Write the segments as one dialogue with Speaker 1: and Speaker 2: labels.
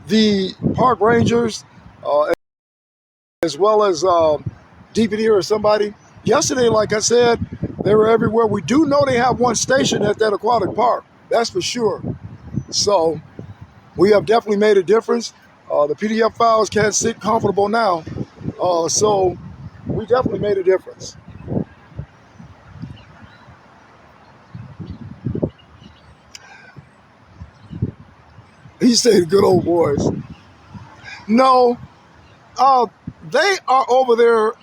Speaker 1: the park rangers, as well as DPD or somebody. Yesterday, like I said, they were everywhere. We do know they have one station at that aquatic park. That's for sure. So we have definitely made a difference. The PDF files can't sit comfortable now. So we definitely made a difference. He said, good old boys. No, they are over there.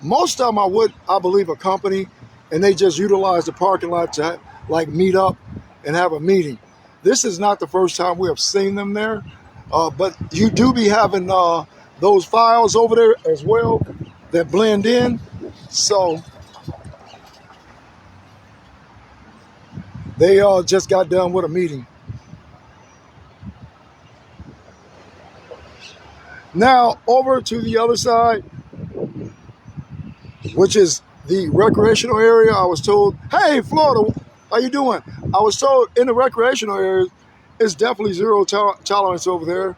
Speaker 1: Most of them are with, I believe, a company, and they just utilize the parking lot to like meet up and have a meeting. This is not the first time we have seen them there, but you do be having those files over there as well that blend in. So they just got done with a meeting. Now over to the other side, which is the recreational area. I was told, hey, Florida, how you doing? I was told in the recreational area, it's definitely zero tolerance over there.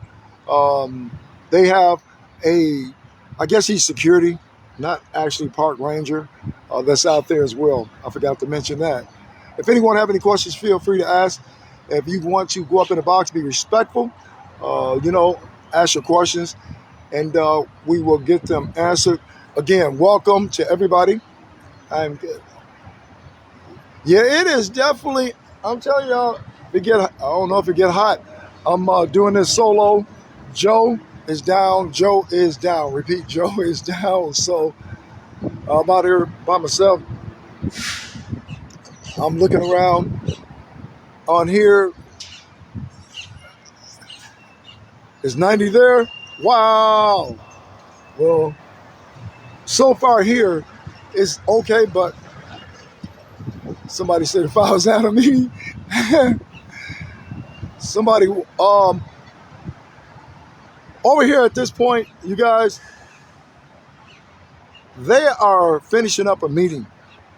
Speaker 1: They have I guess he's security, not actually park ranger, that's out there as well. I forgot to mention that. If anyone have any questions, feel free to ask. If you want to go up in the box, be respectful, ask your questions, and we will get them answered. Again, welcome to everybody. I'm good. Yeah, it is definitely. I'm telling y'all, I don't know if it get hot. I'm doing this solo. Joe is down. Joe is down. Repeat, Joe is down. So I'm out here by myself. I'm looking around. On here, is 90 there? Wow. Well, so far here is okay, but somebody said if I was out of me, somebody over here at this point, you guys, they are finishing up a meeting,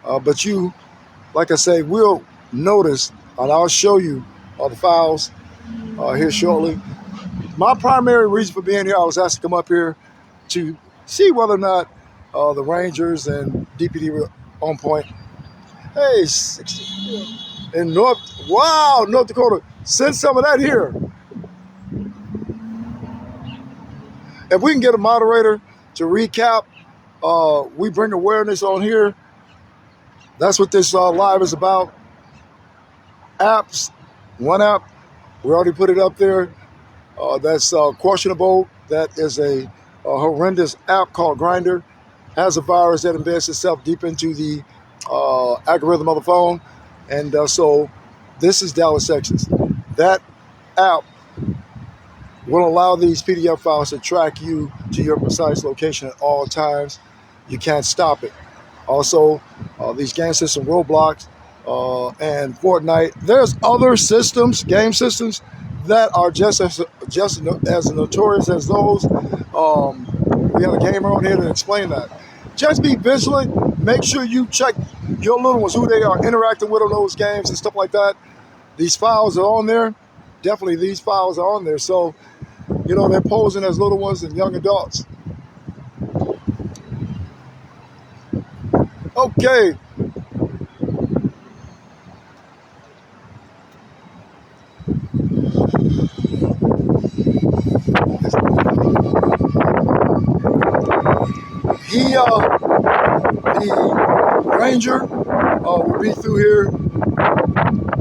Speaker 1: but you, like I say, will notice, and I'll show you the files here shortly. My primary reason for being here, I was asked to come up here to see whether or not the Rangers and DPD were on point. Hey, 60 in North Dakota, send some of that here. If we can get a moderator to recap, we bring awareness on here. That's what this live is about. Apps, one app, we already put it up there. That's questionable. That is a horrendous app called Grindr. Has a virus that embeds itself deep into the algorithm of the phone. And so this is Dallas, Texas. That app will allow these PDF files to track you to your precise location at all times. You can't stop it. Also, these game system Roblox and Fortnite. There's other systems, game systems, that are just as notorious as those. We have a gamer on here to explain that. Just be vigilant. Make sure you check your little ones, who they are interacting with on those games and stuff like that. These files are on there. Definitely these files are on there. So, they're posing as little ones and young adults. Okay. The ranger will be through here.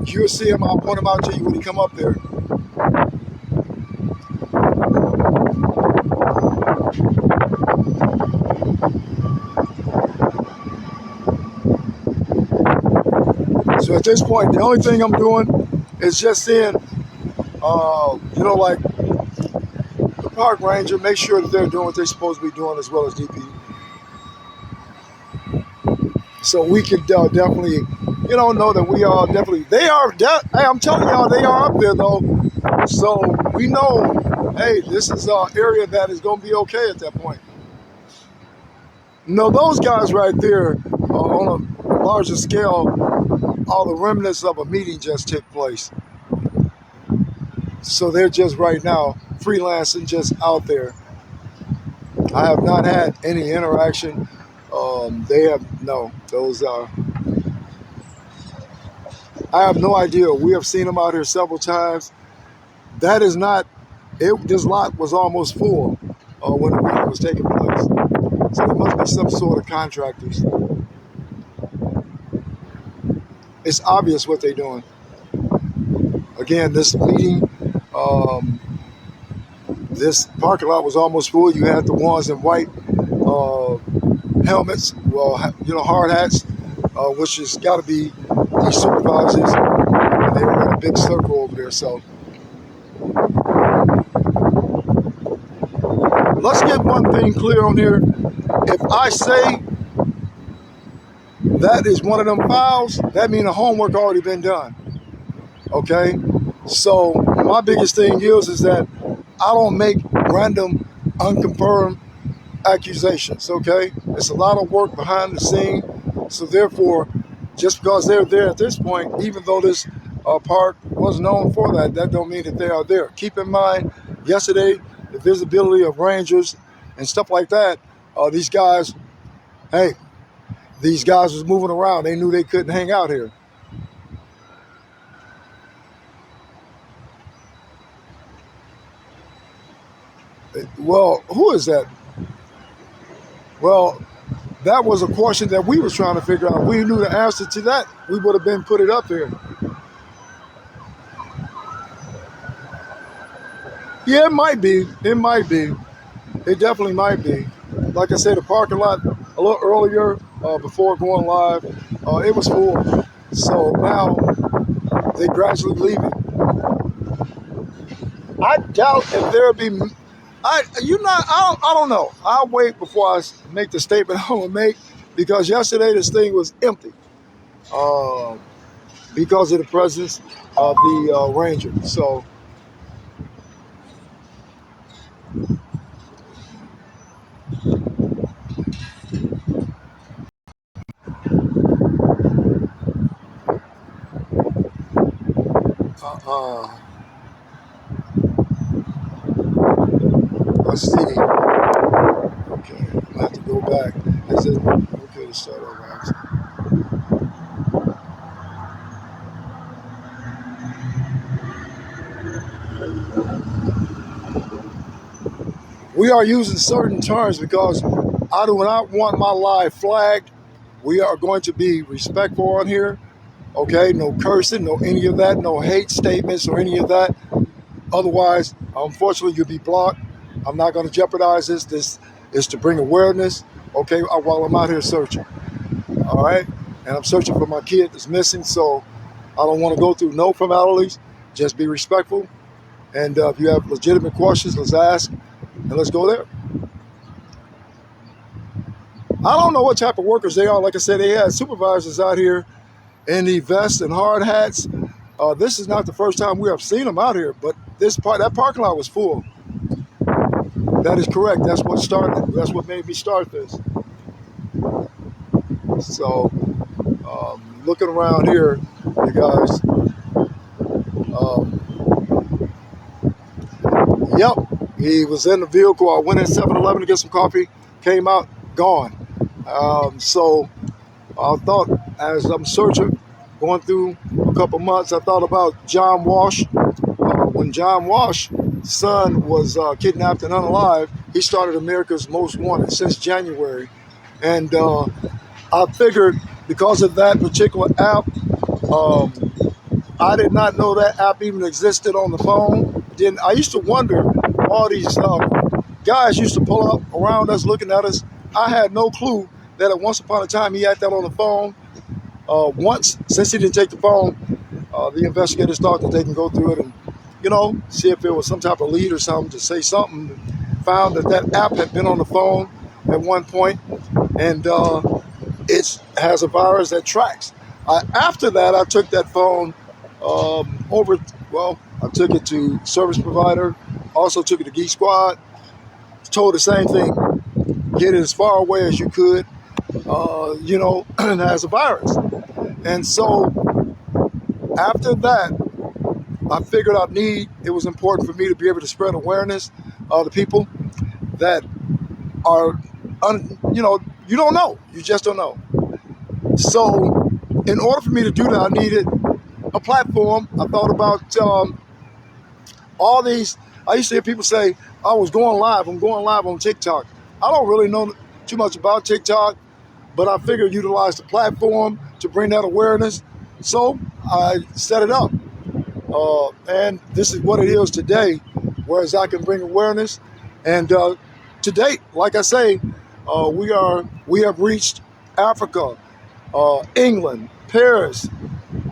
Speaker 1: You'll see him. I'll point him out to you when he come up there. So at this point, the only thing I'm doing is just seeing, like the park ranger, make sure that they're doing what they're supposed to be doing, as well as DP. So we could definitely, know that we are definitely, hey, I'm telling y'all, they are up there though. So we know, hey, this is an area that is going to be okay at that point. No, those guys right there on a larger scale, all the remnants of a meeting just took place. So they're just right now freelancing, just out there. I have not had any interaction. They have no. Those are. I have no idea. We have seen them out here several times. That is not. This lot was almost full when the meeting was taking place. So there must be some sort of contractors. It's obvious what they're doing. Again, this meeting, um, this parking lot was almost full. You had the ones in white uh, helmets, well, hard hats, which has got to be these supervisors. And they were in a big circle over there. So let's get one thing clear on here. If I say that is one of them files, that means the homework already been done. Okay? So my biggest thing is that I don't make random, unconfirmed accusations, okay? It's a lot of work behind the scene. So therefore, just because they're there at this point, even though this park was known for that, that don't mean that they are there. Keep in mind, yesterday, the visibility of rangers and stuff like that, these guys was moving around. They knew they couldn't hang out here. Well, who is that? Well, that was a question that we was trying to figure out. We knew the answer to that. We would have been put it up here. Yeah, it might be. It might be. It definitely might be. Like I said, the parking lot a little earlier before going live, it was full. So now they gradually leaving. I doubt if there'll be. I don't know. I'll wait before I make the statement I want to make because yesterday this thing was empty uh, because of the presence of the ranger. So uh, let's see. Okay, I'm gonna have to go back. Is it okay to start over? We are using certain terms because I do not want my live flagged. We are going to be respectful on here. Okay, no cursing, no any of that, no hate statements or any of that. Otherwise, unfortunately, you'll be blocked. I'm not going to jeopardize this. This is to bring awareness, okay, while I'm out here searching. All right? And I'm searching for my kid that's missing, so I don't want to go through no formalities. Just be respectful. And if you have legitimate questions, let's ask and let's go there. I don't know what type of workers they are. Like I said, they had supervisors out here in the vests and hard hats. This is not the first time we have seen them out here, but that parking lot was full. That is correct. That's what started. That's what made me start this. So, looking around here, you guys. Um, yep, he was in the vehicle. I went in 7-Eleven to get some coffee. Came out, gone. So I thought, as I'm searching, going through a couple months, I thought about John Walsh. When John Walsh's son was kidnapped and unalive, he started America's Most Wanted since January. And I figured because of that particular app, um, I did not know that app even existed on the phone. Then I used to wonder, all these guys used to pull up around us looking at us. I had no clue that at once upon a time he had that on the phone. Once, since he didn't take the phone, the investigators thought that they can go through it and, see if there was some type of lead or something to say something. Found that app had been on the phone at one point, and it has a virus that tracks. After that, I took that phone I took it to service provider, also took it to Geek Squad, told the same thing, get it as far away as you could, and it has a virus. And so after that, I figured it was important for me to be able to spread awareness of the people that are, you don't know. You just don't know. So in order for me to do that, I needed a platform. I thought about all these. I used to hear people say, I was going live. I'm going live on TikTok. I don't really know too much about TikTok, but I figured utilize the platform to bring that awareness. So I set it up. And this is what it is today, whereas I can bring awareness. And to date, like I say, we have reached Africa, England, Paris,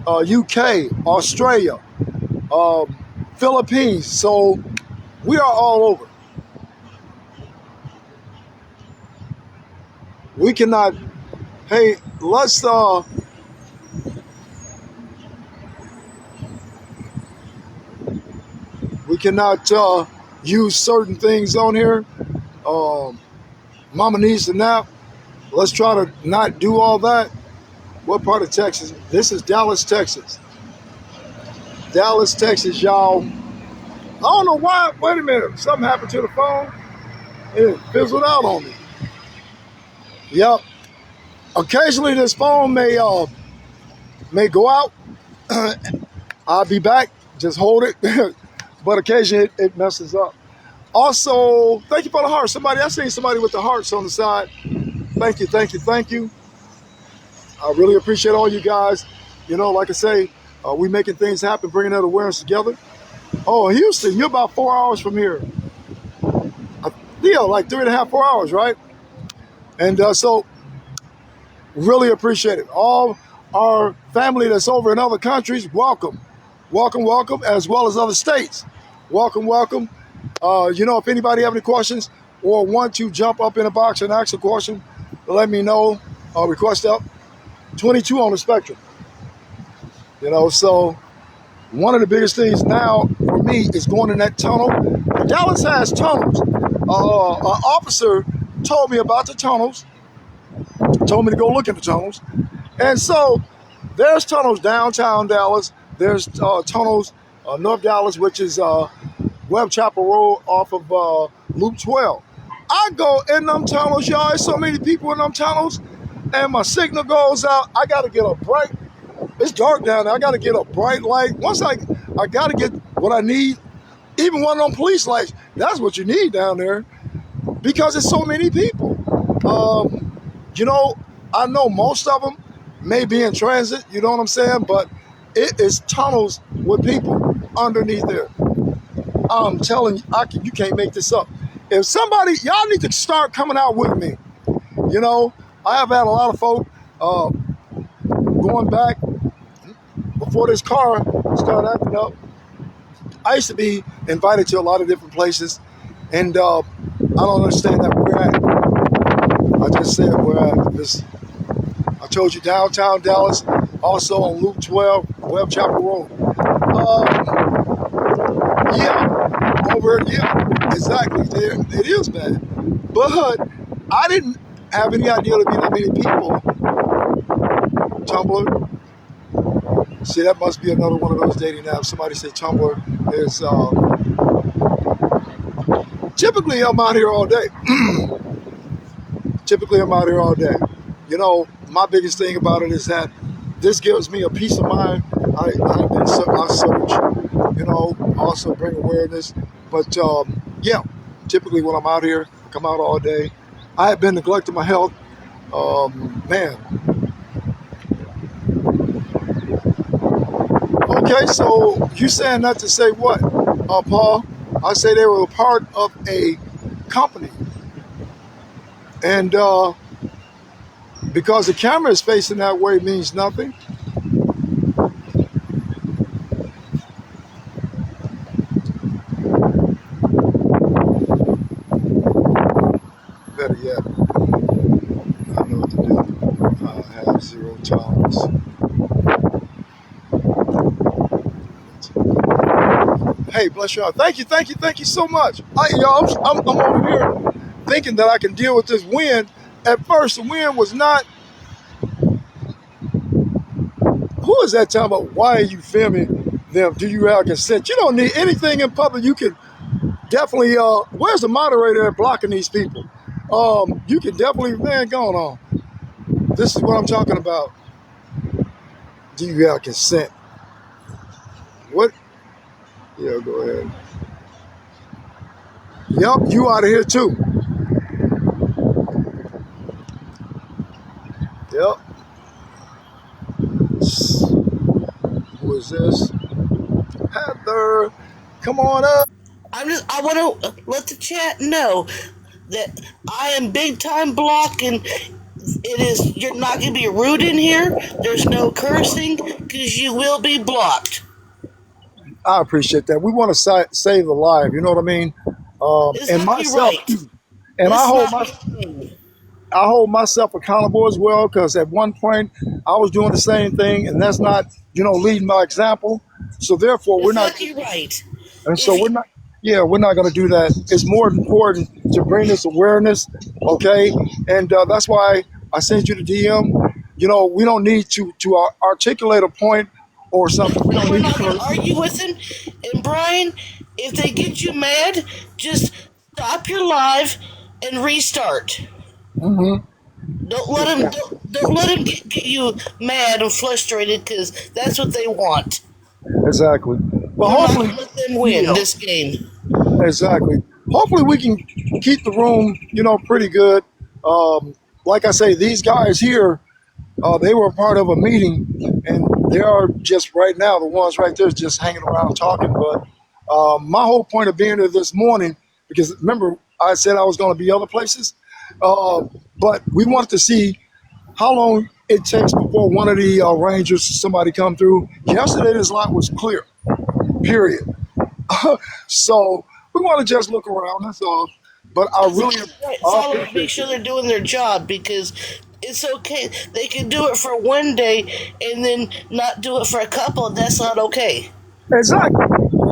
Speaker 1: UK, Australia, Philippines. So we are all over. We cannot, hey, let's, we cannot use certain things on here. Mama needs to nap. Let's try to not do all that. What part of Texas? This is Dallas, Texas. Dallas, Texas, y'all. I don't know why. Wait a minute. Something happened to the phone. It fizzled out on me. Yep. Occasionally this phone may go out. I'll be back. Just hold it. But occasionally it messes up. Also, thank you for the heart. I seen somebody with the hearts on the side. Thank you, thank you, thank you. I really appreciate all you guys. Like I say, we making things happen, bringing that awareness together. Oh, Houston, you're about 4 hours from here. Like 3.5, 4 hours, right? And so really appreciate it. All our family that's over in other countries, welcome. Welcome, welcome, as well as other states. Welcome, welcome. If anybody have any questions or want to jump up in a box and ask a question, let me know. Request up. 22 on the spectrum. So one of the biggest things now for me is going in that tunnel. Dallas has tunnels. An officer told me about the tunnels, told me to go look at the tunnels. And so there's tunnels downtown Dallas. There's tunnels North Dallas, which is Webb Chapel Road off of Loop 12. I go in them tunnels, y'all. There's so many people in them tunnels, and my signal goes out. I got to get a bright. It's dark down there. I got to get a bright light. Once I got to get what I need, even one of them police lights. That's what you need down there because it's so many people. I know most of them may be in transit. You know what I'm saying? But it is tunnels with people underneath there. I'm telling you, you can't make this up. If somebody, y'all need to start coming out with me. I have had a lot of folk going back before this car started acting up. I used to be invited to a lot of different places, and I don't understand that we're at. I just said we're at this. I told you downtown Dallas, also on Loop 12, Webb Chapel Road. Exactly. It is bad. But I didn't have any idea there'd be that many people. Tumblr. See, that must be another one of those dating apps. Somebody said Tumblr is, typically I'm out here all day. My biggest thing about it is that this gives me a peace of mind. I search, also bring awareness. But typically when I'm out here, I come out all day. I have been neglecting my health. Man. Okay, so you saying that to say what, Paul? I say they were a part of a company. And because the camera is facing that way means nothing. Better yet, I know what to do. I have 0 tolerance. Hey, bless your heart. Thank you so much. I'm over here thinking that I can deal with this wind. At first, the wind was not. Who is that talking about? Why are you filming? them, do you have consent? You don't need anything in public. You can definitely, where's the moderator blocking these people? You can definitely, man, going on. This is what I'm talking about. Do you have consent? What? Yeah, go ahead. Yep, you out of here too. Yep. Who is this? Heather, come on up.
Speaker 2: I want to let the chat know that I am big time blocking. You're not going to be rude in here. There's no cursing because you will be blocked.
Speaker 1: I appreciate that. We want to save the live. You know what I mean? And
Speaker 2: Exactly
Speaker 1: myself
Speaker 2: right.
Speaker 1: too. And
Speaker 2: Let's not be rude.
Speaker 1: I hold myself accountable as well, because at one point I was doing the same thing, and that's not, leading by example. So therefore, we're not.
Speaker 2: Exactly right.
Speaker 1: And so
Speaker 2: If you,
Speaker 1: we're not. Yeah, we're not going to do that. It's more important to bring this awareness, okay? And that's why I sent you the DM. We don't need to articulate a point or something. We don't
Speaker 2: we're
Speaker 1: need to
Speaker 2: not going to
Speaker 1: curse.
Speaker 2: argue with him. And Brian, if they get you mad, just stop your live and restart.
Speaker 1: Hmm.
Speaker 2: Don't let him get you mad and frustrated because that's what they want.
Speaker 1: Exactly. But
Speaker 2: You're not
Speaker 1: hopefully,
Speaker 2: going to let them win
Speaker 1: yeah,
Speaker 2: this game.
Speaker 1: exactly. Hopefully, we can keep the room, pretty good. Like I say, these guys here, they were part of a meeting, and they are just right now, the ones right there just hanging around talking. But my whole point of being there this morning, because remember, I said I was going to be other places, uh, but we wanted to see how long it takes before one of the rangers, somebody come through. Yesterday, this lot was clear, period. So we want to just look around, that's all. But I really
Speaker 2: Right, follow to make
Speaker 1: appreciate
Speaker 2: sure
Speaker 1: you.
Speaker 2: they're doing their job because it's okay. They can do it for one day and then not do it for a couple. That's not okay.
Speaker 1: Exactly.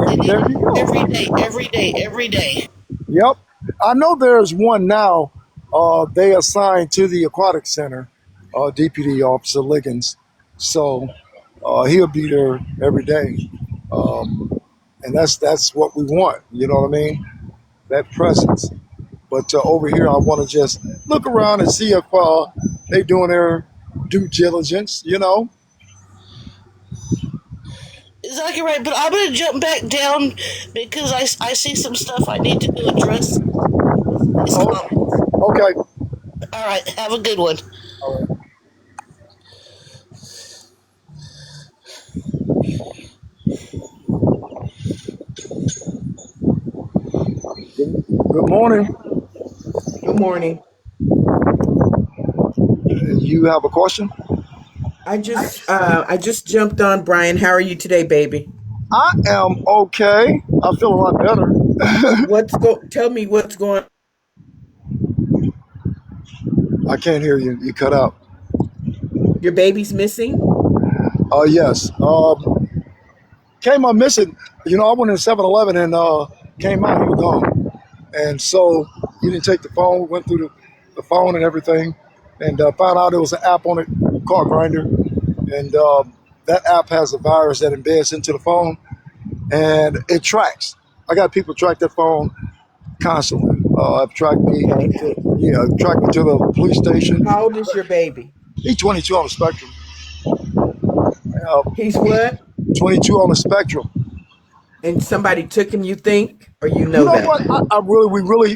Speaker 2: They
Speaker 1: And
Speaker 2: need
Speaker 1: there
Speaker 2: to
Speaker 1: you
Speaker 2: do it every
Speaker 1: go.
Speaker 2: day, every day, every day.
Speaker 1: Yep. I know there's one now, they assigned to the Aquatic Center, DPD Officer Liggins. So he'll be there every day. Um, and that's what we want. You know what I mean? That presence. But over here, I want to just look around and see if they doing their due diligence.
Speaker 2: Exactly right. But I'm going to jump back down because I see some stuff I need to go address with somebody's
Speaker 1: Oh,
Speaker 2: comments.
Speaker 1: okay.
Speaker 2: All right, have a good one.
Speaker 1: All right. Good morning.
Speaker 3: Good morning.
Speaker 1: You have a question?
Speaker 3: I just jumped on, Brian. How are you today, baby?
Speaker 1: I am okay. I feel a lot better.
Speaker 3: Tell me what's going.
Speaker 1: I can't hear you. You cut out.
Speaker 3: Your baby's missing?
Speaker 1: Yes. Came up missing. I went in 7-Eleven and came out. He was gone. And so he didn't take the phone. Went through the phone and everything, and found out there was an app on it called Grinder, and that app has a virus that embeds into the phone, and it tracks. I got people track that phone constantly. I've tracked me.
Speaker 3: Okay.
Speaker 1: Yeah, tracked me to the police station.
Speaker 3: How old is your baby?
Speaker 1: He's 22 on the spectrum. Uh,
Speaker 3: He's what?
Speaker 1: 22 on the spectrum.
Speaker 3: And somebody took him, you think? Or you
Speaker 1: You
Speaker 3: know
Speaker 1: know
Speaker 3: that?
Speaker 1: what?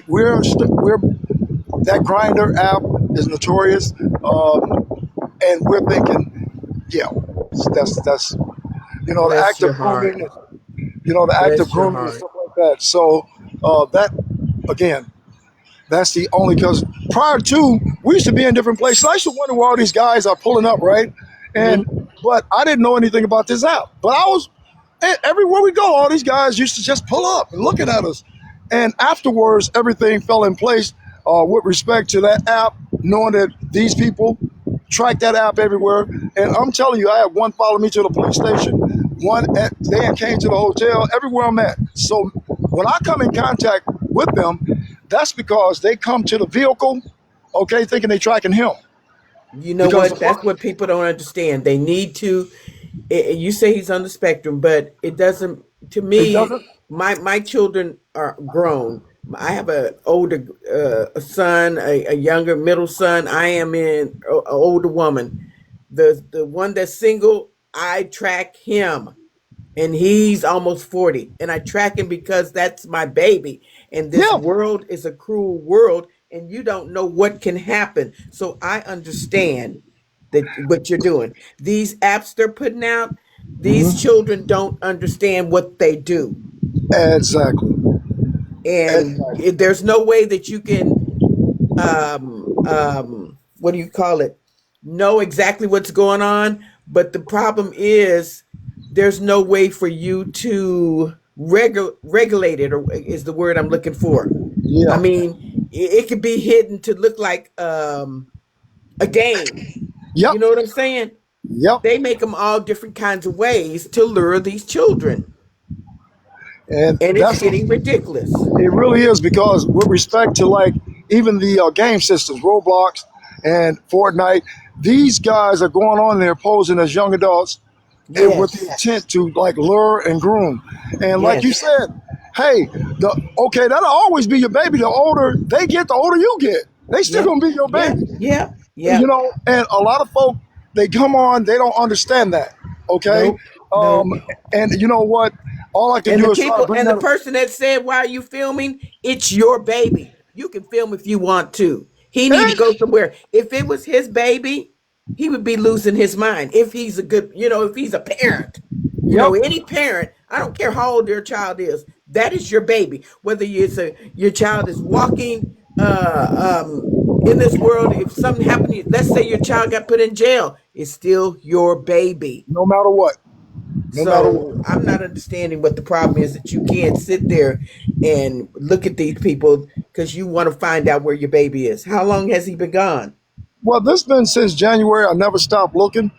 Speaker 1: We're that Grinder app is notorious, and we're thinking, yeah, that's the
Speaker 3: Bless your
Speaker 1: active
Speaker 3: heart.
Speaker 1: grooming, the active
Speaker 3: Bless your
Speaker 1: grooming and
Speaker 3: heart.
Speaker 1: stuff like that. So that again, that's the only, because prior to, we used to be in different places. I used to wonder where all these guys are pulling up, right?
Speaker 3: Hmm.
Speaker 1: But I didn't know anything about this app. But I was everywhere we go, all these guys used to just pull up and looking at us. And afterwards, everything fell in place with respect to that app, knowing that these people track that app everywhere. And I'm telling you, I had one follow me to the police station, they came to the hotel, everywhere I'm at. So when I come in contact with them, that's because they come to the vehicle, okay, thinking they tracking him.
Speaker 3: You know
Speaker 1: Because
Speaker 3: what? That's what people don't understand. They need to. You say he's on the spectrum, but it doesn't. To
Speaker 1: It
Speaker 3: me,
Speaker 1: doesn't.
Speaker 3: my children are grown. I have a older son, a younger middle son. I am in a older woman. The one that's single, I track him, and he's almost 40, and I track him because that's my baby. And this
Speaker 1: Yeah,
Speaker 3: world is a cruel world, and you don't know what can happen. So I understand that what you're doing. These apps they're putting out, these
Speaker 1: hmm,
Speaker 3: children don't understand what they do,
Speaker 1: exactly.
Speaker 3: and
Speaker 1: Exactly.
Speaker 3: there's no way that you can what do you call it, know exactly what's going on. But the problem is there's no way for you to regulate it, or is the word I'm looking for. I
Speaker 1: Yeah.
Speaker 3: mean, it could be hidden to look like a game.
Speaker 1: Yep.
Speaker 3: You know what I'm saying?
Speaker 1: Yep.
Speaker 3: They make them all different kinds of ways to lure these children,
Speaker 1: And
Speaker 3: and it's
Speaker 1: that's
Speaker 3: getting ridiculous.
Speaker 1: it really is because with respect to like even the game systems, Roblox and Fortnite, these guys are going on there posing as young adults and with the
Speaker 3: Yes,
Speaker 1: intent to like lure and groom. And like you
Speaker 3: yes,
Speaker 1: said, hey, the okay, that'll always be your baby. The older they get, the older you get. They still
Speaker 3: yep,
Speaker 1: gonna be your
Speaker 3: yep,
Speaker 1: baby.
Speaker 3: yep,
Speaker 1: You
Speaker 3: yep.
Speaker 1: know, and a lot of folk they come on, they don't understand that. Okay.
Speaker 3: Nope,
Speaker 1: Um,
Speaker 3: nope.
Speaker 1: and you know what? All I can
Speaker 3: And
Speaker 1: do
Speaker 3: the
Speaker 1: is try to
Speaker 3: people
Speaker 1: bring
Speaker 3: and the
Speaker 1: that.
Speaker 3: person that said, "Why are you filming?" It's your baby. You can film if you want to. He need to go
Speaker 1: Hey,
Speaker 3: somewhere. If it was his baby, he would be losing his mind. If he's a good, if he's a parent,
Speaker 1: yep.
Speaker 3: any parent, I don't care how old their child is, that is your baby. Whether your child is walking in this world, if something happened, let's say your child got put in jail, it's still your baby.
Speaker 1: No matter what. No matter what.
Speaker 3: So I'm not understanding what the problem is that you can't sit there and look at these people because you want to find out where your baby is. How long has he been gone?
Speaker 1: Well, this been since January. I never stopped looking,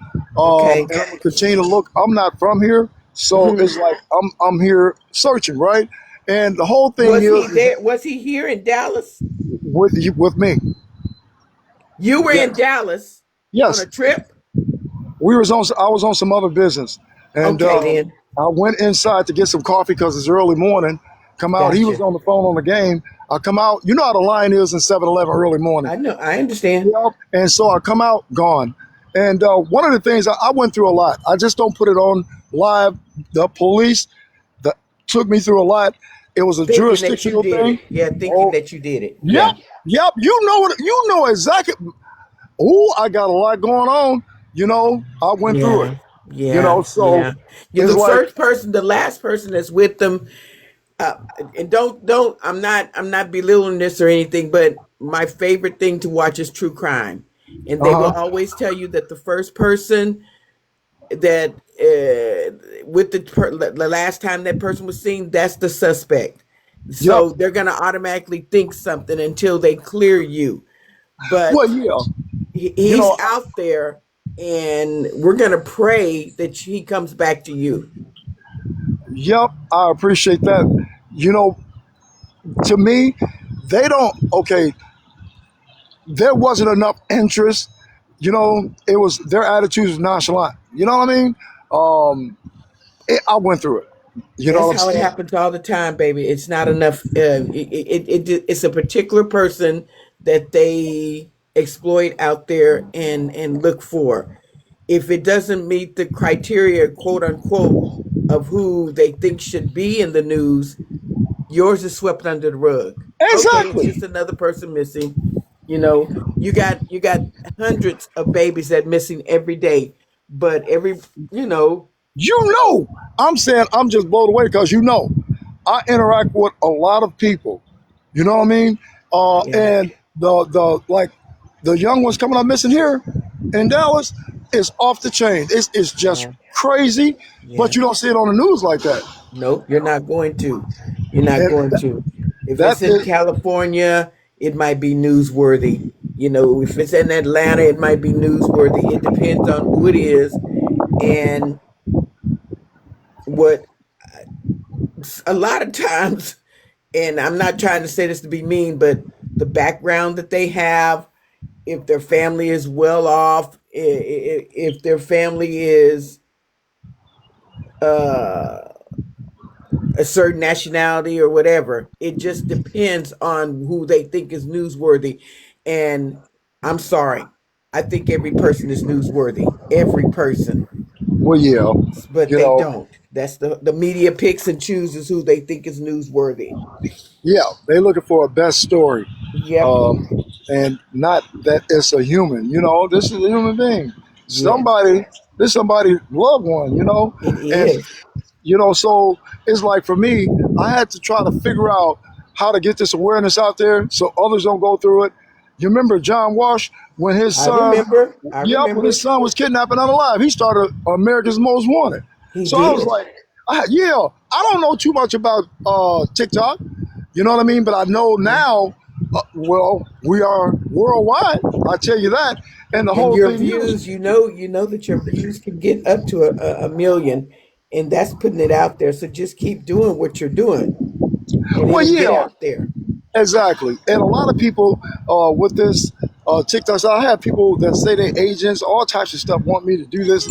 Speaker 3: Okay.
Speaker 1: and I'm gonna continue to look. I'm not from here, so
Speaker 3: Hmm.
Speaker 1: it's like I'm here searching, right? And the whole thing
Speaker 3: Was he
Speaker 1: is
Speaker 3: there? Was he here in Dallas?
Speaker 1: with me.
Speaker 3: You were in
Speaker 1: Yes,
Speaker 3: Dallas on
Speaker 1: yes.
Speaker 3: a trip?
Speaker 1: We was on. I was on some other business, and
Speaker 3: Okay, then.
Speaker 1: I went inside to get some coffee because it's early morning. Come out. He was
Speaker 3: Gotcha.
Speaker 1: on the phone on the game. I come out. You know how the line is in 7-Eleven early morning.
Speaker 3: I know. I understand.
Speaker 1: Yep. And so I come out gone. And one of the things I went through a lot. I just don't put it on live. The police that took me through a lot. It was a
Speaker 3: Thinking that you
Speaker 1: jurisdictional
Speaker 3: did
Speaker 1: thing.
Speaker 3: it. Yeah, thinking
Speaker 1: Oh,
Speaker 3: that you did it.
Speaker 1: yep,
Speaker 3: Yeah.
Speaker 1: yep. You know what? You know exactly. Oh, I got a lot going on. I went through it.
Speaker 3: Yeah. Yeah.
Speaker 1: So
Speaker 3: Yeah. You're
Speaker 1: it's
Speaker 3: the
Speaker 1: like,
Speaker 3: first person, the last person that's with them. uh, and don't I'm not belittling this or anything, but my favorite thing to watch is true crime, and they will
Speaker 1: uh huh,
Speaker 3: always tell you that the first person that with the last time that person was seen, that's the suspect.
Speaker 1: yep.
Speaker 3: So they're gonna automatically think something until they clear you.
Speaker 1: Well,
Speaker 3: But
Speaker 1: yeah. You
Speaker 3: he's
Speaker 1: know,
Speaker 3: out there, and we're gonna pray that he comes back to you.
Speaker 1: yep. I appreciate that. You know, to me, they don't. Okay, there wasn't enough interest. It was their attitude was nonchalant. You know what I mean? I went through it. You know
Speaker 3: That's
Speaker 1: what I'm
Speaker 3: how it
Speaker 1: saying?
Speaker 3: happens all the time, baby. It's not enough. It's a particular person that they exploit out there and look for. If it doesn't meet the criteria, quote unquote, of who they think should be in the news, yours is swept under the rug. Okay, it's
Speaker 1: Exactly.
Speaker 3: just another person missing. You got hundreds of babies that missing every day, but you know,
Speaker 1: I'm saying I'm just blown away because I interact with a lot of people. You know what I mean?
Speaker 3: yeah,
Speaker 1: And the like the young ones coming up missing here in Dallas is off the chain. It's just
Speaker 3: yeah,
Speaker 1: crazy, but
Speaker 3: yeah.
Speaker 1: you don't see it on the news like that.
Speaker 3: Nope, you're not going to. You're not
Speaker 1: And
Speaker 3: going to. If
Speaker 1: that
Speaker 3: it's in
Speaker 1: is,
Speaker 3: California, it might be newsworthy. If it's in Atlanta, it might be newsworthy. It depends on who it is and what a lot of times, and I'm not trying to say this to be mean, but the background that they have, if their family is well off, if their family is uh, a certain nationality or whatever. It just depends on who they think is newsworthy. And I'm sorry, I think every person is newsworthy. Every person.
Speaker 1: Well, yeah,
Speaker 3: But
Speaker 1: you
Speaker 3: they
Speaker 1: know,
Speaker 3: don't. That's the media picks and chooses who they think is newsworthy.
Speaker 1: yeah, they looking for a best story,
Speaker 3: Yep.
Speaker 1: um, and not that it's a human. You know, this is a human being.
Speaker 3: Yes,
Speaker 1: Somebody, this somebody's loved one. You know,
Speaker 3: it
Speaker 1: and
Speaker 3: is.
Speaker 1: so it's like for me, I had to try to figure out how to get this awareness out there so others don't go through it. You remember John Walsh when his
Speaker 3: I
Speaker 1: son,
Speaker 3: remember. I
Speaker 1: yep, when his
Speaker 3: remember.
Speaker 1: son was kidnapped and unalive, he started America's Most Wanted.
Speaker 3: He
Speaker 1: So I was
Speaker 3: did.
Speaker 1: like, yeah, I don't know too much about TikTok, you know what I mean? But I know
Speaker 3: Yeah.
Speaker 1: now, well, we are worldwide, I tell you that. And the
Speaker 3: And
Speaker 1: whole
Speaker 3: your
Speaker 1: thing is,
Speaker 3: views, you know that your views can get up to a million, and that's putting it out there. So just keep doing what you're doing, and
Speaker 1: well,
Speaker 3: it'll get
Speaker 1: yeah,
Speaker 3: out there.
Speaker 1: exactly. And a lot of people with this TikTok, so I have people that say they're agents, all types of stuff, want me to do this.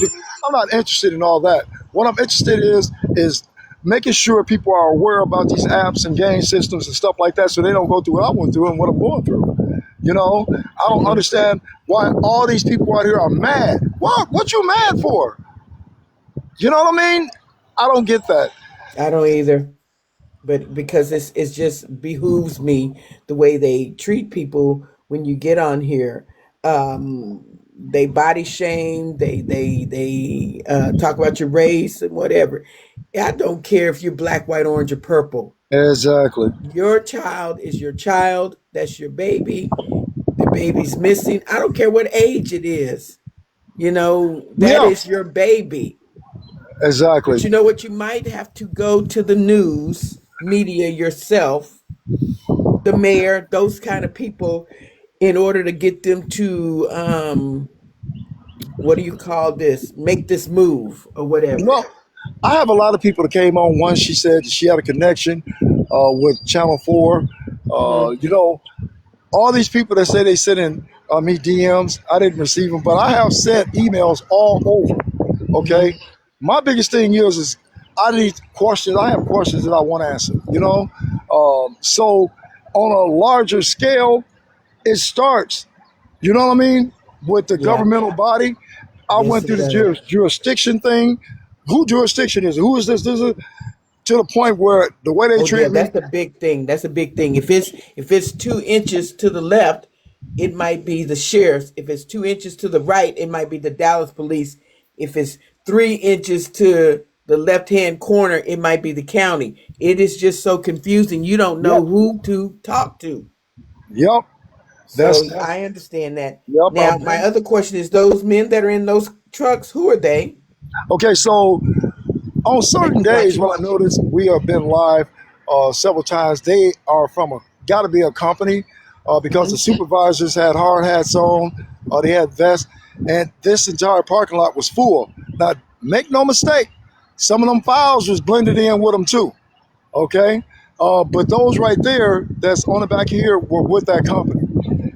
Speaker 1: I'm not interested in all that. What I'm interested in is making sure people are aware about these apps and game systems and stuff like that so they don't go through what I went through and what I'm going through. You know, I don't
Speaker 3: Hmm.
Speaker 1: understand why all these people out here are mad. What you mad for? You know what I mean? I don't get that.
Speaker 3: I don't either. But because it's just behooves me the way they treat people when you get on here. They body shame. They talk about your race and whatever. I don't care if you're black, white, orange, or purple.
Speaker 1: Exactly.
Speaker 3: Your child is your child. That's your baby. The baby's missing. I don't care what age it is. That
Speaker 1: Yeah,
Speaker 3: is your baby. But
Speaker 1: exactly.
Speaker 3: you know what? You might have to go to the news media yourself, the mayor, those kind of people, in order to get them to what do you call this? Make this move or whatever.
Speaker 1: Well, I have a lot of people that came on. One, she said she had a connection with Channel 4.
Speaker 3: Hmm.
Speaker 1: You know, all these people that say they sent in me DMs, I didn't receive them, but I have sent emails all over. Okay.
Speaker 3: Hmm.
Speaker 1: My biggest thing is I need questions. I have questions that I want answered, you know? So on a larger scale, it starts, you know what I mean? With the
Speaker 3: Yeah.
Speaker 1: governmental body. I
Speaker 3: Yes,
Speaker 1: went
Speaker 3: it
Speaker 1: through the
Speaker 3: does.
Speaker 1: jurisdiction thing. Who jurisdiction is it? Who is this? This is to the point where the way they
Speaker 3: Oh yeah,
Speaker 1: treat me.
Speaker 3: that's a big thing. That's a big thing. If it's 2 inches to the left, it might be the sheriff's. If it's 2 inches to the right, it might be the Dallas police. If it's 3 inches to the left hand corner, it might be the county. It is just so confusing. You don't know
Speaker 1: Yep.
Speaker 3: who to talk to.
Speaker 1: Yep.
Speaker 3: So
Speaker 1: That's
Speaker 3: I understand that.
Speaker 1: yep.
Speaker 3: Now, my other question is: those men that are in those trucks, who are they?
Speaker 1: Okay. So on
Speaker 3: That
Speaker 1: certain
Speaker 3: you
Speaker 1: days
Speaker 3: watching?
Speaker 1: when I notice we have been live several times, they are from a got to be a company because the
Speaker 3: Hmm.
Speaker 1: supervisors had hard hats on, they had vests, and this entire parking lot was full. Now, make no mistake, some of them files was blended in with them too. Okay, but those right there, that's on the back here, were with that company.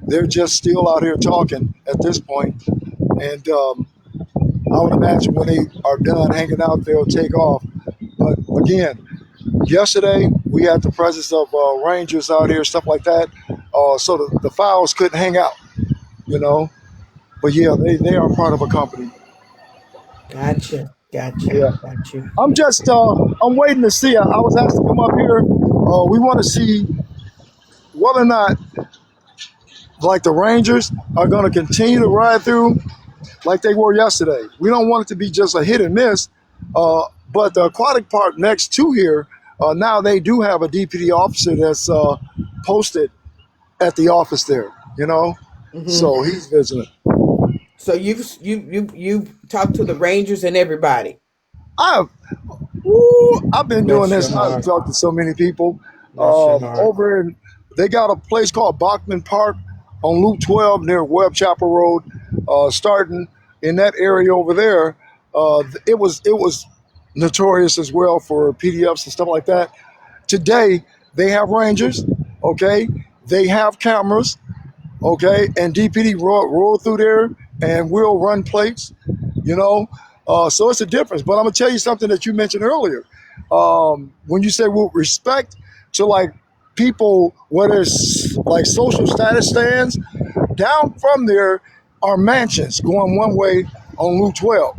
Speaker 1: They're just still out here talking at this point, and I would imagine when they are done hanging out, they'll take off. But again, yesterday we had the presence of rangers out here, stuff like that. So the files couldn't hang out, you know. But yeah, they are part of a company.
Speaker 3: Gotcha, gotcha,
Speaker 1: Yeah,
Speaker 3: got you.
Speaker 1: I'm waiting to see. I was asked to come up here. We want to see whether or not like the Rangers are going to continue to ride through like they were yesterday. We don't want it to be just a hit and miss. But the aquatic park next to here, now they do have a DPD officer that's posted at the office there, you know?
Speaker 3: Hmm.
Speaker 1: So he's visiting.
Speaker 3: So you've talked to the Rangers and everybody.
Speaker 1: I've, I've been doing
Speaker 3: Bless your
Speaker 1: this. I've
Speaker 3: heart.
Speaker 1: talked to so many people.
Speaker 3: Bless your heart.
Speaker 1: Over in, they got a place called Bachman Park on Loop 12 near Webb Chapel Road, starting in that area over there. It was notorious as well for PDFs and stuff like that. Today they have rangers, okay? They have cameras, okay? And DPD roll through there and we'll run plates, you know. So it's a difference. But I'm gonna tell you something that you mentioned earlier. When you say with respect to like people, whether it's like social status stands, down from there are mansions going one way on Route 12.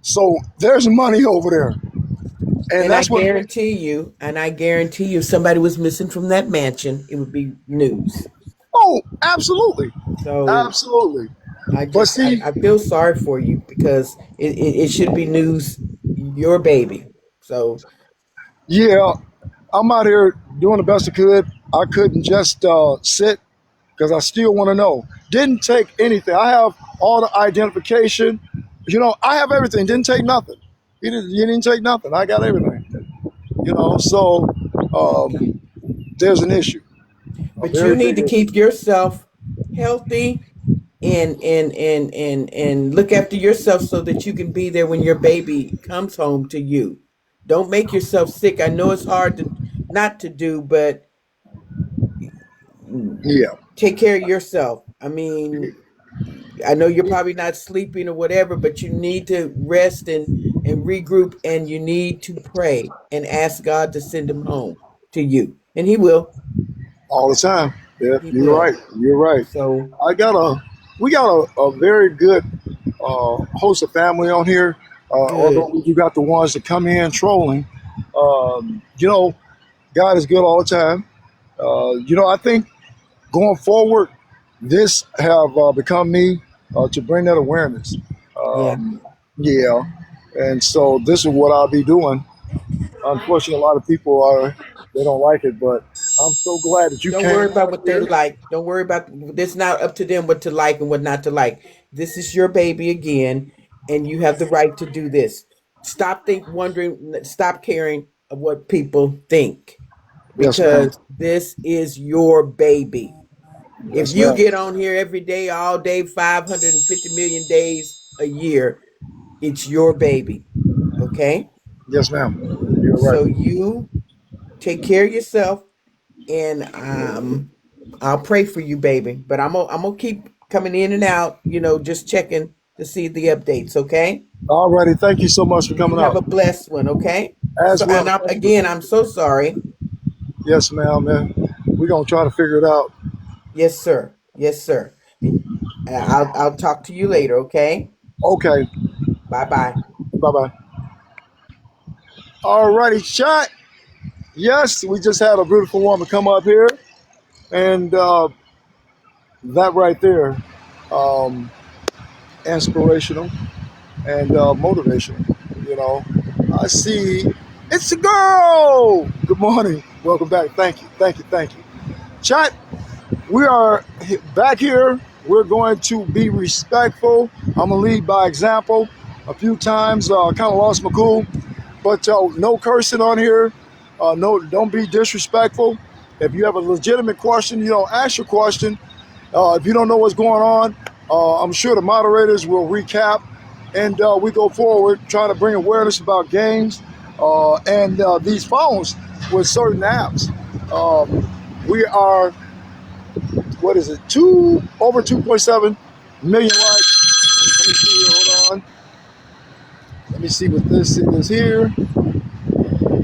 Speaker 1: So there's money over there, and
Speaker 3: And
Speaker 1: that's what.
Speaker 3: I guarantee you, if somebody was missing from that mansion, it would be news.
Speaker 1: Oh, absolutely,
Speaker 3: So
Speaker 1: absolutely.
Speaker 3: I
Speaker 1: But
Speaker 3: just
Speaker 1: see,
Speaker 3: I feel sorry for you because it should be news, your baby. So
Speaker 1: yeah, I'm out here doing the best I could. I couldn't just sit because I still want to know. Didn't take anything. I have all the identification. I have everything. Didn't take nothing. You didn't take nothing. I got everything. So there's an issue, a
Speaker 3: but you
Speaker 1: very
Speaker 3: need
Speaker 1: big
Speaker 3: to
Speaker 1: issue.
Speaker 3: keep yourself healthy and look after yourself so that you can be there when your baby comes home to you. Don't make yourself sick. I know it's hard to not to do, but
Speaker 1: Yeah,
Speaker 3: take care of yourself. I mean, I know you're probably not sleeping or whatever, but you need to rest and regroup, and you need to pray and ask God to send him home to you. And he will.
Speaker 1: all the time. Yeah,
Speaker 3: He
Speaker 1: you're
Speaker 3: will.
Speaker 1: right. You're right.
Speaker 3: So
Speaker 1: I got a, we got a very good host of family on here. Although
Speaker 3: good.
Speaker 1: we do got the ones that come in trolling. Um, you know, God is good all the time. I think going forward, this have become me to bring that awareness.
Speaker 3: Yeah.
Speaker 1: Um, yeah, and so this is what I'll be doing. Unfortunately, a lot of people they don't like it, but I'm so glad that you
Speaker 3: Don't
Speaker 1: came
Speaker 3: worry about
Speaker 1: on
Speaker 3: what they
Speaker 1: here.
Speaker 3: like. Don't worry about it's not up to them what to like and what not to like. This is your baby again, and you have the right to do this. Stop caring of what people think
Speaker 1: Yes, ma'am.
Speaker 3: because this is your baby. If
Speaker 1: Yes,
Speaker 3: you
Speaker 1: ma'am.
Speaker 3: get on here every day, all day, 550 million days a year, it's your baby. Okay?
Speaker 1: Yes, ma'am. You're right.
Speaker 3: So you take care of yourself and I'll pray for you, baby. But I'm gonna keep coming in and out, just checking to see the updates, okay?
Speaker 1: Alrighty, thank you so much for
Speaker 3: You
Speaker 1: coming
Speaker 3: have
Speaker 1: out.
Speaker 3: a blessed one, okay?
Speaker 1: As
Speaker 3: So
Speaker 1: well,
Speaker 3: and
Speaker 1: thank you.
Speaker 3: again, I'm so sorry.
Speaker 1: Yes, ma'am. Man, we're gonna try to figure it out.
Speaker 3: Yes, sir. Yes, sir. I'll talk to you later, okay?
Speaker 1: Okay.
Speaker 3: Bye bye.
Speaker 1: Bye bye. Alrighty, shot. Yes, we just had a beautiful woman come up here, and that right there, um, inspirational and motivational. You know, I see it's a girl. Good morning. Welcome back. Thank you. Thank you. Thank you. Chat. We are back here. We're going to be respectful. I'm gonna lead by example. A few times, kind of lost my cool, but no cursing on here. No, don't be disrespectful. If you have a legitimate question, ask your question. If you don't know what's going on, I'm sure the moderators will recap, and we go forward trying to bring awareness about games and these phones with certain apps. We are, what is it, over 2.7 million likes. Let me see here, hold on. Let me see what this is here.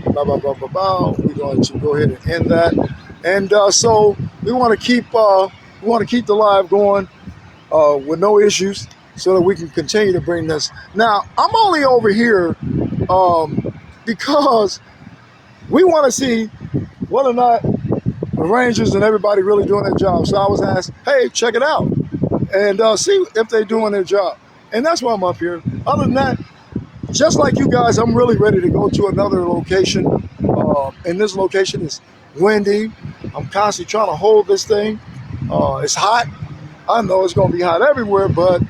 Speaker 1: Blah, blah, blah, blah, blah. We're going to go ahead and end that. And so we want to keep the live going with no issues so that we can continue to bring this. Now, I'm only over here because we want to see whether or not the Rangers and everybody really doing their job. So I was asked, hey, check it out and see if they're doing their job. And that's why I'm up here. Other than that, just like you guys, I'm really ready to go to another location. And this location is windy. I'm constantly trying to hold this thing. It's hot. I know it's going to be hot everywhere, but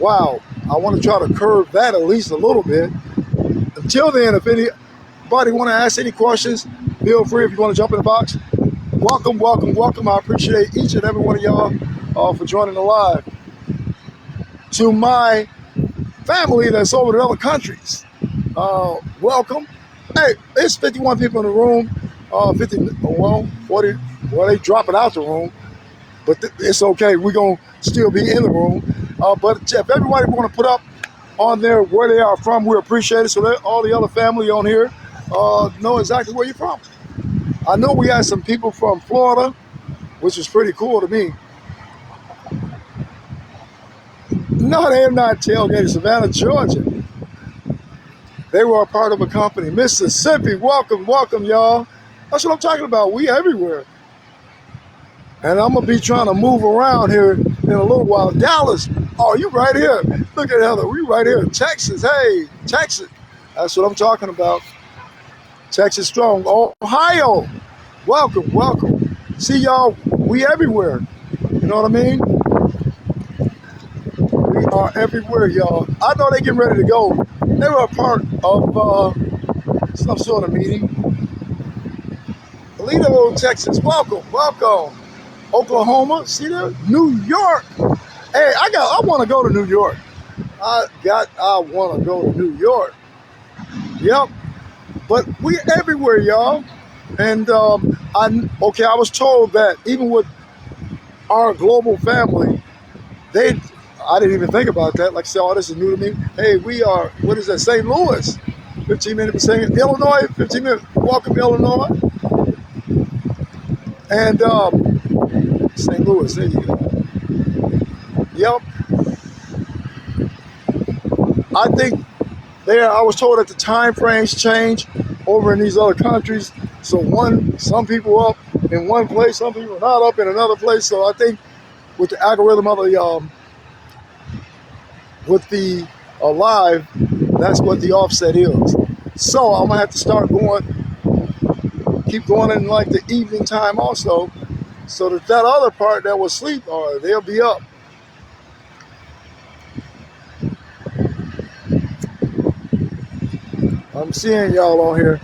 Speaker 1: wow, I want to try to curb that at least a little bit. Until then, if anybody want to ask any questions, feel free. If you want to jump in the box, welcome, welcome, welcome. I appreciate each and every one of y'all for joining the live. To my family that's over in other countries, welcome. Hey, it's 51 people in the room. 40. Well, they dropping out the room, but it's okay. We're gonna still be in the room. But if everybody want to put up on there where they are from. We appreciate it. So that all the other family on here know exactly where you're from. I know we had some people from Florida, which is pretty cool to me. No, they have not tailgated. Savannah, Georgia. They were a part of a company. Mississippi, welcome, welcome, y'all. That's what I'm talking about. We everywhere. And I'm going to be trying to move around here in a little while. Dallas, oh, you right here. Look at Heather. We right here. Texas, hey, Texas. That's what I'm talking about. Texas strong. Ohio, welcome, welcome. See, y'all, we everywhere. You know what I mean? We are everywhere, y'all. I know they getting ready to go. They were a part of some sort of meeting. Toledo, Texas, welcome, welcome. Oklahoma, see there? New York. Hey, I want to go to New York. I want to go to New York. Yep. But we everywhere, y'all. And I was told that even with our global family, I didn't even think about that. Like I said, oh, this is new to me. Hey, we are, what is that, St. Louis? 15 minutes from Illinois, 15 minutes. Welcome, Illinois. And St. Louis, there you go. Yep. I think I was told that the time frames change over in these other countries. So some people up in one place, some people are not up in another place. So I think with the algorithm of the live, that's what the offset is. So I'm gonna have to start keep going in like the evening time also, so that other part that will sleep, or they'll be up. I'm seeing y'all on here.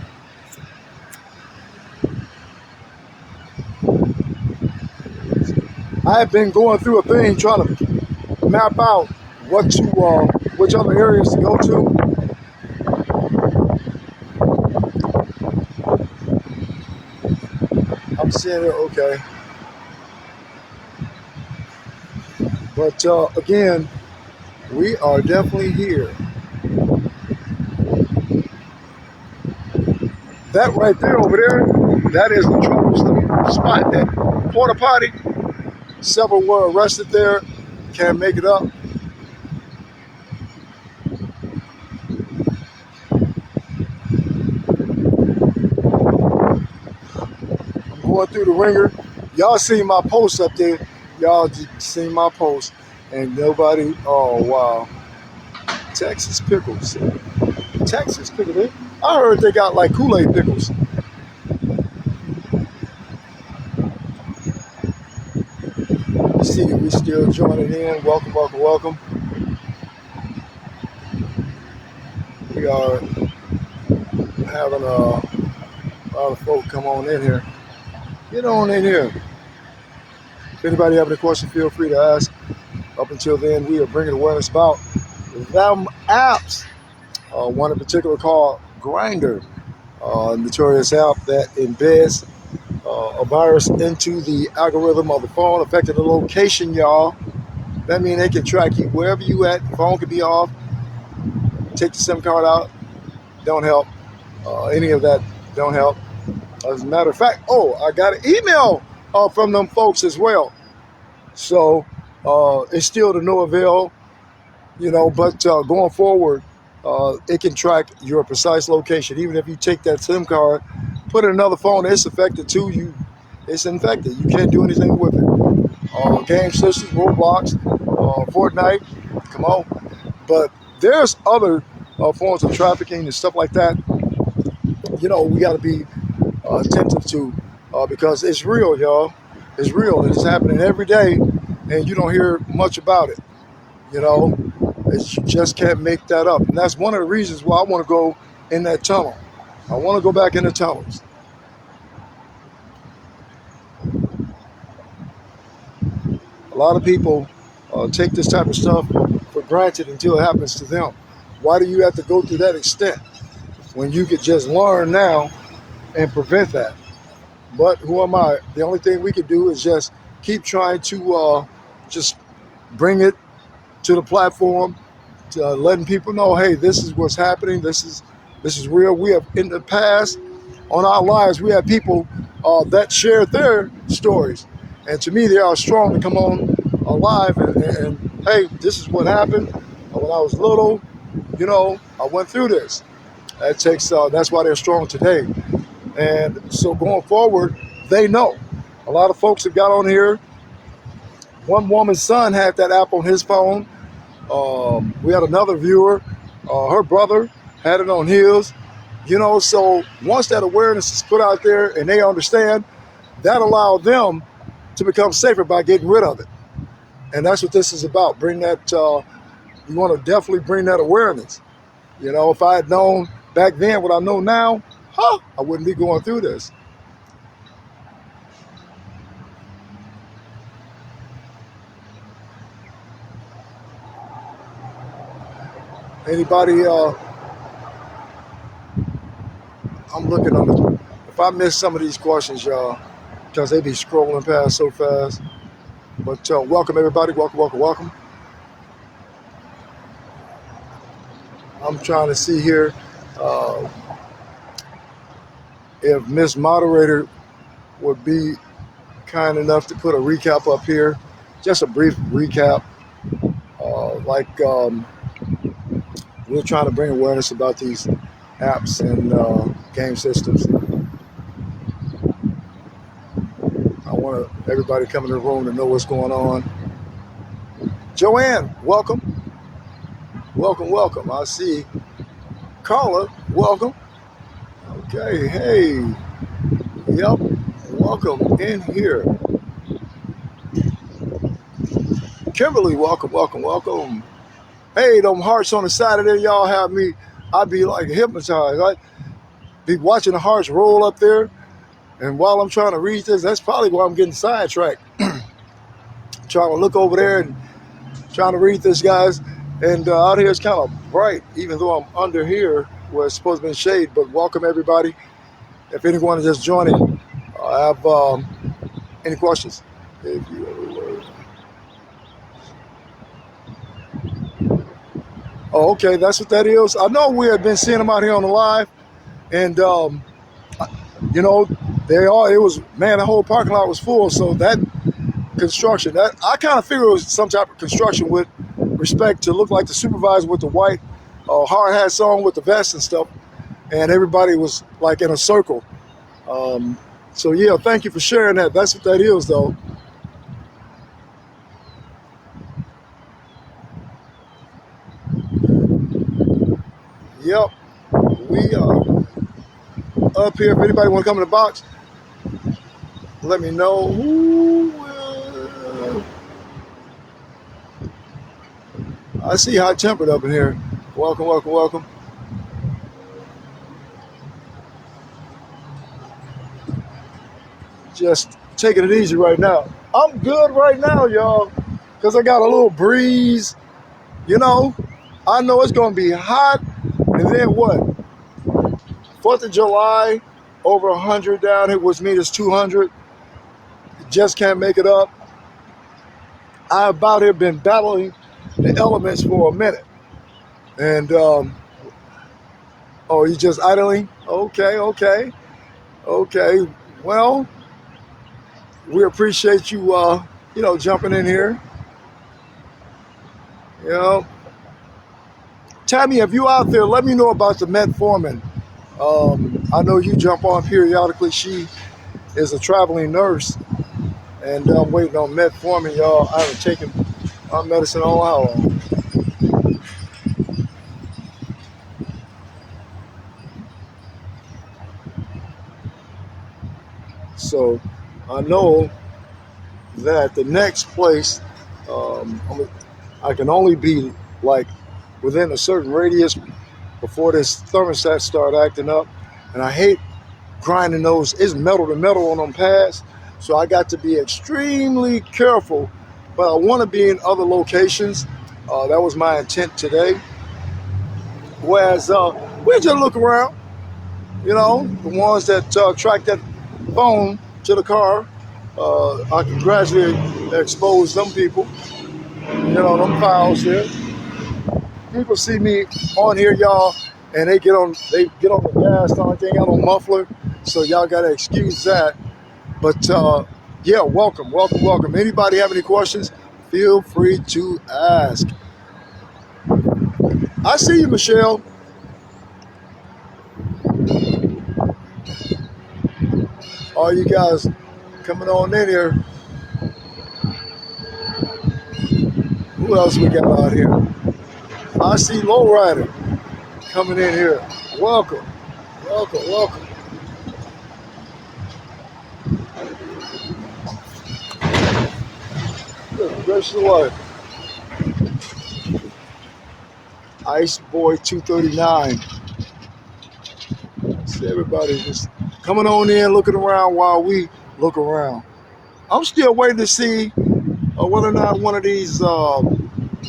Speaker 1: I have been going through a thing trying to map out which other areas to go to. I'm seeing it, okay. But again, we are definitely here. That right there over there, that is the trouble spot. That porta potty. Several were arrested there. Can't make it up. I'm going through the ringer. Y'all seen my post up there. Y'all seen my post. And nobody, oh wow. Texas pickles. Texas pickles. I heard they got like Kool-Aid pickles. See, we still joining in. Welcome, welcome, welcome. We are having a lot of folk come on in here. Get on in here. If anybody have any questions, feel free to ask. Up until then, we are bringing awareness about them apps. One in particular called Grindr, a notorious app that embeds a virus into the algorithm of the phone, affecting the location, y'all. That means they can track you wherever you at. The phone could be off. Take the SIM card out. Don't help. Any of that don't help. As a matter of fact, I got an email from them folks as well. So it's still to no avail, but going forward, it can track your precise location. Even if you take that SIM card, put in another phone, it's affected too. It's infected. You can't do anything with it. Game systems, Roblox, Fortnite, come on. But there's other forms of trafficking and stuff like that. We got to be attentive to because it's real, y'all. It's real. It's happening every day, and you don't hear much about it. You just can't make that up. And that's one of the reasons why I want to go in that tunnel. I want to go back in the tunnels. A lot of people take this type of stuff for granted until it happens to them. Why do you have to go through that extent when you could just learn now and prevent that? But who am I? The only thing we can do is just keep trying to just bring it to the platform, letting people know, hey, this is what's happening. This is real. We have in the past on our lives, we have people that shared their stories, and to me, they are strong to come on live and hey, this is what happened when I was little. I went through this. That takes. That's why they're strong today. And so going forward, they know. A lot of folks have got on here. One woman's son had that app on his phone. We had another viewer. Her brother had it on his. So once that awareness is put out there and they understand, that allowed them to become safer by getting rid of it. And that's what this is about. Bring that. You want to definitely bring that awareness. If I had known back then what I know now, I wouldn't be going through this. Anybody? I'm looking on the. If I miss some of these questions, y'all, because they be scrolling past so fast. But welcome everybody. Welcome, welcome, welcome. I'm trying to see here if Miss Moderator would be kind enough to put a recap up here, just a brief recap. We're trying to bring awareness about these apps and game systems. I want everybody come in the room to know what's going on. Joanne, welcome. Welcome, welcome. I see Carla, welcome. Okay, hey. Yep, welcome in here. Kimberly, welcome, welcome, welcome. Hey, them hearts on the side of there, y'all have me. I'd be like hypnotized. I'd be watching the hearts roll up there. And while I'm trying to read this, that's probably why I'm getting sidetracked. Trying to look over there and trying to read this, guys. And out here it's kind of bright, even though I'm under here where it's supposed to be in shade. But welcome, everybody. If anyone is just joining, I have any questions? If you Oh, okay, that's what that is. I know we have been seeing them out here on the live, and they are. It was, man, the whole parking lot was full. So that construction, that I kind of figured it was some type of construction with respect to look like the supervisor with the white hard hats on with the vest and stuff, and everybody was like in a circle. So yeah, thank you for sharing that. That's what that is, though. Yep, we are up here. If anybody want to come in the box, let me know. I see hot tempered up in here. Welcome, welcome, welcome. Just taking it easy right now. I'm good right now, y'all, because I got a little breeze. I know it's going to be hot. And then what? 4th of July, over 100 down here, which means it's 200. Just can't make it up. I've about here been battling the elements for a minute. And, you just idling? Okay. Well, we appreciate you, jumping in here. Tammy, if you out there, let me know about the metformin. I know you jump on periodically. She is a traveling nurse, and I'm waiting on metformin, y'all. I haven't taken my medicine all how long. So I know that the next place, I can only be like within a certain radius before this thermostat start acting up. And I hate grinding those. It's metal to metal on them pads. So I got to be extremely careful. But I want to be in other locations. That was my intent today. Whereas we just look around. The ones that track that phone to the car. I can gradually expose them people. Them files there. people see me on here, y'all, and they get on the gas. The only thing I got on muffler, so y'all gotta excuse that. But yeah, welcome. Anybody have any questions? Feel free to ask. I see you, Michelle. All you guys coming on in here. Who else we got out here? I see Lowrider coming in here. Welcome. Good gracious alive. Ice Boy 239. See everybody just coming on in, looking around while we look around. I'm still waiting to see whether or not one of these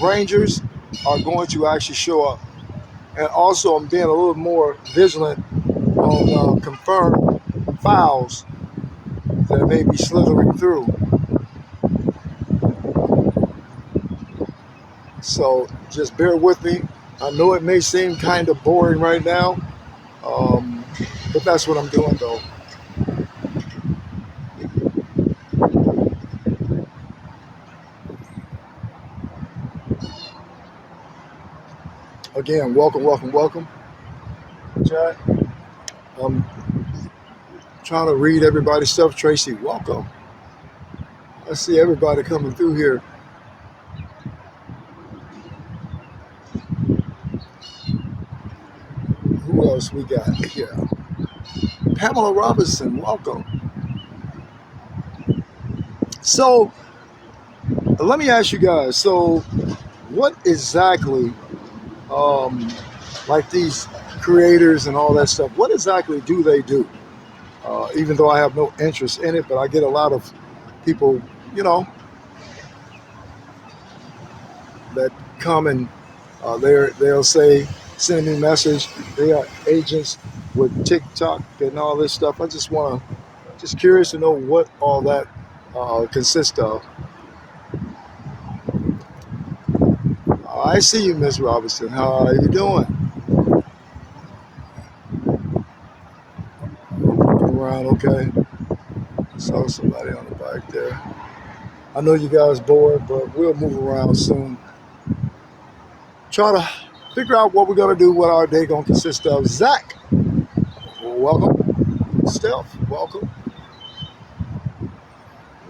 Speaker 1: Rangers are going to actually show up. And also, I'm being a little more vigilant on confirmed files that may be slithering through. So just bear with me. I know it may seem kind of boring right now, but that's what I'm doing though. Again, welcome. Chat. I'm trying to read everybody's stuff. Tracy, welcome. I see everybody coming through here. Who else we got here? Pamela Robinson, welcome. So, let me ask you guys. So, what exactly, like these creators and all that stuff, what exactly do they do? Even though I have no interest in it, but I get a lot of people, that come and they'll say, send me a message. They are agents with TikTok and all this stuff. I just curious to know what all that consists of. I see you, Miss Robinson. How are you doing? Looking around, okay. Saw somebody on the bike there. I know you guys bored, but we'll move around soon. Try to figure out what we're gonna do, what our day gonna consist of. Zach, welcome. Steph, welcome.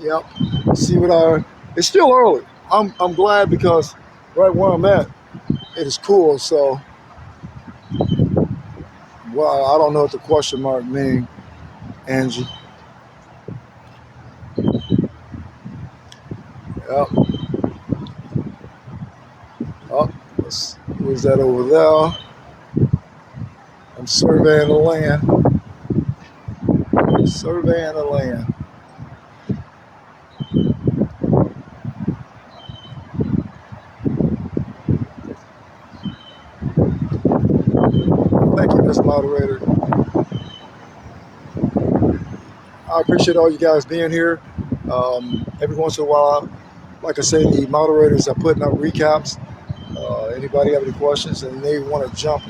Speaker 1: Yep. See what it's still early. I'm glad because right where I'm at, it is cool. So, well, I don't know what the question mark means, Angie. Yep. Oh, who's that over there? I'm surveying the land. Thank you, Mr. Moderator. I appreciate all you guys being here. Every once in a while, like I say, the moderators are putting up recaps. Anybody have any questions and they want to jump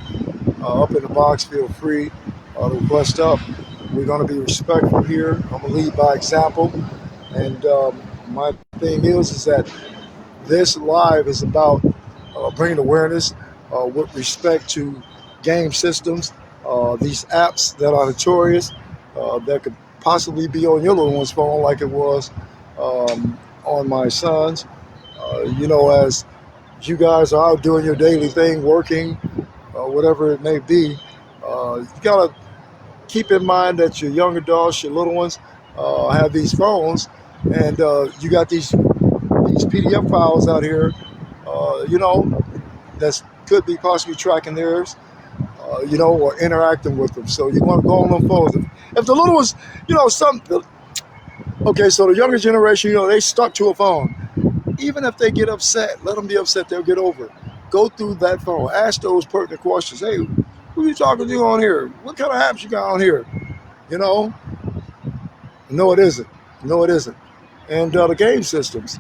Speaker 1: up in the box, feel free to request up. We're going to be respectful here. I'm going to lead by example. And my thing is that this live is about bringing awareness with respect to game systems, these apps that are notorious, that could possibly be on your little one's phone like it was on my son's. As you guys are out doing your daily thing, working, whatever it may be, you got to keep in mind that your young adults, your little ones, have these phones, and you got these PDF files out here, that could be possibly tracking theirs, or interacting with them. So you want to go on them phones. If the little ones, okay, so the younger generation, they stuck to a phone. Even if they get upset, let them be upset. They'll get over it. Go through that phone. Ask those pertinent questions. Hey, who are you talking to on here? What kind of apps you got on here? No, it isn't. And the game systems,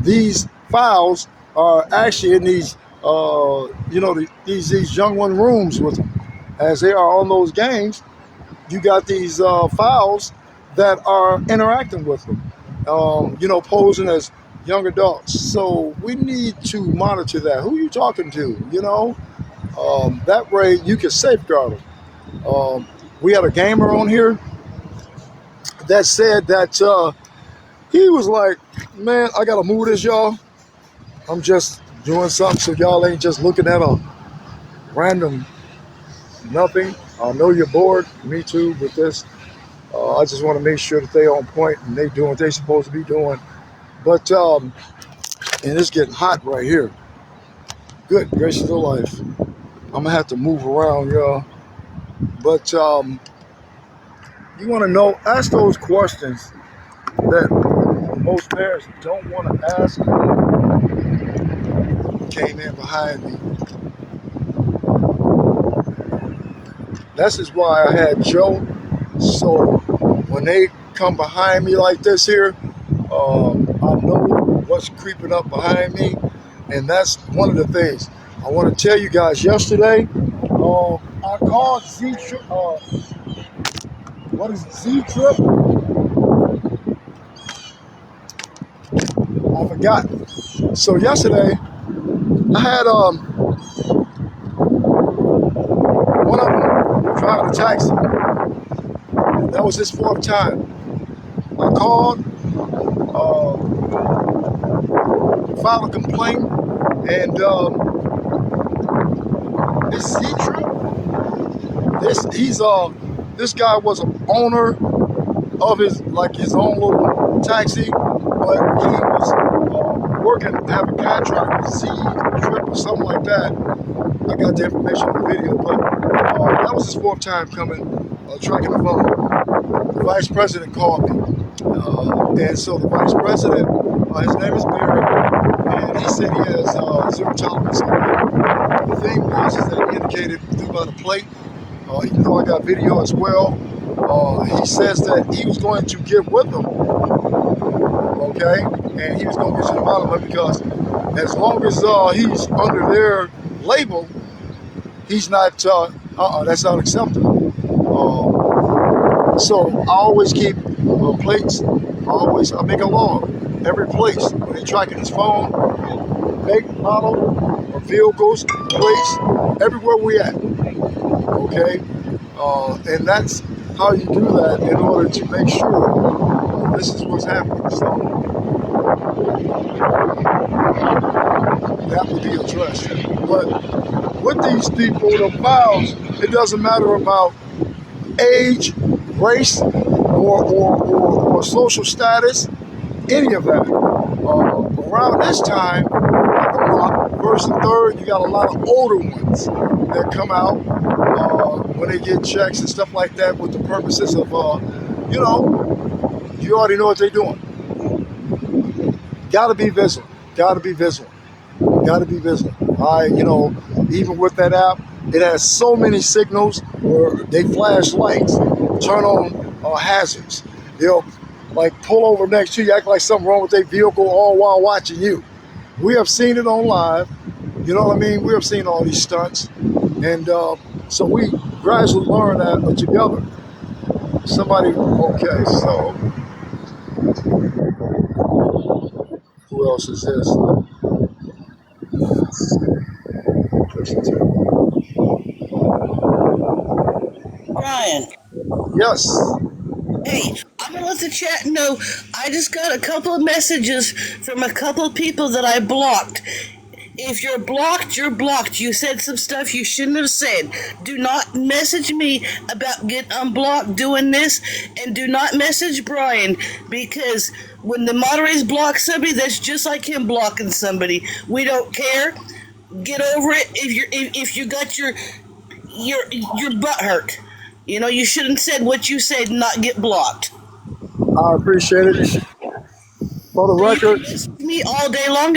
Speaker 1: these files are actually in these these young one rooms with them. As they are on those games, you got these files that are interacting with them, posing as young adults. So we need to monitor that. Who you talking to? That way you can safeguard them. We had a gamer on here that said that he was like, man, I gotta move this, y'all. I'm just doing something so y'all ain't just looking at a random nothing. I know you're bored. Me too with this. I just want to make sure that they on point and they doing what they supposed to be doing. But and it's getting hot right here. Good gracious of life. I'm gonna have to move around, y'all. But you want to know, ask those questions that most parents don't want to ask. Came in behind me. This is why I had Joe. So when they come behind me like this here, I know what's creeping up behind me. And that's one of the things I want to tell you guys. Yesterday, I called what is it, Z-Trip? I forgot. So yesterday, I had one of them driving a taxi. That was his fourth time. I called, filed a complaint, and this Z-Trip, this guy was an owner of his own little taxi, but he was working, have a contract with Z-Trip or something like that. I got the information on the video, but that was his fourth time coming, tracking the phone. The vice president called me, and so the vice president, his name is Barry, and he said he has zero tolerance. The thing was is that he indicated through by the plate, even though I got video as well, he says that he was going to get with them, okay, and he was going to get to the bottom of it because as long as he's under their label, he's not, that's not acceptable. So I always keep plates. I make a log. Every place when they're tracking his phone, make, model, or vehicles, plates, everywhere we at. Okay? And that's how you do that in order to make sure this is what's happening. So that will be addressed. But with these people, the files, it doesn't matter about age, race, or social status, any of that. Around this time, first and third, you got a lot of older ones that come out when they get checks and stuff like that with the purposes of, you already know what they're doing. Gotta be visible. Gotta be visible. Gotta be visible. Even with that app, it has so many signals where they flash lights, turn on hazards. They'll pull over next to you, act like something wrong with their vehicle, all while watching you. We have seen it on live. You know what I mean? We have seen all these stunts, and so we gradually learn that together. Okay, so who else is this?
Speaker 2: Brian.
Speaker 1: Yes.
Speaker 2: Hey, I'm gonna let the chat know. I just got a couple of messages from a couple of people that I blocked. If you're blocked, you're blocked. You said some stuff you shouldn't have said. Do not message me about get unblocked doing this, and do not message Brian, because when the moderators block somebody, that's just like him blocking somebody. We don't care. Get over it. If you got your butt hurt. You shouldn't have said what you said and not get blocked.
Speaker 1: I appreciate it. For the record,
Speaker 2: you can message me all day long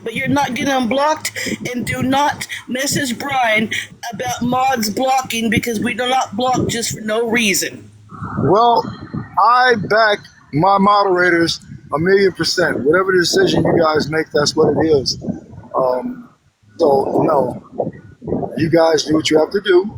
Speaker 2: but you're not getting unblocked, and do not message Brian about mods blocking, because we do not block just for no reason.
Speaker 1: well, I back my moderators 1,000,000%. Whatever decision you guys make, that's what it is. So, no, you guys do what you have to do.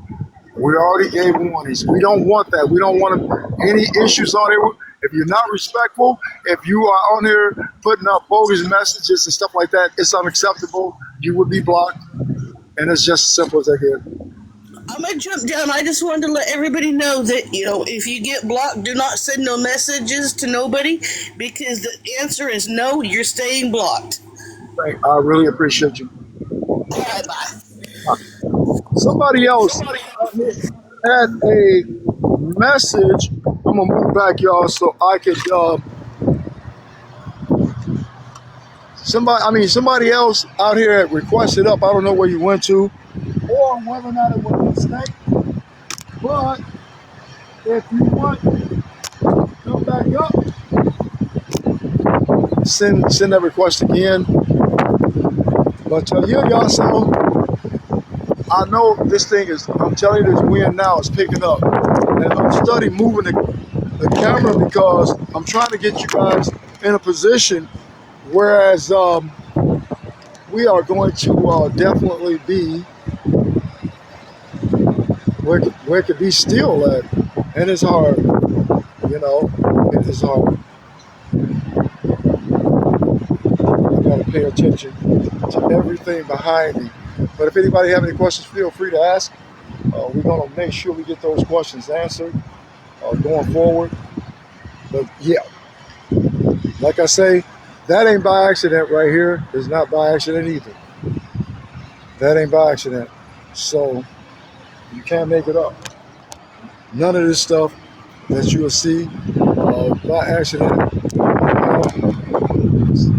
Speaker 1: We already gave warnings. We don't want that. We don't want any issues on it. If you're not respectful, if you are on here putting up bogus messages and stuff like that, it's unacceptable. You would be blocked. And it's just as simple as that here.
Speaker 2: I'm gonna jump down. I just wanted to let everybody know that, if you get blocked, do not send no messages to nobody, because the answer is no. You're staying blocked.
Speaker 1: I really appreciate you.
Speaker 2: All right, bye.
Speaker 1: Somebody else had a message. I'm gonna move back, y'all, so I could. Somebody else out here had requested up. I don't know where you went to, or whether or not it was a mistake. But if you want to come back up, send that request again. But yeah, y'all, so I know this thing is, I'm telling you, this wind now is picking up. And I'm studying moving the camera because I'm trying to get you guys in a position, whereas we are going to definitely be where it could be still at. And it's hard, it is hard. I gotta pay attention to everything behind me. But if anybody have any questions, feel free to ask. We're gonna make sure we get those questions answered going forward. But yeah, like I say, that ain't by accident right here. It's not by accident either. That ain't by accident. So you can't make it up. None of this stuff that you'll see by accident.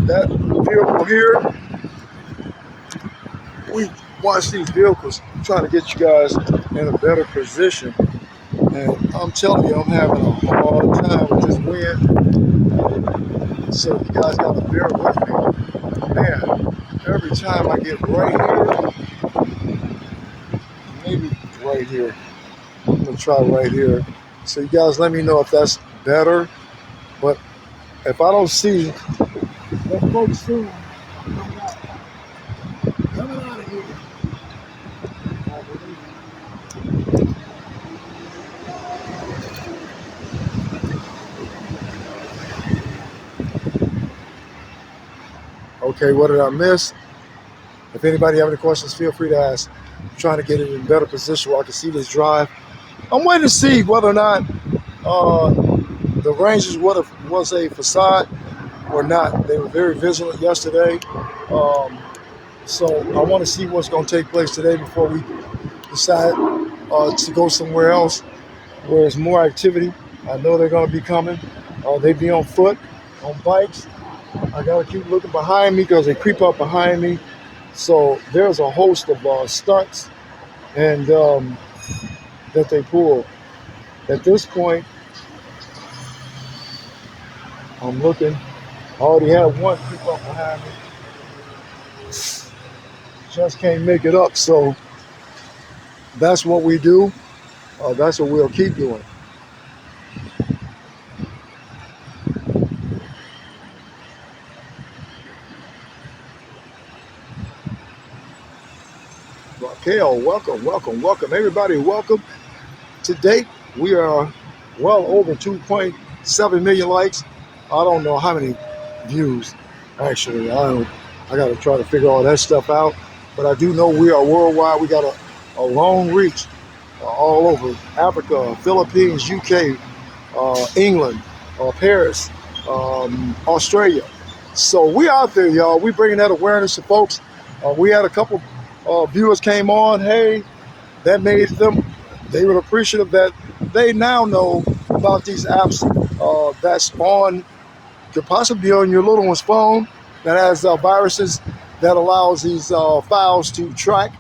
Speaker 1: That vehicle here, we watch these vehicles, trying to get you guys in a better position. And I'm telling you, I'm having a hard time with this wind. So you guys got to bear with me. Man, every time I get right here, maybe right here. I'm going to try right here. So you guys let me know if that's better. But if I don't see that folks soon, coming out of here. Okay, what did I miss? If anybody have any questions, feel free to ask. I'm trying to get it in a better position where I can see this drive. I'm waiting to see whether or not the Rangers was a facade or not. They were very vigilant yesterday. So I want to see what's going to take place today before we decide to go somewhere else where there's more activity. I know they're going to be coming. They be on foot, on bikes. I got to keep looking behind me because they creep up behind me. So there's a host of stunts and that they pull. At this point, I'm looking. I already had one creep up behind me. Just can't make it up. So that's what we do. That's what we'll keep doing. Raquel, welcome. Everybody, welcome. To date, we are well over 2.7 million likes. I don't know how many views, actually. I got to try to figure all that stuff out. But I do know we are worldwide. We got a long reach all over Africa, Philippines, UK, England, Paris, Australia. So we out there, y'all. We bringing that awareness to folks. We had a couple viewers came on. Hey, that made them. They were appreciative that they now know about these apps that's could possibly be on your little one's phone that has viruses that allows these files to track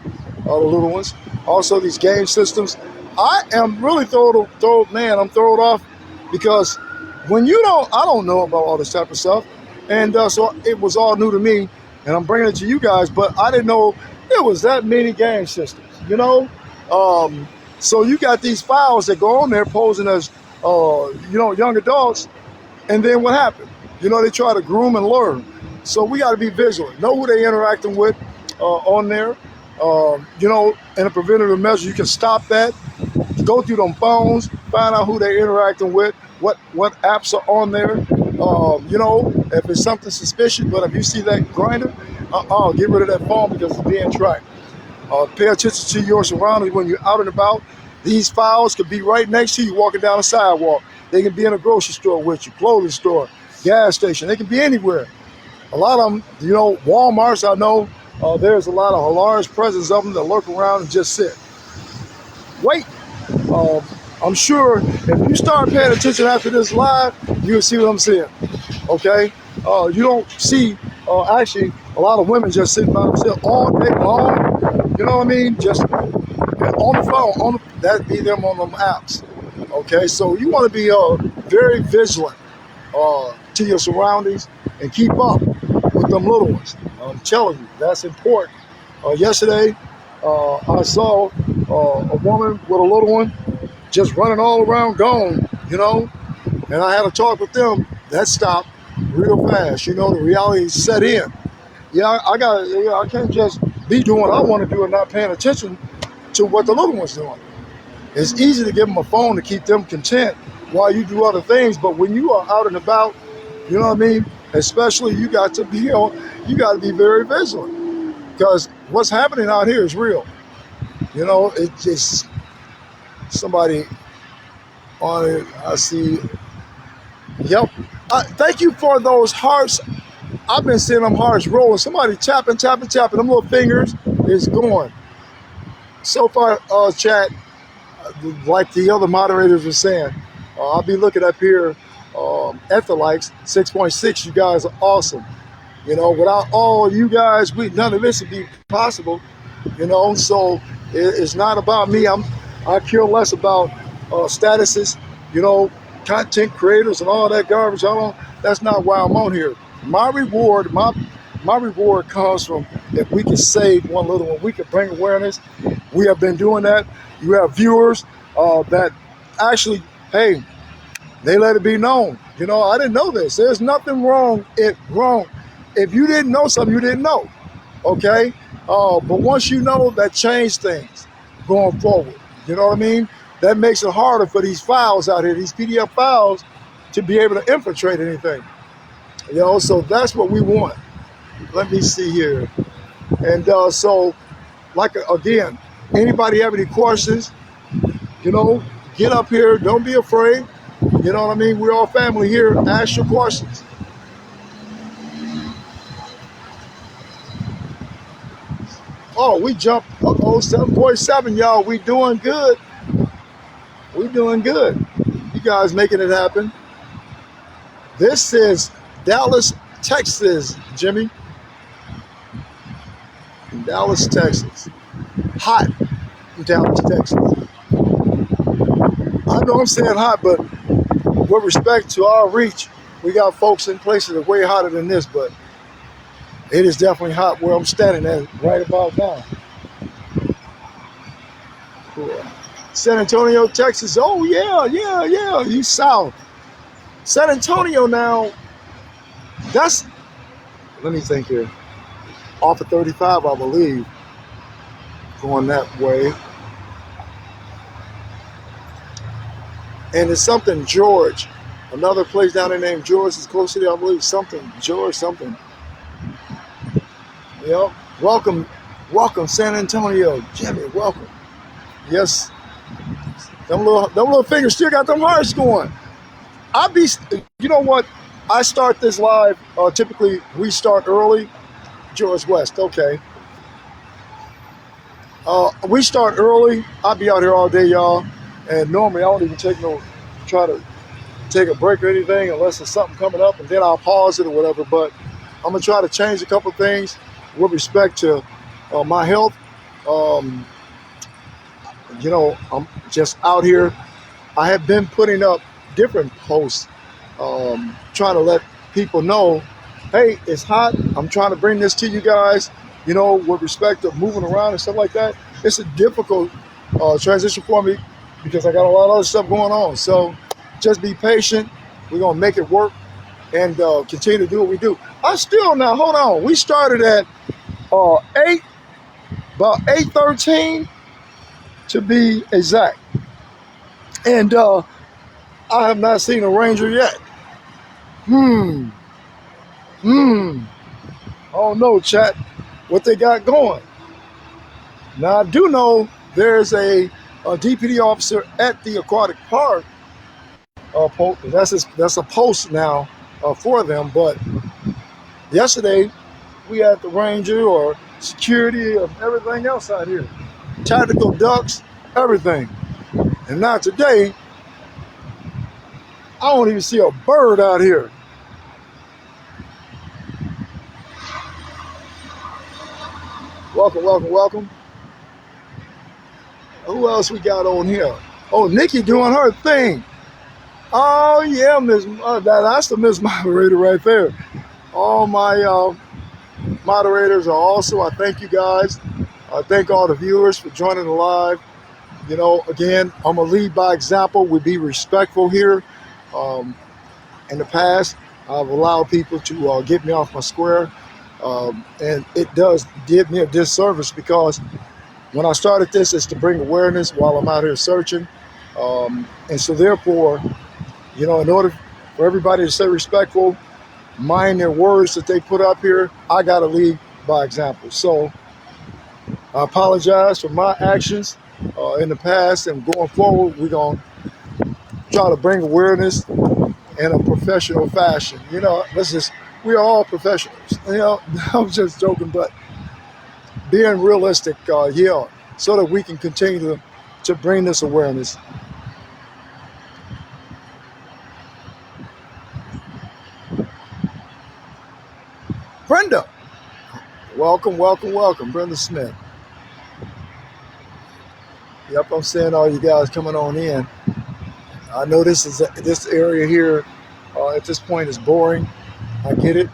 Speaker 1: the little ones. Also, these game systems. I am really I'm thrown off because when I don't know about all this type of stuff. And so it was all new to me, and I'm bringing it to you guys, but I didn't know there was that many game systems, So you got these files that go on there posing as, young adults, and then what happened? They try to groom and lure. So we got to be vigilant, know who they're interacting with, on there. In a preventative measure, you can stop that. Go through them phones, find out who they're interacting with, what apps are on there. If it's something suspicious, but if you see that grinder, get rid of that phone because it's being tracked. Pay attention to your surroundings when you're out and about. These files could be right next to you walking down the sidewalk. They can be in a grocery store with you, clothing store, gas station. They can be anywhere. A lot of them, Walmarts, I know there's a lot of large presence of them that lurk around and just sit. Wait. I'm sure if you start paying attention after this live, you'll see what I'm saying. Okay? You don't see, actually, a lot of women just sitting by themselves all day long. You know what I mean? Just on the phone. That'd be them on them apps. Okay? So you want to be very vigilant to your surroundings and keep up with them little ones. I'm telling you, that's important. Yesterday, I saw a woman with a little one just running all around gone, and I had a talk with them. That stopped real fast. The reality set in. I can't just be doing what I want to do and not paying attention to what the little one's doing. It's easy to give them a phone to keep them content while you do other things, but when you are out and about, you know what I mean? Especially you got to be very vigilant because what's happening out here is real. It's just somebody on it. I see. Yep. Thank you for those hearts. I've been seeing them hearts rolling. Somebody tapping. Them little fingers is going. So far, chat, like the other moderators were saying, I'll be looking up here at the likes, 6.6. You guys are awesome. Without all you guys, none of this would be possible. So it's not about me. I care less about statuses, content creators and all that garbage. That's not why I'm on here. My reward comes from if we can save one little one, we can bring awareness. We have been doing that. You have viewers that actually, hey, they let it be known. I didn't know this. There's nothing wrong. If you didn't know something, you didn't know. Okay? But once you know, that changed things going forward. You know what I mean? That makes it harder for these files out here, these PDF files, to be able to infiltrate anything. So that's what we want. Let me see here. And so, again, anybody have any questions, get up here. Don't be afraid. You know what I mean? We're all family here. Ask your questions. Oh, we jumped 7.7, y'all. We doing good. You guys making it happen. This is Dallas, Texas, Jimmy. Dallas, Texas. Hot in Dallas, Texas. I know I'm saying hot, but with respect to our reach, we got folks in places that are way hotter than this, but it is definitely hot where I'm standing at right about now. Cool. San Antonio, Texas. Oh, yeah. You south. San Antonio now, let me think here. Off of 35, I believe. Going that way. And it's something George. Another place down there named George is close to there, I believe. George something. Yep. Welcome, San Antonio. Jimmy, welcome. Yes. Them little fingers still got them hearts going. You know what? I start this live. Typically, we start early. George West, okay. We start early. I'll be out here all day, y'all. And normally, I don't even try to take a break or anything unless there's something coming up, and then I'll pause it or whatever. But I'm gonna try to change a couple things with respect to my health. I'm just out here. I have been putting up different posts, trying to let people know, hey, it's hot. I'm trying to bring this to you guys, with respect to moving around and stuff like that. It's a difficult transition for me because I got a lot of other stuff going on. So just be patient. We're going to make it work and continue to do what we do. Hold on. We started at 8 about 8:13 to be exact. And I have not seen a Ranger yet. Hmm. I don't know, chat, what they got going. Now, I do know there's a DPD officer at the aquatic park. That's a post now for them. But yesterday, we had the Ranger or security of everything else out here. Tactical ducks, everything. And now today, I don't even see a bird out here. Welcome, welcome, welcome. Who else we got on here? Oh, Nikki doing her thing. Oh yeah, that's the Miss Moderator right there. All my moderators are also. I thank you guys. I thank all the viewers for joining the live. You know, again, I'm gonna lead by example. We be respectful here. In the past, I've allowed people to get me off my square, and it did me a disservice because when I started this, it's to bring awareness while I'm out here searching, and so therefore, you know, in order for everybody to stay respectful, mind their words that they put up here, I got to lead by example. So I apologize for my actions in the past, and going forward, we're going to try to bring awareness in a professional fashion. You know, we are all professionals. You know, I'm just joking, but being realistic, yeah, so that we can continue to bring this awareness. Brenda, welcome, welcome, welcome, Brenda Smith. Yep, I'm seeing all you guys coming on in. I know this area here at this point is boring. I get it.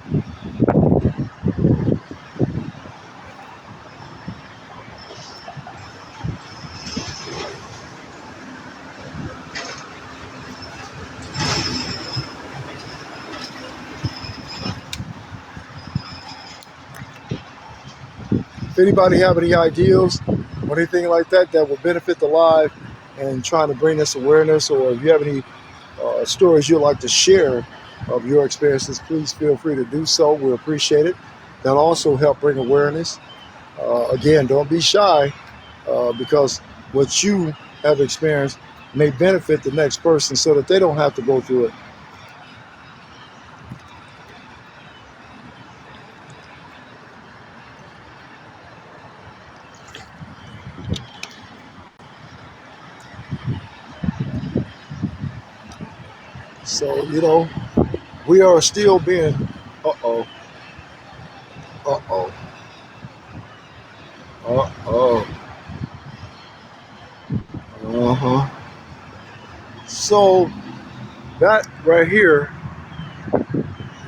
Speaker 1: If anybody have any ideas or anything like that that would benefit the live and trying to bring this awareness, or if you have any stories you'd like to share of your experiences, please feel free to do so. We appreciate it. That'll also help bring awareness. Again, don't be shy because what you have experienced may benefit the next person so that they don't have to go through it. So, you know, we are still being, uh-oh, uh-oh, uh-oh, uh-huh. So, that right here,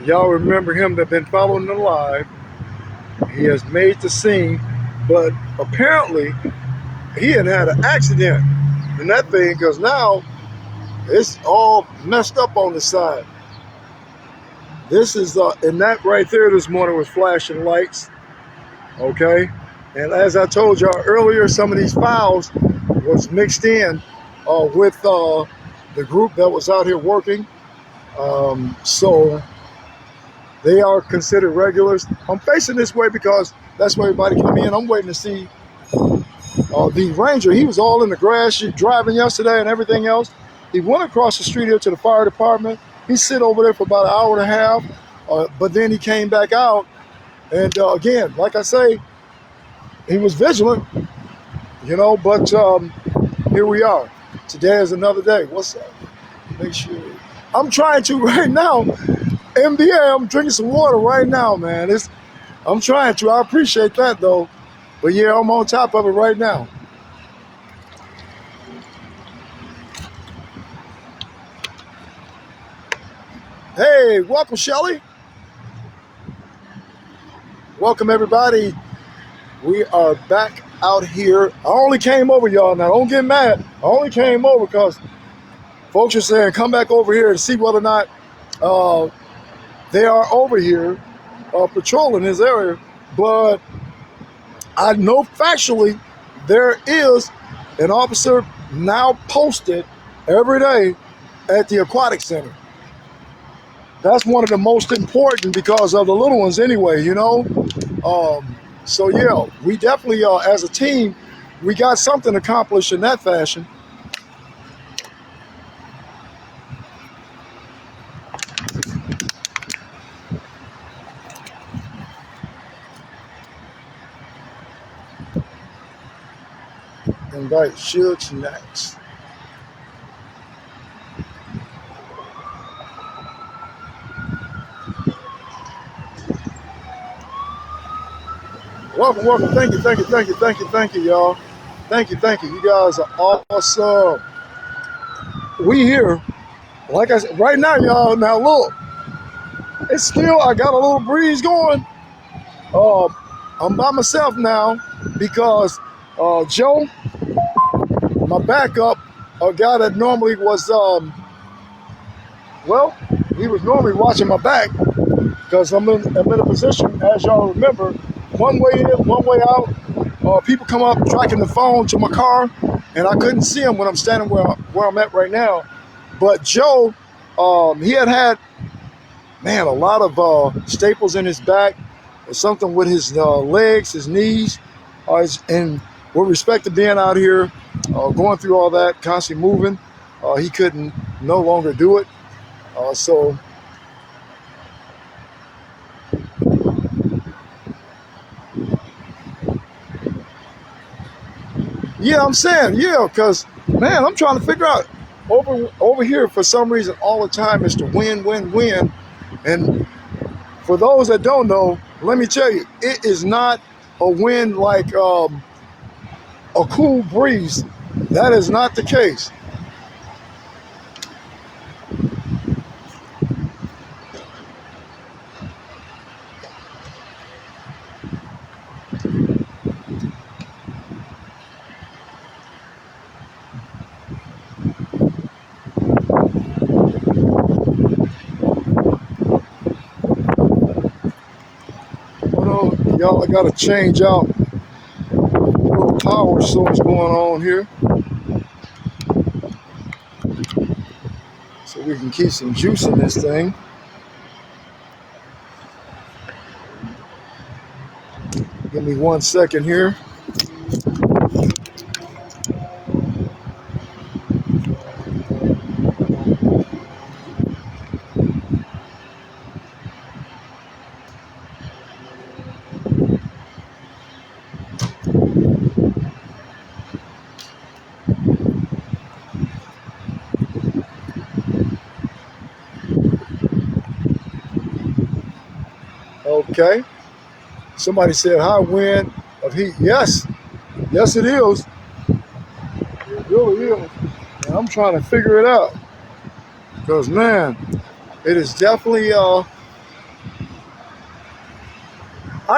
Speaker 1: y'all remember him that been following the live. He has made the scene, but apparently he had an accident in that thing because now it's all messed up on the side. This is, and that right there this morning was flashing lights, okay? And as I told y'all earlier, some of these files was mixed in with the group that was out here working. So they are considered regulars. I'm facing this way because that's where everybody come in. I'm waiting to see the Ranger. He was all in the grass driving yesterday and everything else. He went across the street here to the fire department. He sit over there for about an hour and a half, but then he came back out. And again, like I say, he was vigilant, you know, but here we are. Today is another day. What's up? Make sure. I'm trying to right now. MBA, I'm drinking some water right now, man. I'm trying to. I appreciate that, though. But yeah, I'm on top of it right now. Hey, welcome, Shelly. Welcome, everybody. We are back out here. I only came over, y'all. Now, don't get mad. I only came over because folks are saying come back over here and see whether or not they are over here patrolling this area. But I know factually there is an officer now posted every day at the aquatic center. That's one of the most important because of the little ones anyway, you know? So yeah, we definitely, as a team, we got something accomplished in that fashion. Invite Shooks next. Welcome, welcome. Thank you, thank you, thank you, thank you, thank you, y'all. Thank you, thank you. You guys are awesome. We here, like I said, right now, y'all. Now look, it's still, I got a little breeze going. Uh, I'm by myself now because Joe, my backup, a guy that normally was, well, he was normally watching my back because I'm in a position, as y'all remember, one way in, one way out. People come up tracking the phone to my car, and I couldn't see him when I'm standing where I'm at right now. But Joe, he had, man, a lot of staples in his back, something with his legs, his knees, and with respect to being out here, going through all that, constantly moving, he couldn't no longer do it. So yeah, I'm saying, yeah, because man, I'm trying to figure out over here for some reason all the time it's to win, win, win. And for those that don't know, let me tell you, it is not a win like a cool breeze. That is not the case. Y'all, I gotta change out a little power source going on here so we can keep some juice in this thing. Give me 1 second here. Okay. Somebody said high wind of heat. Yes. Yes, it is. It really is. And I'm trying to figure it out. Because, man, it is definitely, I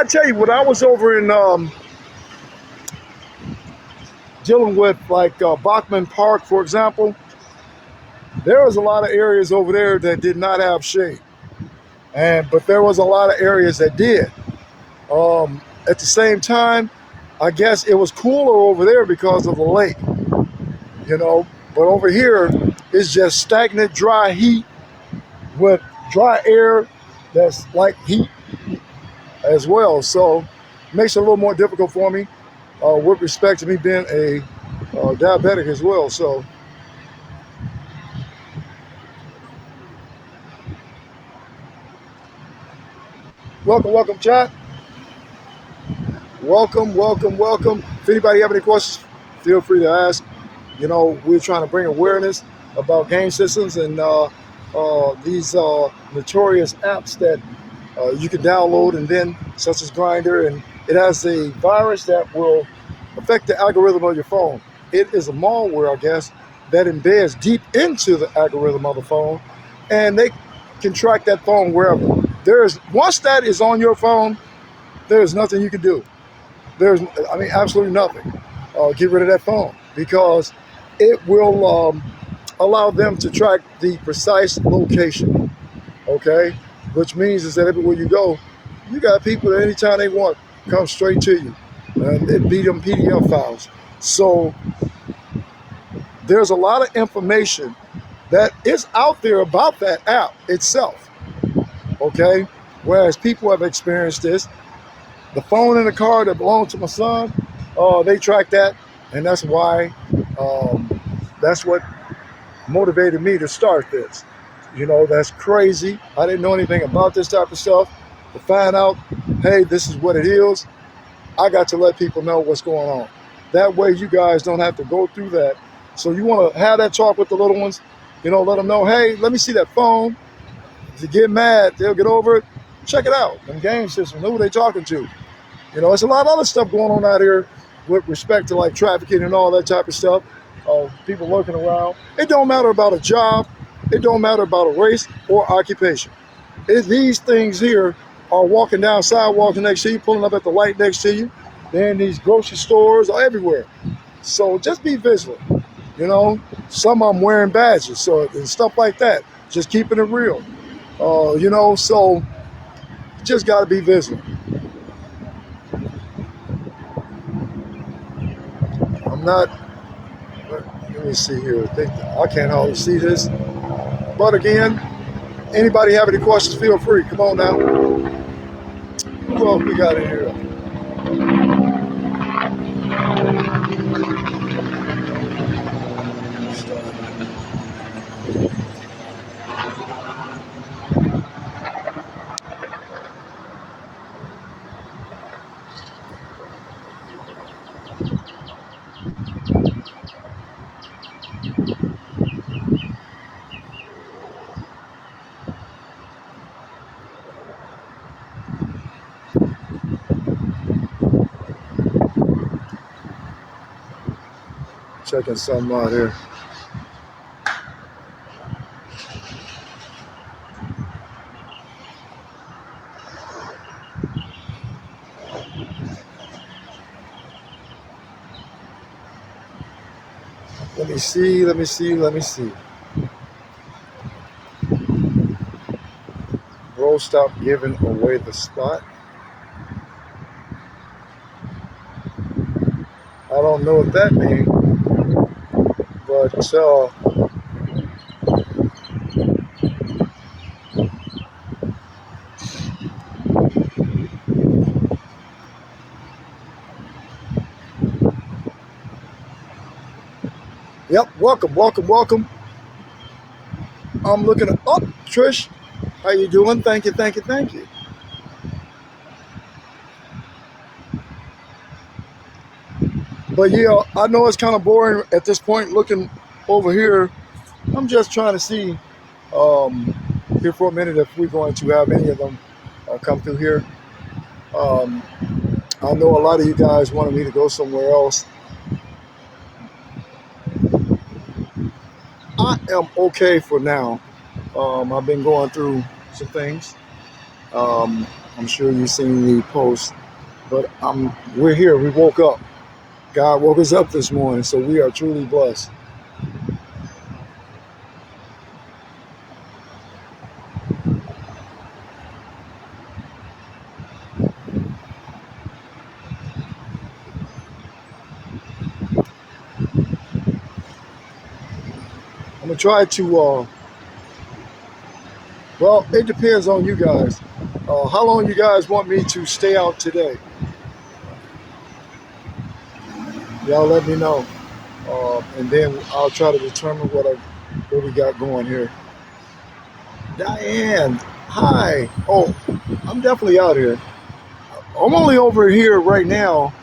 Speaker 1: tell you, when I was over in dealing with like Bachman Park, for example, there was a lot of areas over there that did not have shade. But there was a lot of areas that did. At the same time, I guess it was cooler over there because of the lake, you know. But over here, it's just stagnant, dry heat with dry air that's like heat as well. So it makes it a little more difficult for me with respect to me being a diabetic as well. So welcome, welcome, chat. Welcome, welcome, welcome. If anybody have any questions, feel free to ask. You know, we're trying to bring awareness about game systems and these notorious apps that you can download, and then such as Grindr, and it has a virus that will affect the algorithm of your phone. It is a malware, I guess, that embeds deep into the algorithm of the phone, and they can track that phone wherever. Once that is on your phone, there's nothing you can do. Absolutely nothing. Get rid of that phone because it will allow them to track the precise location. Okay, which means is that everywhere you go, you got people that anytime they want come straight to you. and it'd be them PDF files. So there's a lot of information that is out there about that app itself. Okay, whereas people have experienced this. The phone in the car that belonged to my son, they track that, and that's why, that's what motivated me to start this. That's crazy. I didn't know anything about this type of stuff. To find out, hey, this is what it is, I got to let people know what's going on. That way you guys don't have to go through that. So you want to have that talk with the little ones, let them know, hey, let me see that phone. If you get mad, they'll get over it. Check it out. Them game systems, know who they talking to. It's a lot of other stuff going on out here with respect to like trafficking and all that type of stuff. People lurking around. It don't matter about a job. It don't matter about a race or occupation. These things here are walking down sidewalks next to you, pulling up at the light next to you. They're in these grocery stores or everywhere. So just be vigilant. Some of them wearing badges, so and stuff like that. Just keeping it real. So just got to be vigilant. I'm not. Let me see here. I can't hardly see this. But again, anybody have any questions, feel free. Come on now. Who else we got in here? Checking something out here. Let me see. Bro, stop giving away the spot. I don't know what that means, but yep, welcome. I'm looking at Trish. How you doing? Thank you. But yeah, I know it's kind of boring at this point looking over here. I'm just trying to see here for a minute if we're going to have any of them come through here. I know a lot of you guys wanted me to go somewhere else. I am okay for now. I've been going through some things. I'm sure you've seen the post, but we're here. We woke up. God woke us up this morning, so we are truly blessed. I'm gonna try to. Well, it depends on you guys. How long you guys want me to stay out today? Y'all let me know, and then I'll try to determine what we got going here. Diane, hi. Oh, I'm definitely out here. I'm only over here right now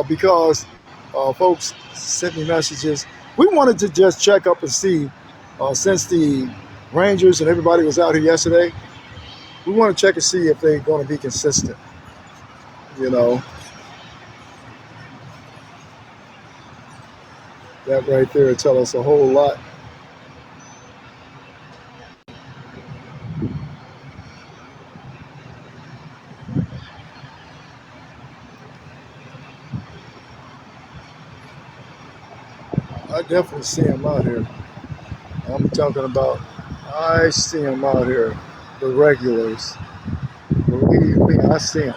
Speaker 1: because folks sent me messages. We wanted to just check up and see, since the Rangers and everybody was out here yesterday, we want to check and see if they're going to be consistent. That right there tell us a whole lot. I definitely see them out here. I'm talking about, I see them out here, the regulars. Believe me, I see them.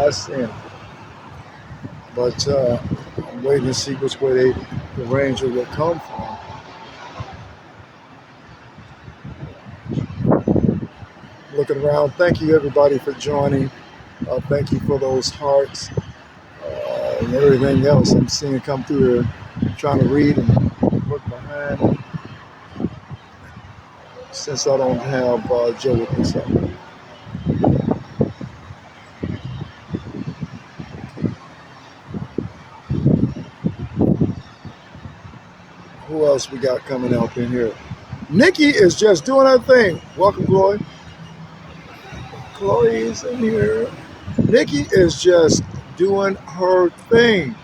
Speaker 1: I see him. But I'm waiting to see which way the Ranger will come from. Looking around. Thank you, everybody, for joining. Thank you for those hearts and everything else I'm seeing come through here. I'm trying to read and look behind since I don't have Joe with me. So. Who else we got coming up in here? Nikki is just doing her thing. Welcome, Chloe. Chloe's in here. Nikki is just doing her thing.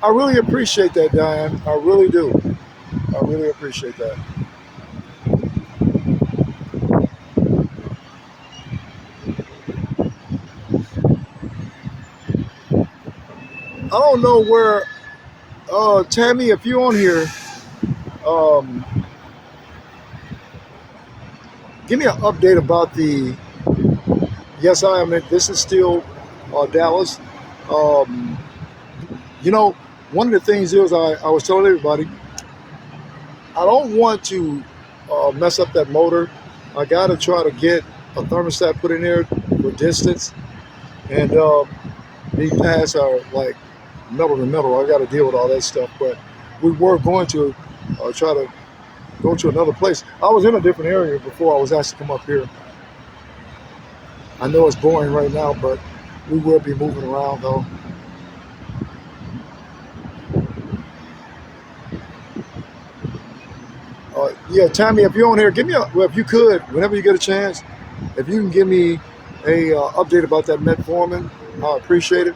Speaker 1: I really appreciate that, Diane. I really do. I really appreciate that. I don't know where, Tammy, if you're on here, um, give me an update about the, yes, I am, this is still Dallas. Um, you know, one of the things is I was telling everybody, I don't want to mess up that motor. I got to try to get a thermostat put in there for distance. And these pads are like metal to metal. I got to deal with all that stuff. But we were going to try to go to another place. I was in a different area before I was asked to come up here. I know it's boring right now, but we will be moving around though. Yeah, Tammy, if you're on here, give me well, if you could, whenever you get a chance, if you can give me a update about that metformin, I appreciate it.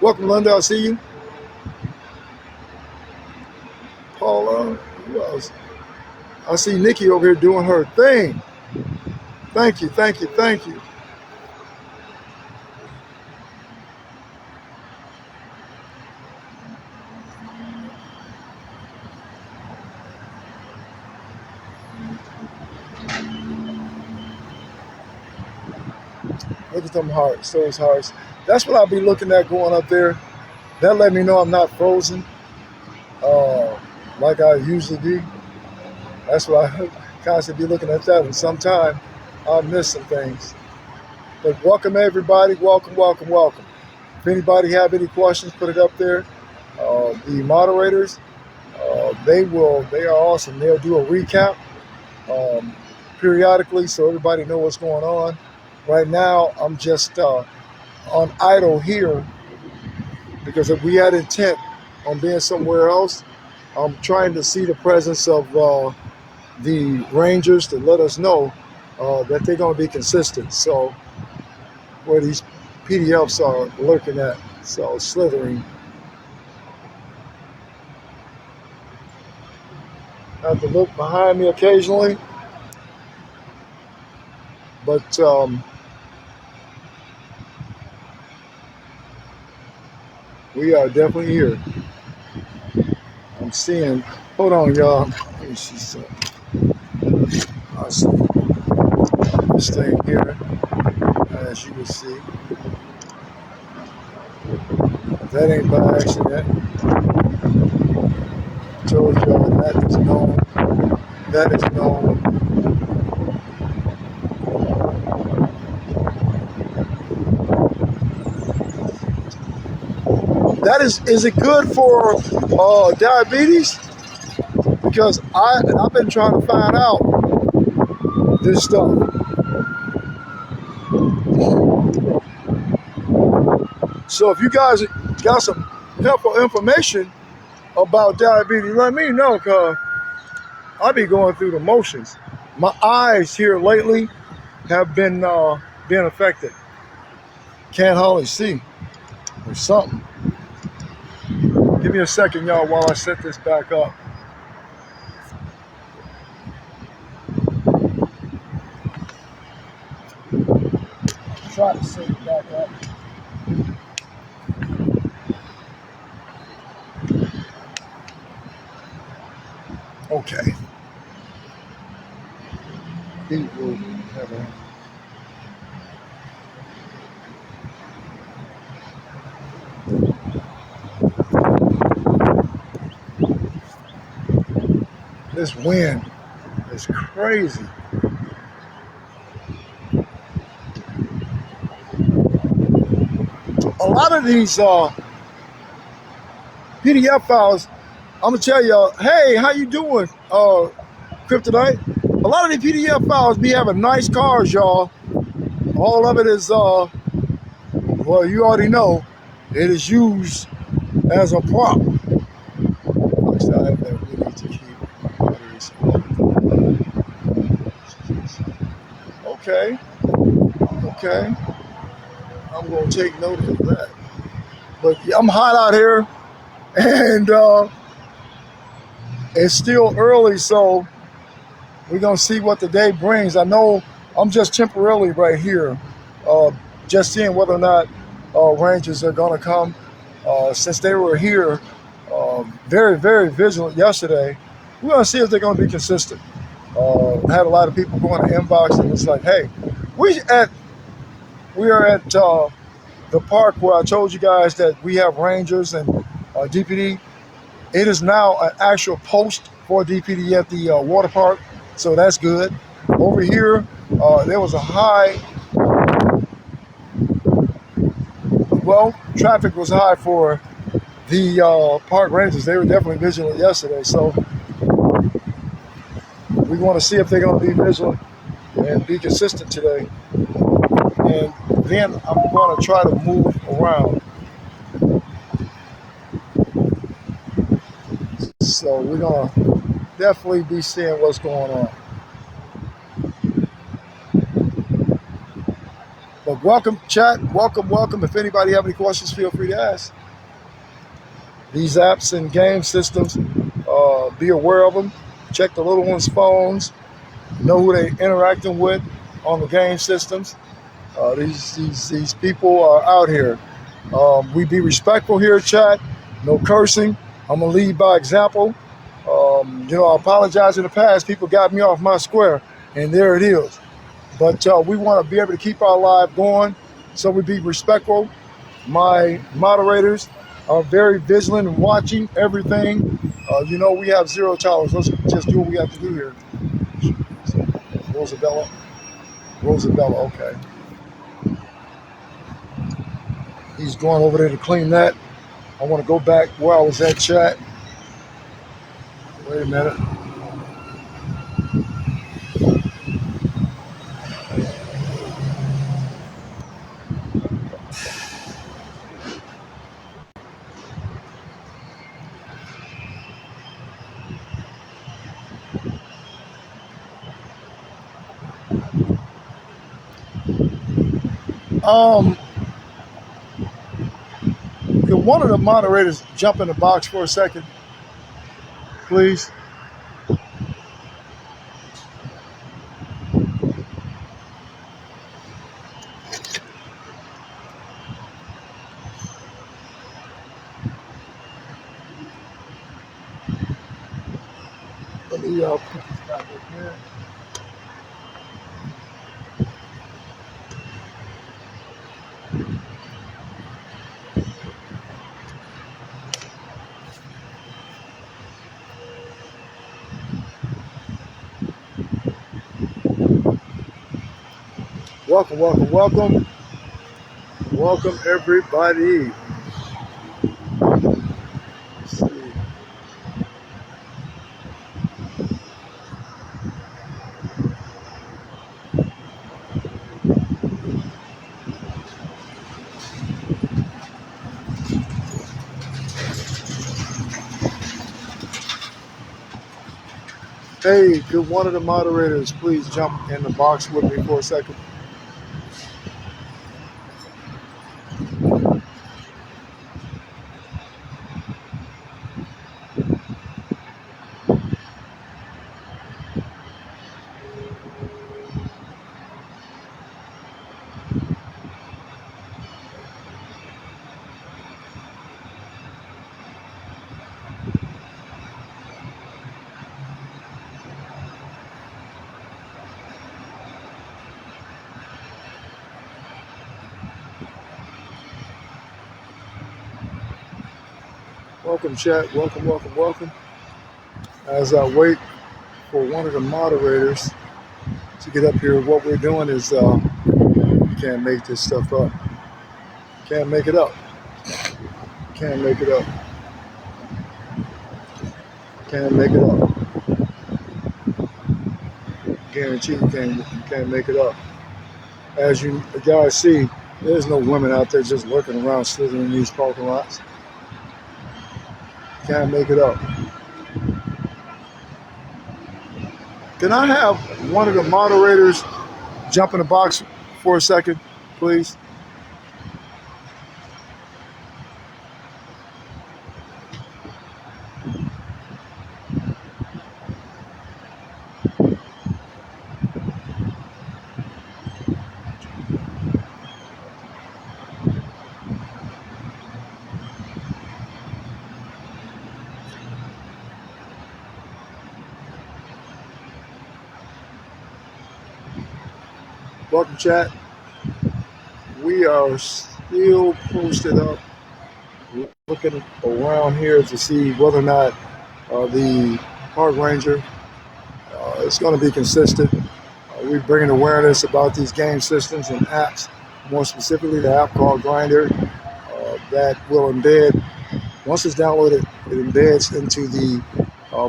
Speaker 1: Welcome, Linda. I see you. Paula, who else? I see Nikki over here doing her thing. Thank you, thank you, thank you. Look at them hearts, those hearts. That's what I'll be looking at going up there. That let me know I'm not frozen like I usually be. That's why I constantly be looking at that, and sometime I'll miss some things. But welcome everybody, welcome, welcome, welcome. If anybody have any questions, put it up there. The moderators, they are awesome. They'll do a recap periodically so everybody know what's going on. Right now, I'm just on idle here because if we had intent on being somewhere else, I'm trying to see the presence of the Rangers to let us know that they're going to be consistent. So where these PDFs are lurking at, so slithering. I have to look behind me occasionally, but we are definitely here. I'm seeing, hold on, y'all. Let me see something. I see this thing here, as you can see. That ain't by accident. I told y'all that is known. That is known. That is it good for diabetes? Because I've been trying to find out this stuff. So if you guys got some helpful information about diabetes, let me know, because I be going through the motions. My eyes here lately have been being affected. Can't hardly see or something. Give me a second, y'all, while I set this back up. Try to set it back up. Okay. These will have a This wind is crazy. A lot of these PDF files, I'm gonna tell y'all, hey, how you doing, Kryptonite? A lot of the PDF files be having nice cars, y'all. All of it is, well, you already know, it is used as a prop. Actually, I have that. We need to keep batteries. Okay, okay. I'm gonna take note of that. But yeah, I'm hot out here, and it's still early, so we're gonna see what the day brings. I know I'm just temporarily right here, uh, just seeing whether or not Rangers are gonna come. Since they were here, very, very vigilant yesterday, we're gonna see if they're gonna be consistent. Had a lot of people going to inbox and it's like, hey, we at we are at the park where I told you guys that we have Rangers and DPD. It is now an actual post for DPD at the water park, so that's good. Over here, there was a high, well, traffic was high for the park rangers. They were definitely vigilant yesterday, so we want to see if they're going to be vigilant and be consistent today. And then I'm going to try to move around. So we're going to definitely be seeing what's going on. But welcome, chat. Welcome, welcome. If anybody have any questions, feel free to ask. These apps and game systems, be aware of them. Check the little ones' phones. Know who they're interacting with on the game systems. These people are out here. We be respectful here, chat. No cursing. I'm gonna lead by example. I apologize in the past. People got me off my square, and there it is. But we want to be able to keep our live going, so we be respectful. My moderators are very vigilant and watching everything. We have zero tolerance. Let's just do what we have to do here. Rosabella, okay. He's going over there to clean that. I want to go back where I was at, chat. Wait a minute. Could one of the moderators jump in the box for a second, please? Let me put this back up here. Welcome, welcome, welcome. Welcome, everybody. Let's see. Hey, could one of the moderators please jump in the box with me for a second? Welcome, chat. Welcome, welcome, welcome. As I wait for one of the moderators to get up here. What we're doing is can't make this stuff up. Can't make it up. Can't make it up. Can't make it up. Guarantee you can't make it up. As you guys see, there's no women out there just lurking around slithering in these parking lots. Can't make it up. Can I have one of the moderators jump in the box for a second, please? Welcome, chat. We are still posted up, looking around here to see whether or not the park ranger is going to be consistent. We're bringing awareness about these game systems and apps, more specifically the app called Grindr that will embed, once it's downloaded, it embeds into the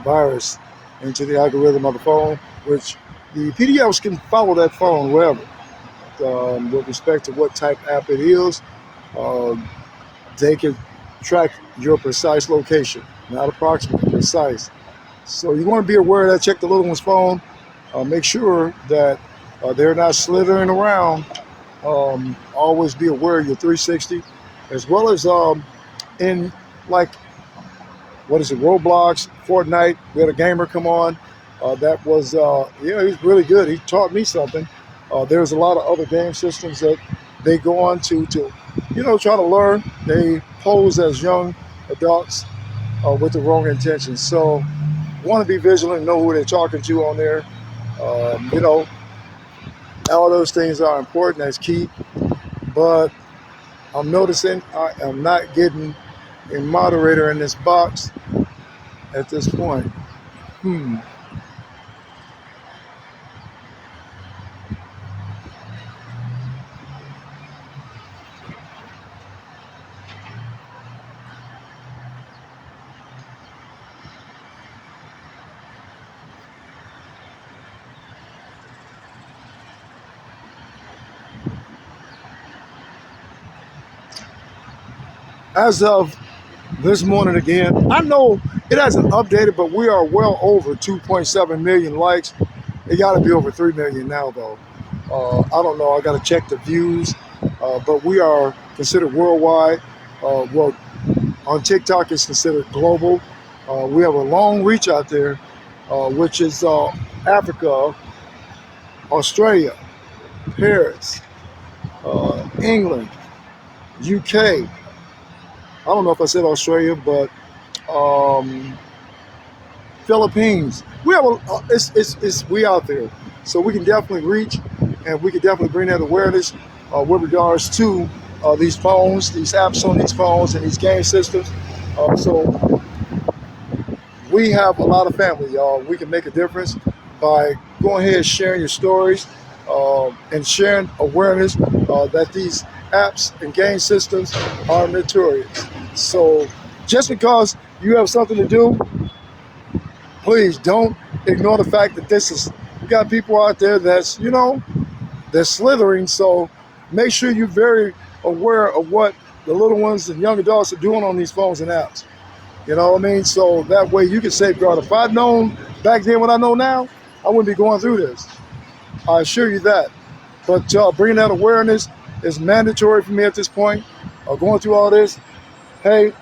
Speaker 1: virus, into the algorithm of the phone, which the PDFs can follow that phone wherever. With respect to what type app it is, they can track your precise location, not approximate, precise. So you want to be aware of that. Check the little one's phone. Make sure that they're not slithering around. Always be aware of your 360, as well as in like, what is it, Roblox, Fortnite. We had a gamer come on. That was, he's really good. He taught me something. There's a lot of other game systems that they go on to try to learn. They pose as young adults with the wrong intentions. So want to be vigilant, know who they're talking to on there. All those things are important. That's key. But I'm noticing I am not getting a moderator in this box at this point. As of this morning again, I know it hasn't updated, but we are well over 2.7 million likes. It got to be over 3 million now, though. I don't know. I got to check the views, but we are considered worldwide. Well, on TikTok, it's considered global. We have a long reach out there, which is Africa, Australia, Paris, England, UK. I don't know if I said Australia, but Philippines. We have we out there, so we can definitely reach, and we can definitely bring that awareness with regards to these phones, these apps on these phones, and these game systems. So we have a lot of family, y'all. We can make a difference by going ahead and sharing your stories and sharing awareness that these apps and game systems are notorious. So just because you have something to do, please don't ignore the fact that you got people out there that's, they're slithering. So make sure you're very aware of what the little ones and young adults are doing on these phones and apps. You know what I mean? So that way you can safeguard. If I'd known back then what I know now, I wouldn't be going through this. I assure you that. But bringing that awareness is mandatory for me at this point. Going through all this, hey,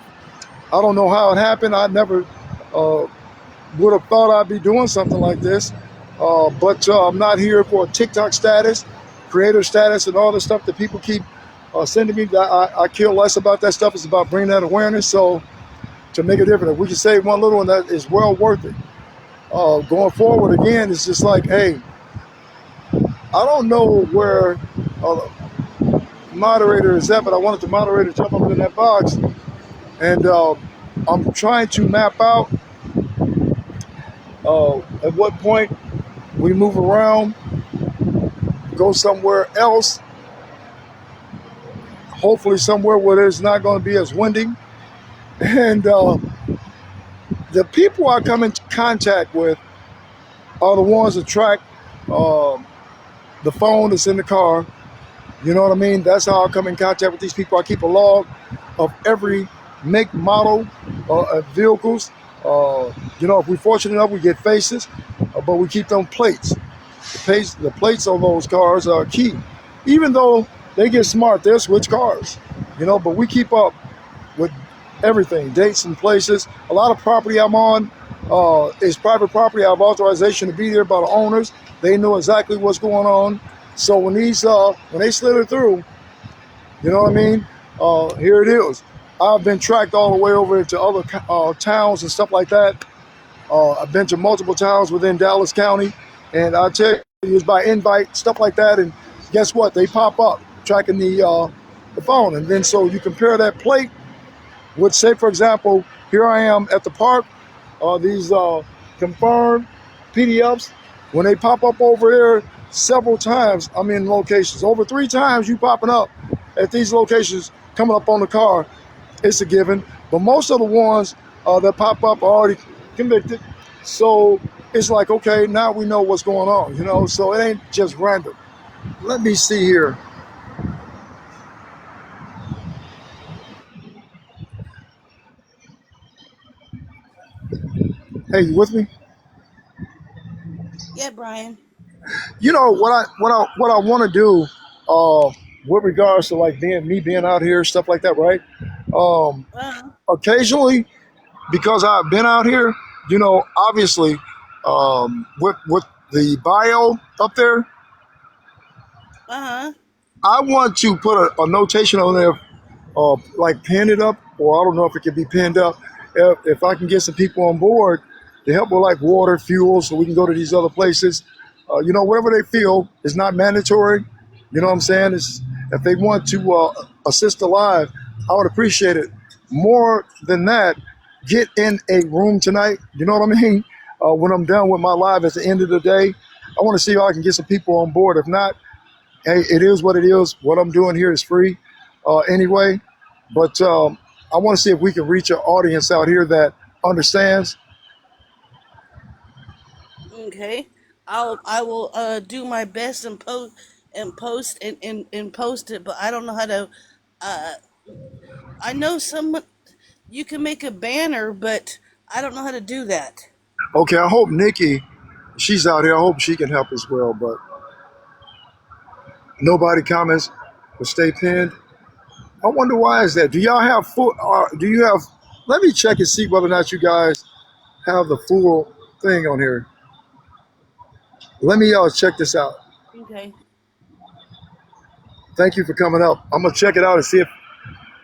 Speaker 1: I don't know how it happened. I never would have thought I'd be doing something like this. But I'm not here for TikTok status, creator status, and all the stuff that people keep sending me. I care less about that stuff. It's about bringing that awareness. So to make a difference, if we can save one little one, that is well worth it. Going forward, again, it's just like, hey, I don't know where moderator is at, but I wanted the moderator to jump up in that box. And I'm trying to map out At what point we move around, go somewhere else, hopefully somewhere where it's not going to be as windy. And the people I come into contact with are the ones that track um the phone that's in the car. You know what I mean? That's how I come in contact with these people. I keep a log of every make, model of vehicles. If we're fortunate enough, we get faces, but we keep them plates. The plates on those cars are key. Even though they get smart, they'll switch cars. But we keep up with everything, dates and places. A lot of property I'm on is private property. I have authorization to be there by the owners. They know exactly what's going on. So when they slither through, you know what I mean? Here it is. I've been tracked all the way over into other towns and stuff like that. I've been to multiple towns within Dallas County, and I tell you, it's by invite, stuff like that. And guess what? They pop up tracking the phone, and then so you compare that plate with, say, for example, here I am at the park. These confirmed PDFs, when they pop up over here several times, I'm in locations. Over 3 times you popping up at these locations, coming up on the car, it's a given. But most of the ones that pop up are already convicted. So it's like, okay, now we know what's going on, so it ain't just random. Let me see here. Hey, you with me?
Speaker 2: Yeah, Brian.
Speaker 1: What I want to do with regards to like being out here, stuff like that, right? Um,
Speaker 2: Uh
Speaker 1: Occasionally, because I've been out here, obviously, with the bio up there,
Speaker 2: huh.
Speaker 1: I want to put a notation on there, like pin it up, or I don't know if it can be pinned up. If I can get some people on board to help with like water, fuel, so we can go to these other places, whatever they feel is not mandatory. You know what I'm saying? If they want to assist alive, I would appreciate it. More than that, get in a room tonight. You know what I mean? When I'm done with my live at the end of the day, I want to see how I can get some people on board. If not, hey, it is what it is. What I'm doing here is free anyway. But I want to see if we can reach an audience out here that understands.
Speaker 2: Okay. I will do my best and post it, but I don't know how to. Uh, I know some you can make a banner, but I don't know how to do that.
Speaker 1: Okay, I hope Nikki, she's out here. I hope she can help as well. But nobody comments. But stay pinned. I wonder why is that? Do y'all have full? Do you have? Let me check and see whether or not you guys have the full thing on here. Let me check this out.
Speaker 2: Okay.
Speaker 1: Thank you for coming up. I'm gonna check it out and see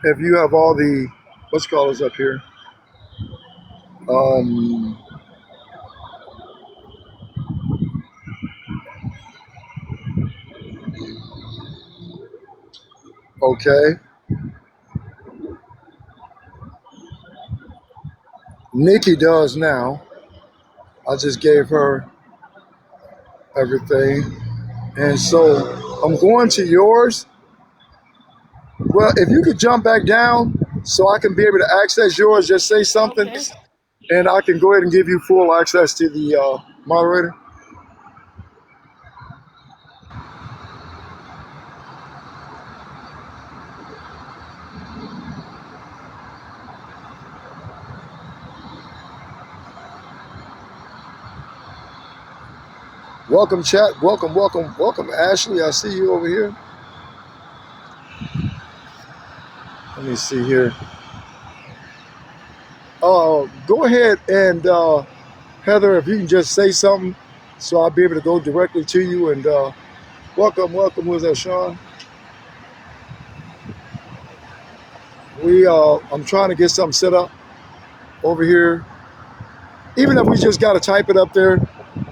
Speaker 1: if you have all the what's called us up here. Um, okay, Nikki does now. I just gave her everything, and so I'm going to yours. Well, if you could jump back down so I can be able to access yours, just say something,
Speaker 2: Okay.
Speaker 1: and I can go ahead and give you full access to the moderator. Welcome, chat. Welcome, welcome, welcome, Ashley. I see you over here. Let me see here. Go ahead and Heather, if you can just say something, so I'll be able to go directly to you. And welcome, welcome. Who's that, Sean? I'm trying to get something set up over here. Even if we just got to type it up there,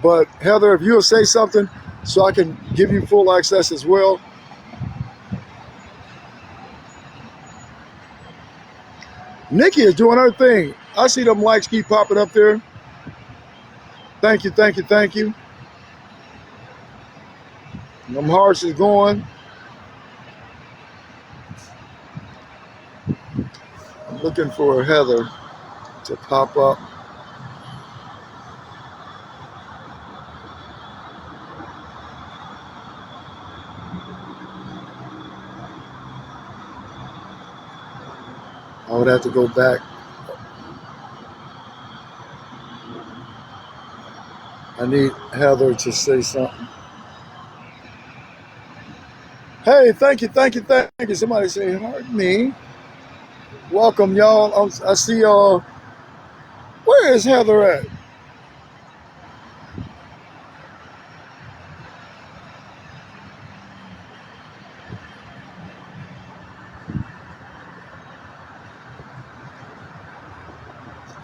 Speaker 1: but Heather, if you'll say something, so I can give you full access as well. Nikki is doing her thing. I see them likes keep popping up there. Thank you, thank you, thank you. Them hearts is going. I'm looking for Heather to pop up. I would have to go back. I need Heather to say something. Hey, thank you, thank you, thank you. Somebody say, heart me. Welcome, y'all. I see y'all. Where is Heather at?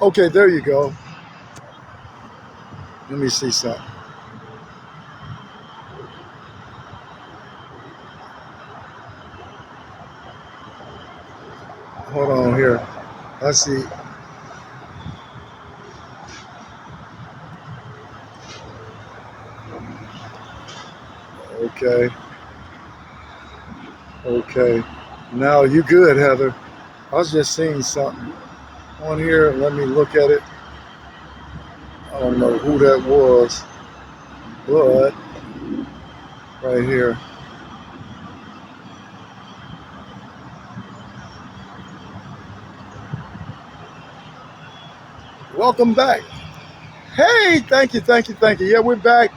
Speaker 1: Okay, there you go. Let me see something. Hold on here. I see. Okay, okay. Now you good, Heather. I was just seeing something on here. Let me look at it. I don't know who that was, but right here. Welcome back. Hey, thank you, thank you, thank you. Yeah, we're back.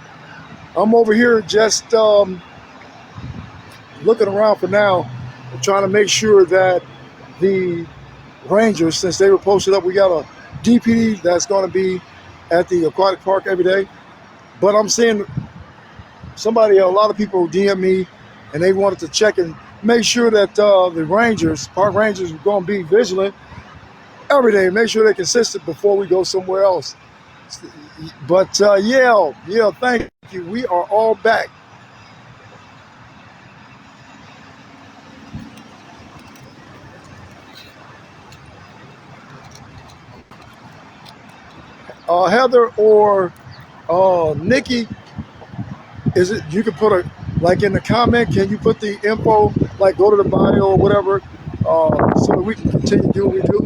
Speaker 1: I'm over here just looking around for now, trying to make sure that the Rangers, since they were posted up, we got a DPD that's going to be at the aquatic park every day. But I'm seeing a lot of people DM me, and they wanted to check and make sure that the Rangers, park Rangers, are going to be vigilant every day, make sure they're consistent before we go somewhere else. But yeah, thank you. We are all back. Heather or Nikki, is it you can put a like in the comment? Can you put the info like go to the bio or whatever, so that we can continue doing what we do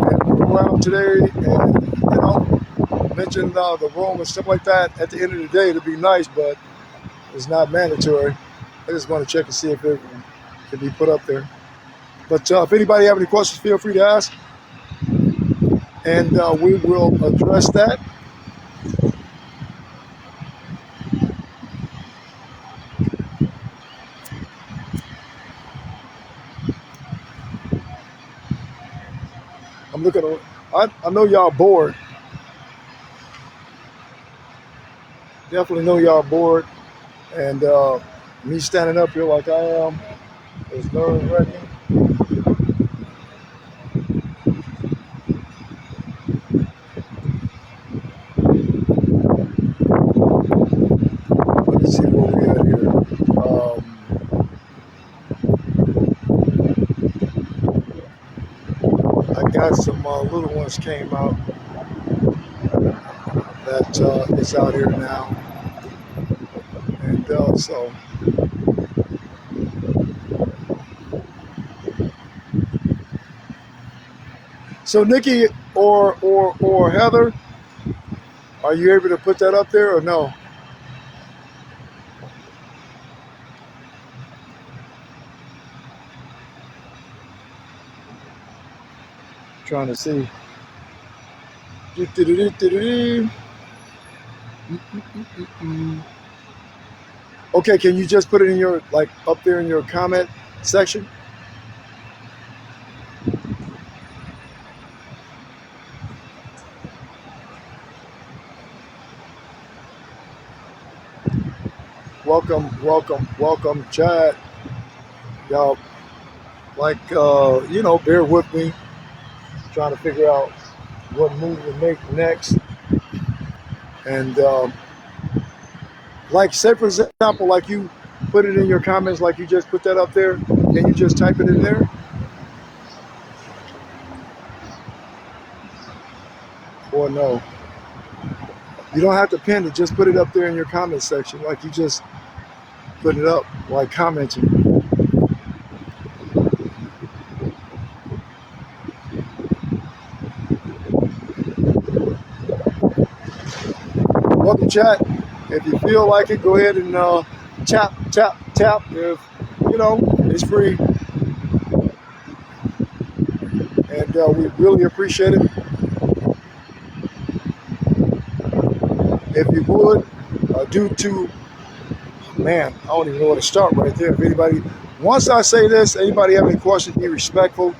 Speaker 1: and move around today and mention the room and stuff like that. At the end of the day, it'd be nice, but it's not mandatory. I just want to check and see if it can be put up there. But if anybody have any questions, feel free to ask, and we will address that. I'm looking at. I know y'all bored. Definitely know y'all bored, and me standing up here like I am is nerve-wracking. Let me see where we at here. I got some little ones came out that is out here now, and so Nikki or Heather, are you able to put that up there or no? Trying to see. Okay, can you just put it in your like up there in your comment section? Welcome, chat. Y'all bear with me, trying to figure out what move to make next. And like say for example, like you put it in your comments, like you just put that up there. Can you just type it in there? Or no? You don't have to pin it. Just put it up there in your comment section, like you just put it up, like commenting. Welcome, chat. If you feel like it, go ahead and tap, tap, tap. If you know, it's free, and we really appreciate it. If you would, due to man, I don't even know where to start right there. If anybody, once I say this, anybody have any questions, be respectful.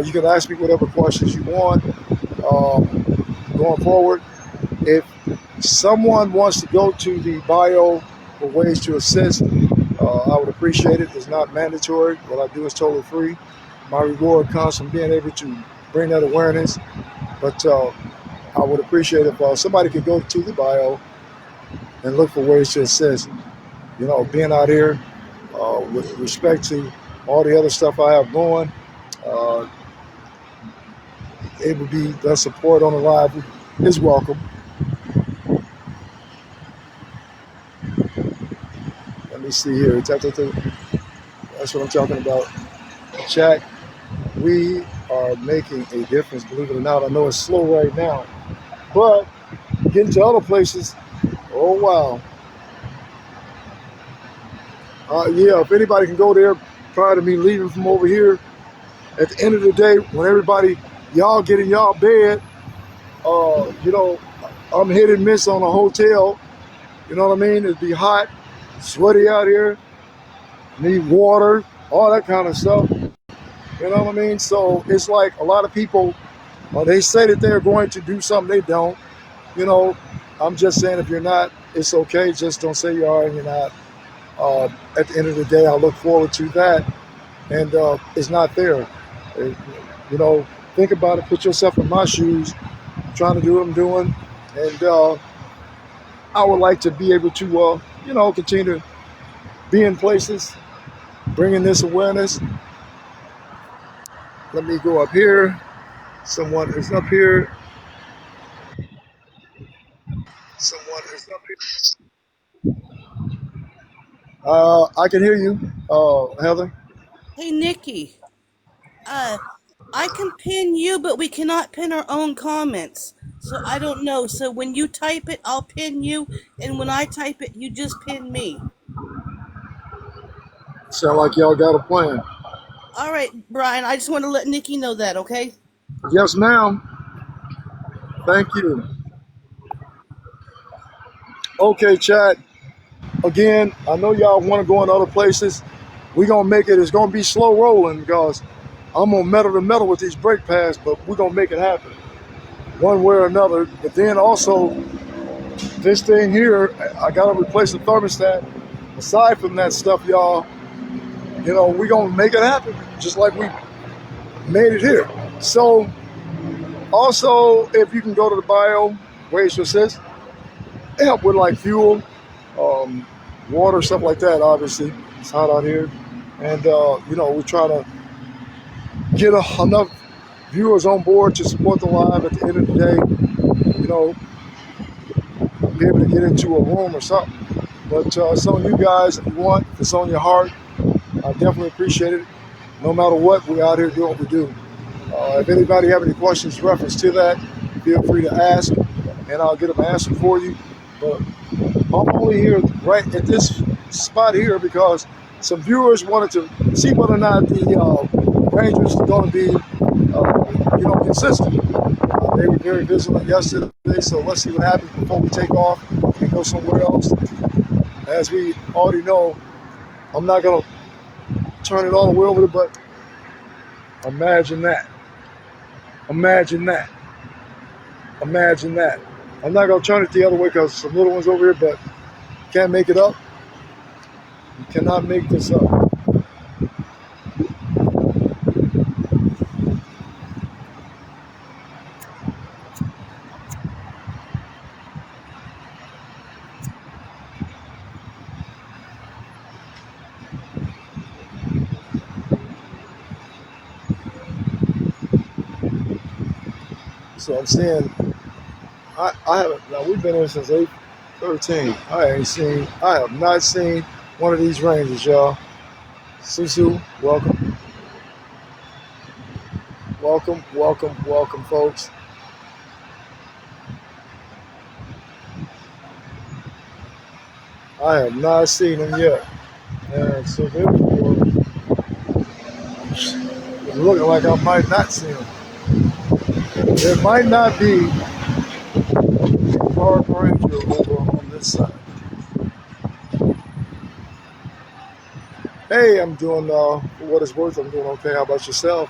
Speaker 1: You can ask me whatever questions you want going forward. If someone wants to go to the bio for ways to assist, I would appreciate it. It's not mandatory. What I do is totally free. My reward comes from being able to bring that awareness. But I would appreciate if somebody could go to the bio and look for ways to assist. You know, being out here with respect to all the other stuff I have going, uh, it would be the support on the live is welcome. Let me see here. That's what I'm talking about. Chat, we are making a difference, believe it or not. I know it's slow right now, but getting to other places, oh wow. Yeah, if anybody can go there prior to me leaving from over here, at the end of the day, when everybody, y'all get in y'all bed, you know, I'm hit and miss on a hotel. You know what I mean? It'd be hot, sweaty out here, need water, all that kind of stuff. You know what I mean? So it's like a lot of people, they say that they're going to do something, they don't. You know, I'm just saying if you're not, it's okay. Just don't say you are and you're not. At the end of the day, I look forward to that. And it's not there. You know, think about it. Put yourself in my shoes, trying to do what I'm doing. And I would like to be able to, you know, continue to be in places, bringing this awareness. Let me go up here. Someone is up here. Someone is up here. I can hear you, Heather.
Speaker 2: Hey, Nikki. Uh, I can pin you, but we cannot pin our own comments. So I don't know. So when you type it, I'll pin you, and when I type it, you just pin me.
Speaker 1: Sound like y'all got a plan.
Speaker 2: All right, Brian. I just want to let Nikki know that, okay?
Speaker 1: Yes, ma'am. Thank you. Okay, chat. Again, I know y'all want to go in other places. We're going to make it. It's going to be slow rolling because I'm going to metal to metal with these brake pads, but we're going to make it happen one way or another. But then also, this thing here, I got to replace the thermostat. Aside from that stuff, y'all, you know, we're going to make it happen just like we made it here. So, also, if you can go to the bio, ways to assist, help with like fuel, um, water, stuff like that. Obviously, it's hot out here, and you know, we try to get enough viewers on board to support the live. At the end of the day, you know, be able to get into a room or something. But some of you guys, if you want, if it's on your heart, I definitely appreciate it. No matter what, we're out here doing what we do. If anybody have any questions reference to that, feel free to ask, and I'll get them answered for you. But I'm only here right at this spot here because some viewers wanted to see whether or not the Rangers are going to be, you know, consistent. They were very vigilant yesterday, so let's see what happens before we take off and go somewhere else. As we already know, I'm not going to turn it all the way over, but imagine that. Imagine that. Imagine that. I'm not going to turn it the other way because some little ones over here, but can't make it up. You cannot make this up. So I'm saying I haven't. Now we've been here since 8:13. I have not seen one of these rangers, y'all. Susu, welcome, welcome, welcome, welcome, folks. I have not seen them yet. And so therefore, it's looking like I might not see them. There might not be a Park Ranger over on this side. Hey, I'm doing, for what it's worth, I'm doing okay. How about yourself?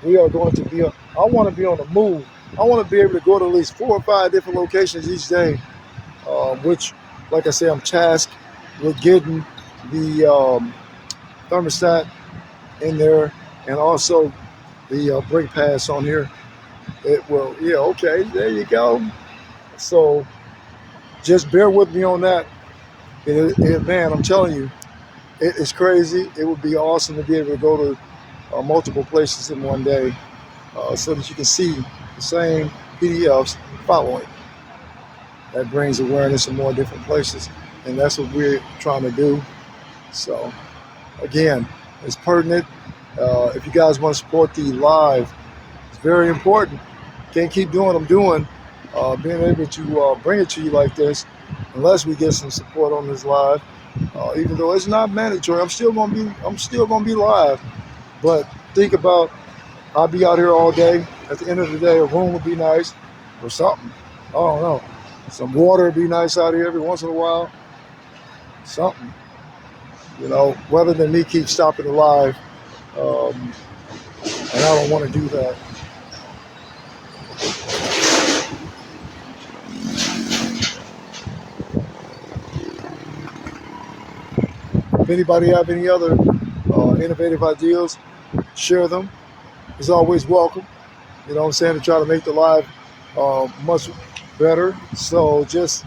Speaker 1: We are going to be, I want to be on the move. I want to be able to go to at least 4 or 5 different locations each day, which, like I say, I'm tasked with getting the thermostat in there and also the brake pads on here. It will, yeah, okay, there you go. So just bear with me on that. Man, I'm telling you, it's crazy. It would be awesome to be able to go to multiple places in one day so that you can see the same PDFs following. That brings awareness in more different places, and that's what we're trying to do. So again, it's pertinent. If you guys want to support the live, it's very important. Can't keep doing what I'm doing, being able to bring it to you like this, unless we get some support on this live. Even though it's not mandatory, I'm still gonna be live. But think about, I'll be out here all day. At the end of the day, a room would be nice or something. I don't know. Some water would be nice out here every once in a while. Something, rather than me keep stopping the live. And I don't want to do that. If anybody have any other innovative ideas, share them. It's always welcome. You know what I'm saying? To try to make the live much better. So just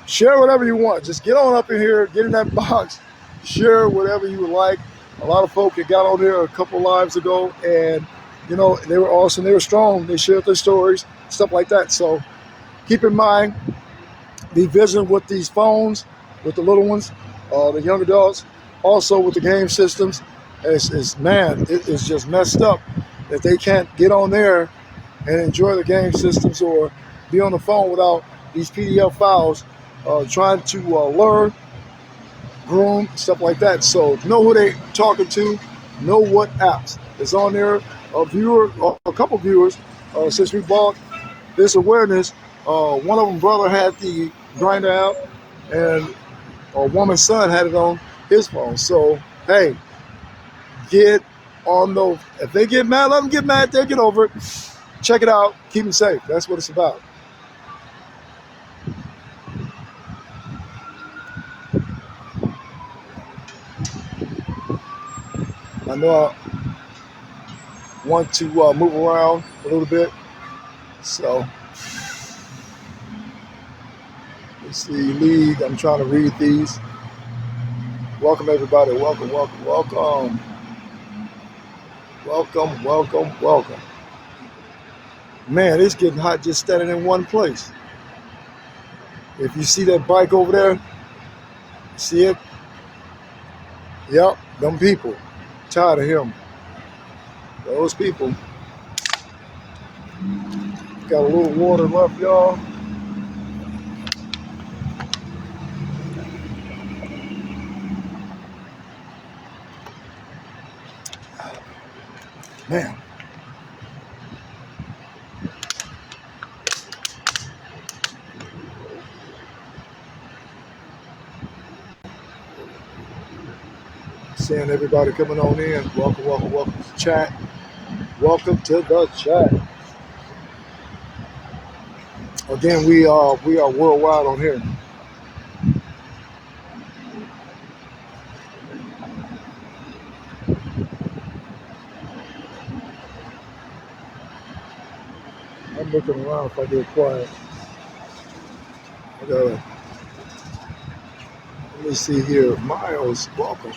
Speaker 1: share whatever you want. Just get on up in here, get in that box, share whatever you would like. A lot of folk that got on here a couple lives ago, and they were awesome. They were strong. They shared their stories, stuff like that. So keep in mind, be vigilant with these phones, with the little ones, the young adults, also with the game systems. It is just messed up that they can't get on there and enjoy the game systems or be on the phone without these PDF files, trying to learn, groom, stuff like that. So know who they talking to, know what apps is on there. A couple viewers, since we bought this awareness, one of them brother had the Grinder app, and a woman's son had it on his phone. So hey, get on those. If they get mad, let them get mad. They'll get over it. Check it out. Keep them safe. That's what it's about. I know I want to move around a little bit. So let's see. League. I'm trying to read these. Welcome, everybody. Welcome, welcome, welcome. Welcome, welcome, welcome. Man, it's getting hot just standing in one place. If you see that bike over there, see it? Yep, them people. Tired of him. Those people. Got a little water left, y'all. Man. Seeing everybody coming on in. Welcome, welcome, welcome to the chat. Welcome to the chat. Again, we are worldwide on here. I'm looking around if I get quiet. Let me see here. Miles, welcome.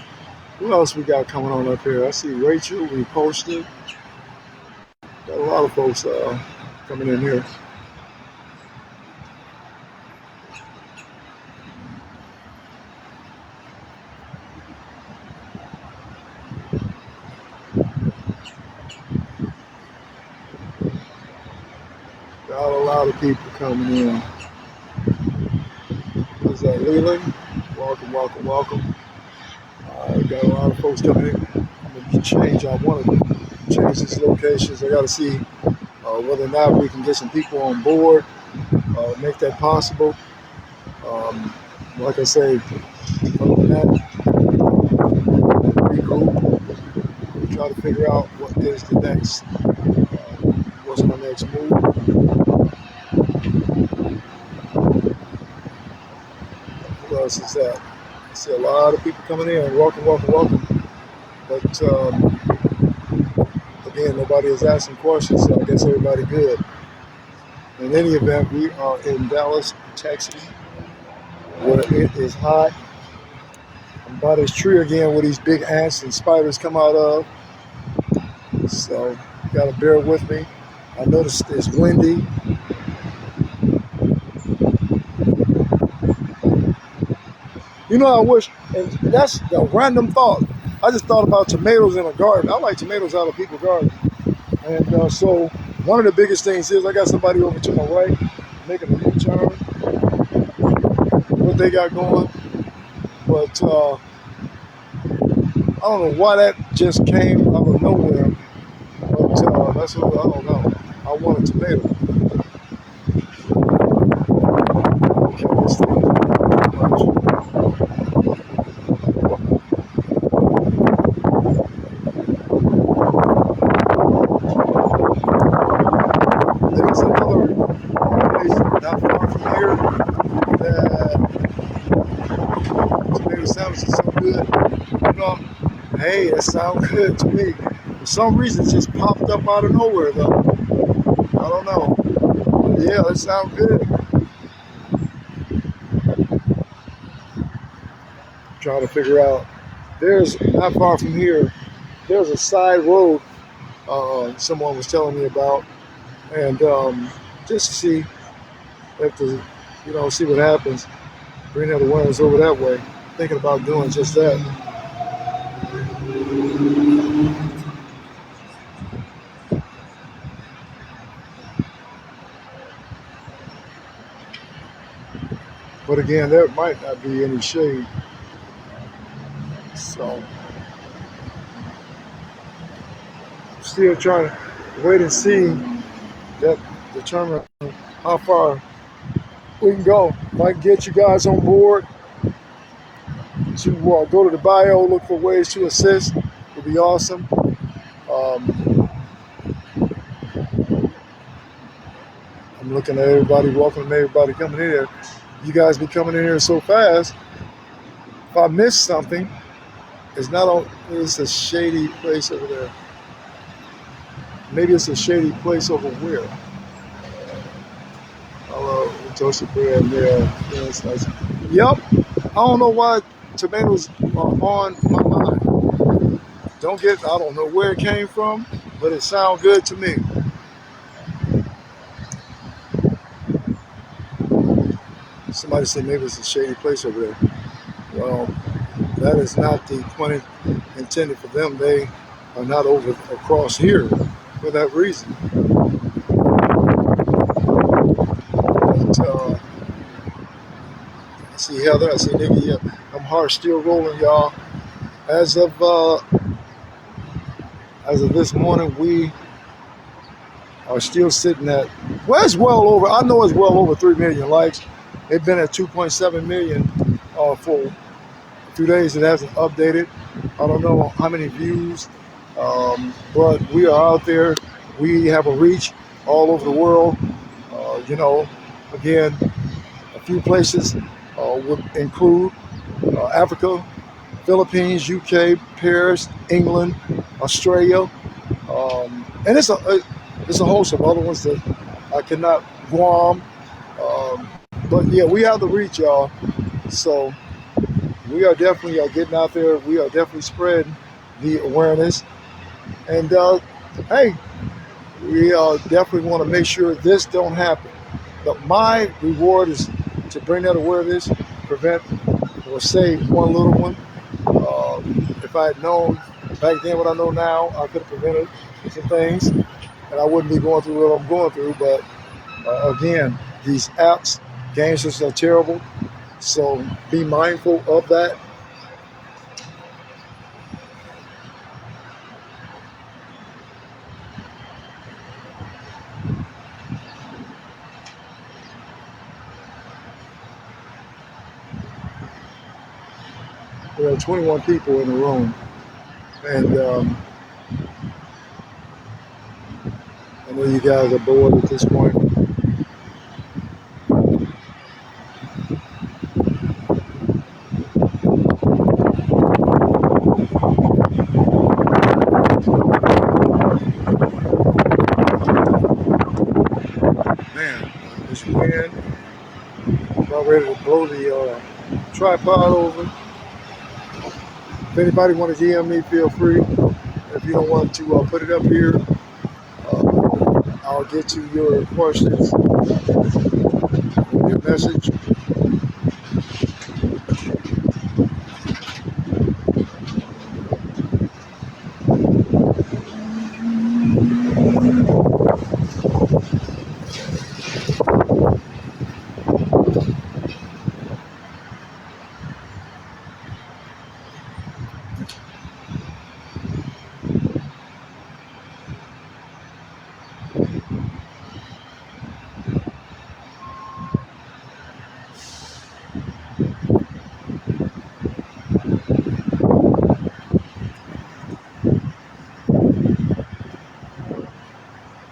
Speaker 1: Who else we got coming on up here? I see Rachel. We posted. Got a lot of folks coming in here. Got a lot of people coming in. Who's that, Leland? Welcome, welcome, welcome. Got a lot of folks coming in. I'm gonna change. I want to change these locations. I got to see whether or not we can get some people on board, make that possible. Like I say, other than that, regroup, try to figure out what is the next, what's my next move. Who else is that? I see a lot of people coming in. Welcome, welcome, welcome. But again, nobody is asking questions, so I guess everybody good. In any event, we are in Dallas, Texas, where it is hot. I'm by this tree again where these big ants and spiders come out of. So you gotta bear with me. I noticed it's windy. You know, I wish, and that's a random thought. I just thought about tomatoes in a garden. I like tomatoes out of people's garden. And so one of the biggest things is I got somebody over to my right making a U-turn. What they got going. But I don't know why that just came out of nowhere. But that's what I don't know. I want a tomato. Okay, let's see. There's another place not far from here that tomato sandwich is so good. You know, hey, that sounds good to me. For some reason, it just popped up out of nowhere, though. I don't know. Yeah, that sounds good. Trying to figure out. There's not far from here. There's a side road someone was telling me about, and just to see if the, see what happens. Bring the winds over that way. Thinking about doing just that. But again, there might not be any shade. So, still trying to wait and see that determine how far we can go. Might get you guys on board to go to the bio, look for ways to assist. Would be awesome. I'm looking at everybody, welcoming everybody coming in here. You guys be coming in here so fast. If I miss something, it's not on. It's a shady place over there. Maybe it's a shady place over where. Hello, toasted bread there. Yeah, it's nice. Yep. I don't know why tomatoes are on my mind. I don't know where it came from, but it sounds good to me. Somebody said maybe it's a shady place over there. Well, that is not the point intended for them. They are not over across here for that reason. But, I see Heather, I see Nikki. Yeah, I'm hard still rolling, y'all. As of this morning, we are still sitting at, well, it's well over, I know it's well over 3 million likes. They've been at 2.7 million for a few days. It hasn't updated. I don't know how many views, but we are out there. We have a reach all over the world. Again, a few places would include Africa, Philippines, UK, Paris, England, Australia, and it's a host of other ones that I cannot, Guam. But yeah, we have the reach, y'all. So we are definitely getting out there. We are definitely spreading the awareness. And hey, we definitely want to make sure this don't happen. But my reward is to bring that awareness, prevent or save one little one. Uh, if I had known back then what I know now, I could have prevented some things, and I wouldn't be going through what I'm going through. But again, these apps, games are terrible. So be mindful of that. There are 21 people in the room, and I know you guys are bored at this point. Man, this wind about ready to blow the tripod over. If anybody want to DM me, feel free. If you don't want to put it up here, I'll get to your questions, your message.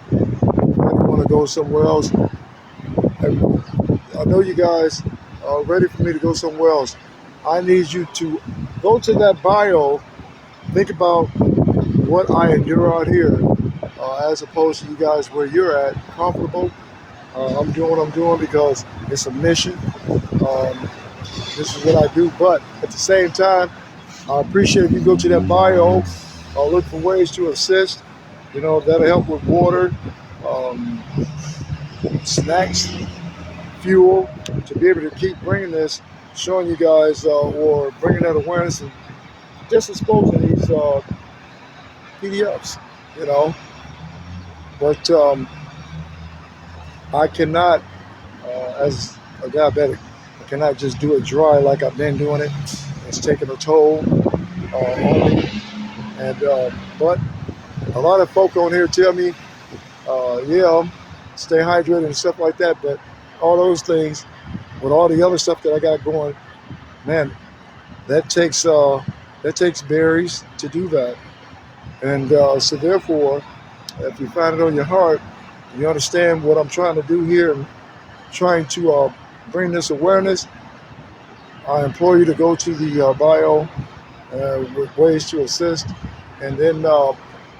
Speaker 1: If you want to go somewhere else, I know you guys are ready for me to go somewhere else. I need you to go to that bio, think about what I endure out here, as opposed to you guys where you're at, comfortable. I'm doing what I'm doing because it's a mission. Um, this is what I do, but at the same time, I appreciate if you go to that bio, look for ways to assist. You know, that'll help with water, um, snacks, fuel, to be able to keep bringing this, showing you guys, or bringing that awareness and just exposing these PDFs, you know. But I cannot, as a diabetic, I cannot just do it dry like I've been doing it. It's taking a toll on me. And but a lot of folk on here tell me, yeah, stay hydrated and stuff like that. But all those things, with all the other stuff that I got going, man, that takes berries to do that. And so therefore, if you find it on your heart, you understand what I'm trying to do here and trying to bring this awareness, I implore you to go to the bio with ways to assist. And then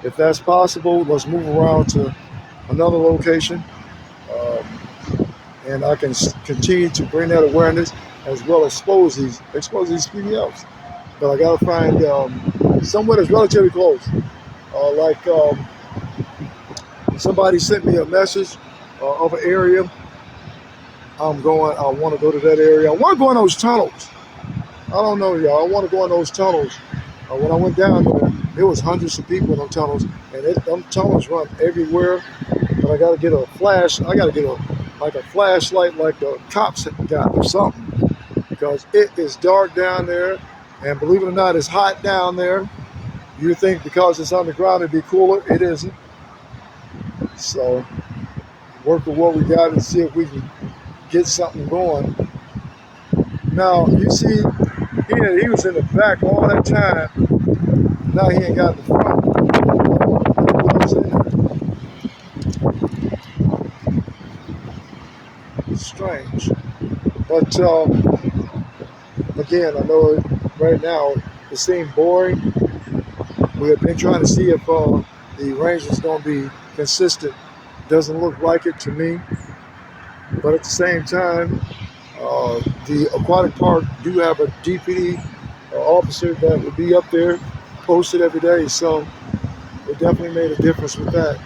Speaker 1: if that's possible, let's move around to another location. And I can continue to bring that awareness as well as expose these PDFs. But I gotta find somewhere that's relatively close. Like somebody sent me a message of an area. I want to go to that area. I want to go in those tunnels. I don't know, y'all. I want to go in those tunnels. When I went down there was hundreds of people in those tunnels, and them tunnels run everywhere. But I got to get a flash. I got to get a flashlight like the cops got or something, because it is dark down there, and believe it or not, it's hot down there. You think because it's underground it'd be cooler? It isn't. So work with what we got and see if we can get something going. Now you see, he was in the back all that time. Now he ain't got in the front. It's strange. But again, I know right now it seems boring. We have been trying to see if the range is going to be consistent. Doesn't look like it to me. But at the same time, The aquatic park do have a DPD officer that will be up there posted every day, so it definitely made a difference with that.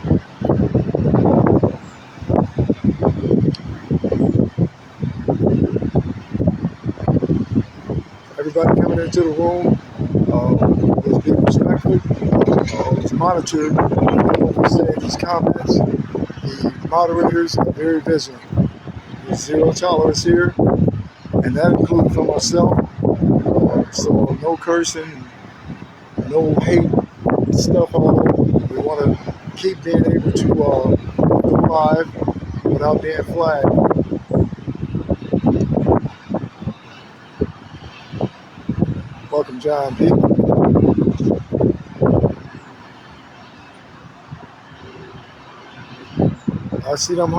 Speaker 1: Everybody coming into the room is being respectful, is monitored. Like I said, these comments, the moderators are very vigilant. There's zero tolerance here, and that includes for myself. So no cursing, no hate stuff all over. We want to keep being able to go live without being flagged. Welcome, John B. I see them.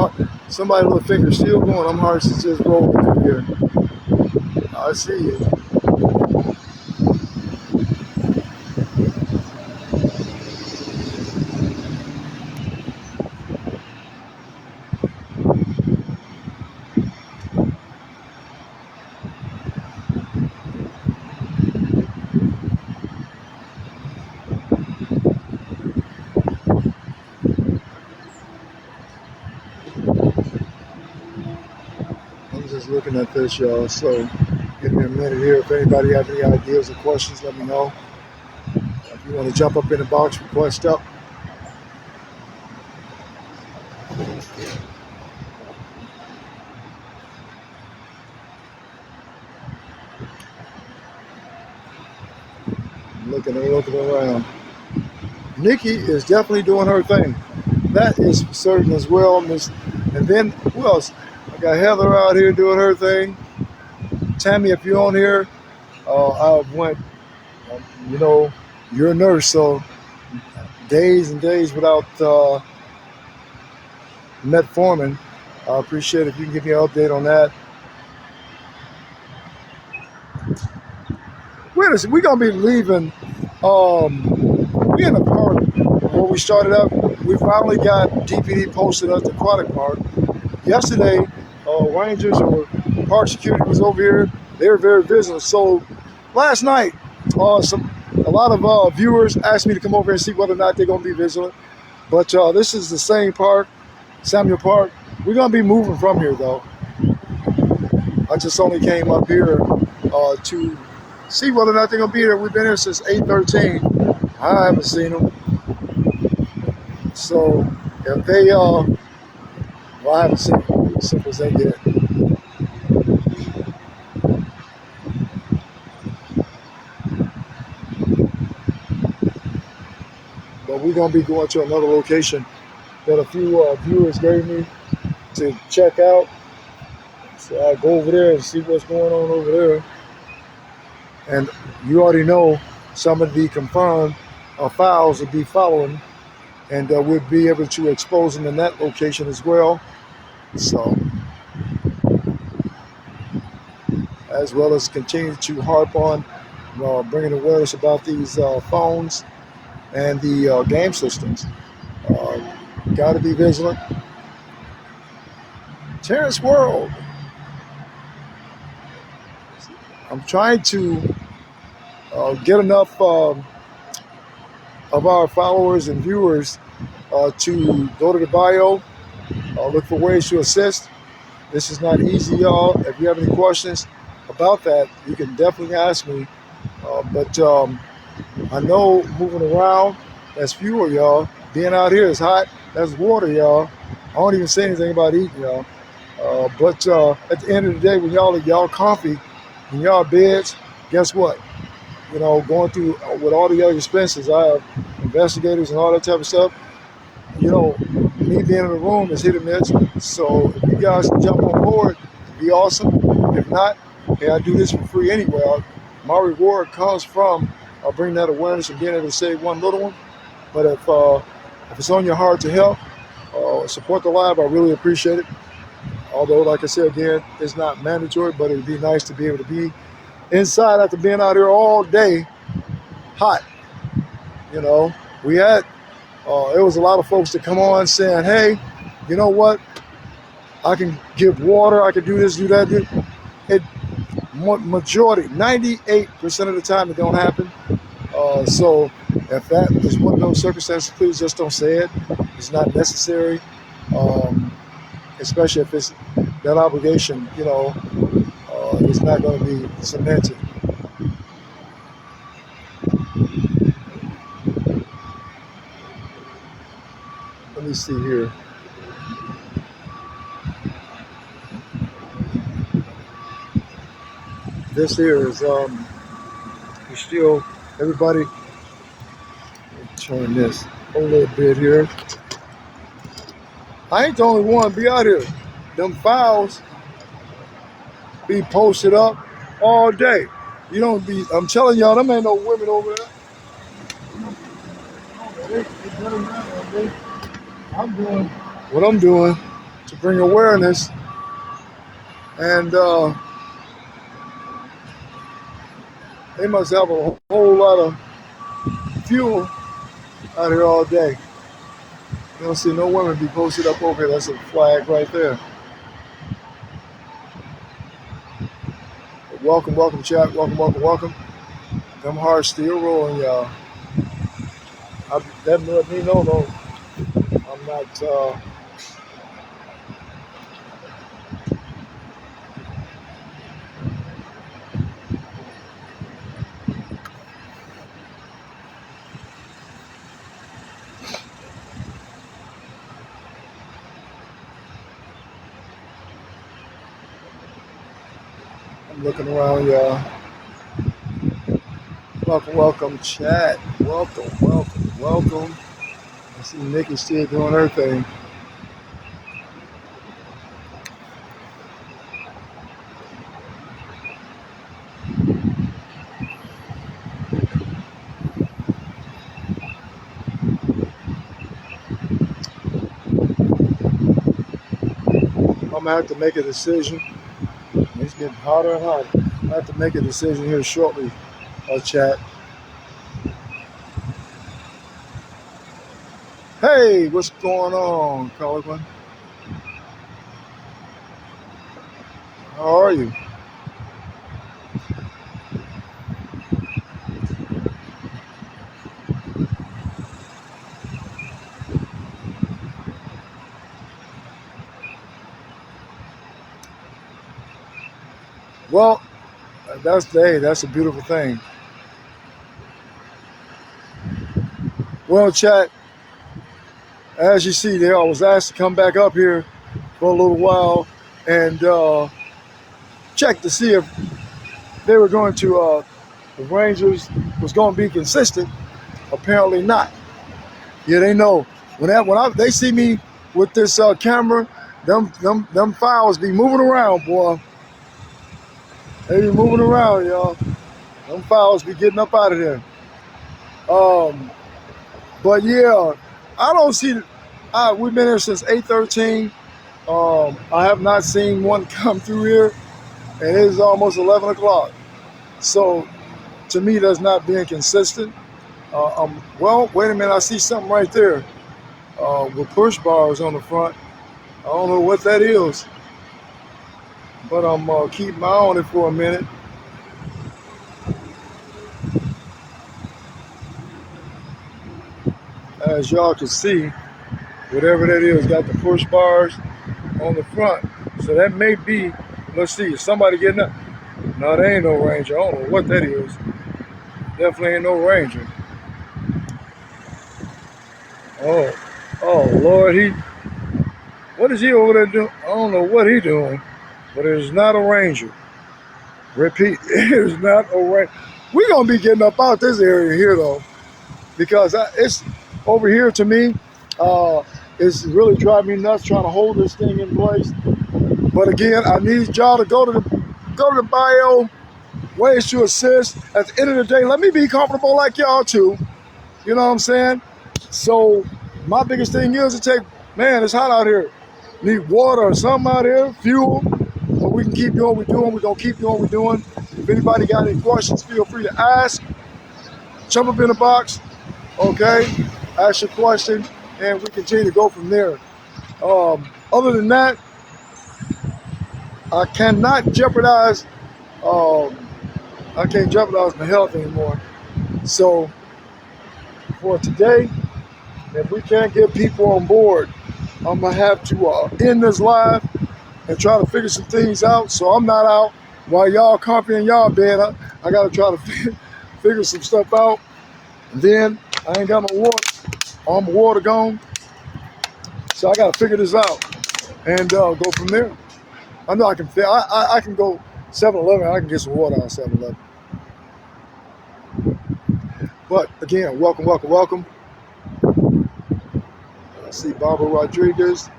Speaker 1: Somebody little finger still going. I'm hard to just rolling through here. I see you. I'm just looking at this, y'all. So give me a minute here. If anybody have any ideas or questions, let me know. If you want to jump up in the box, request up. Looking around. Nikki is definitely doing her thing. That is certain as well, Miss. And then who else? I got Heather out here doing her thing. Tammy, if you're on here, I went. You know, you're a nurse, so days and days without metformin. I appreciate it if you can give me an update on that. We're gonna be leaving. We in the park where we started up. We finally got DPD posted at the aquatic park. Yesterday, Rangers or park security was over here. They were very vigilant. So last night, a lot of viewers asked me to come over and see whether or not they're gonna be vigilant. But this is the same park, Samuel Park. We're gonna be moving from here though. I just only came up here to see whether or not they're gonna be here. We've been here since 8:13. I haven't seen them. So if they well, I haven't seen them. As simple as they get. But we're gonna be going to another location that a few viewers gave me to check out. So I'll go over there and see what's going on over there. And you already know some of the confirmed files will be following, and we'll be able to expose them in that location as well. So, as well as continue to harp on bringing awareness about these phones and the game systems. Got to be vigilant. Terrence World. I'm trying to get enough of our followers and viewers to go to the bio, look for ways to assist. This is not easy, y'all. If you have any questions about that, you can definitely ask me. But I know moving around, that's fuel, y'all. Being out here is hot. That's water, y'all. I don't even say anything about eating, y'all. But at the end of the day, when y'all comfy in y'all beds, guess what? You know, going through with all the other expenses, I have investigators and all that type of stuff. You know, me being in the room is hit or miss. So if you guys can jump on board, it'd be awesome. If not, hey, I do this for free anyway. My reward comes from bringing that awareness and being able to save one little one. But if it's on your heart to help, support the live, I really appreciate it. Although, like I said again, it's not mandatory, but it'd be nice to be able to be inside after being out here all day, hot. You know, we had, there was a lot of folks that come on saying, hey, you know what? I can give water, I can do this, do that. It majority, 98% of the time, it don't happen. So if that is one of those circumstances, please just don't say it. It's not necessary, um, especially if it's that obligation. It's not going to be cemented. Let me see here. This here is we still everybody. Turn this a little bit here. I ain't the only one be out here. Them files be posted up all day. You don't be. I'm telling y'all, them ain't no women over there. I'm doing what I'm doing to bring awareness, and they must have a whole lot of fuel out here all day. You don't see no women be posted up over here. That's a flag right there. Welcome, welcome, chat. Welcome, welcome, welcome. Them hearts still rolling, y'all. That let me know, though. I'm not. I'm looking around, y'all. Welcome, welcome, chat. Welcome, welcome, welcome. I see Nikki still doing her thing. I'm gonna have to make a decision. It's getting hotter and hotter. I have to make a decision here shortly, chat. Hey, what's going on, Colin? How are you? Well, that's a beautiful thing. Well, chat, as you see there, I was asked to come back up here for a little while and check to see if they were going to, the Rangers was going to be consistent. Apparently not. Yeah, they know. They see me with this camera, them files be moving around, boy. They be moving around, y'all. Them files be getting up out of there. But yeah, I don't see. We've been here since 8:13. I have not seen one come through here, and it is almost 11 o'clock. So, to me, that's not being consistent. Well, wait a minute. I see something right there with push bars on the front. I don't know what that is, but I'm keeping my eye on it for a minute. As y'all can see, whatever that is, got the push bars on the front. So that may be, let's see, is somebody getting up? No, there ain't no Ranger. I don't know what that is. Definitely ain't no Ranger. Oh, Lord, what is he over there doing? I don't know what he doing, but it is not a Ranger. Repeat, it is not a Ranger. We're going to be getting up out this area here, though, because it's over here to me. It's really driving me nuts trying to hold this thing in place. But again, I need y'all to go to the bio, ways to assist. At the end of the day, let me be comfortable like y'all too. You know what I'm saying? So my biggest thing is man, it's hot out here. Need water or something out here, fuel. But we can keep doing what we're doing. We're going to keep doing what we're doing. If anybody got any questions, feel free to ask. Jump up in the box, okay? Ask your question, and we continue to go from there. Other than that, I cannot jeopardize. Um, I can't jeopardize my health anymore. So for today, if we can't get people on board, I'm gonna have to end this live and try to figure some things out. So I'm not out while y'all comfy in y'all bed. I gotta try to figure some stuff out. And then I ain't got no water. All my water gone. So I gotta figure this out and go from there. I know I can. I can go 7-Eleven. I can get some water on 7-Eleven. But again, welcome, welcome, welcome. I see Barbara Rodriguez.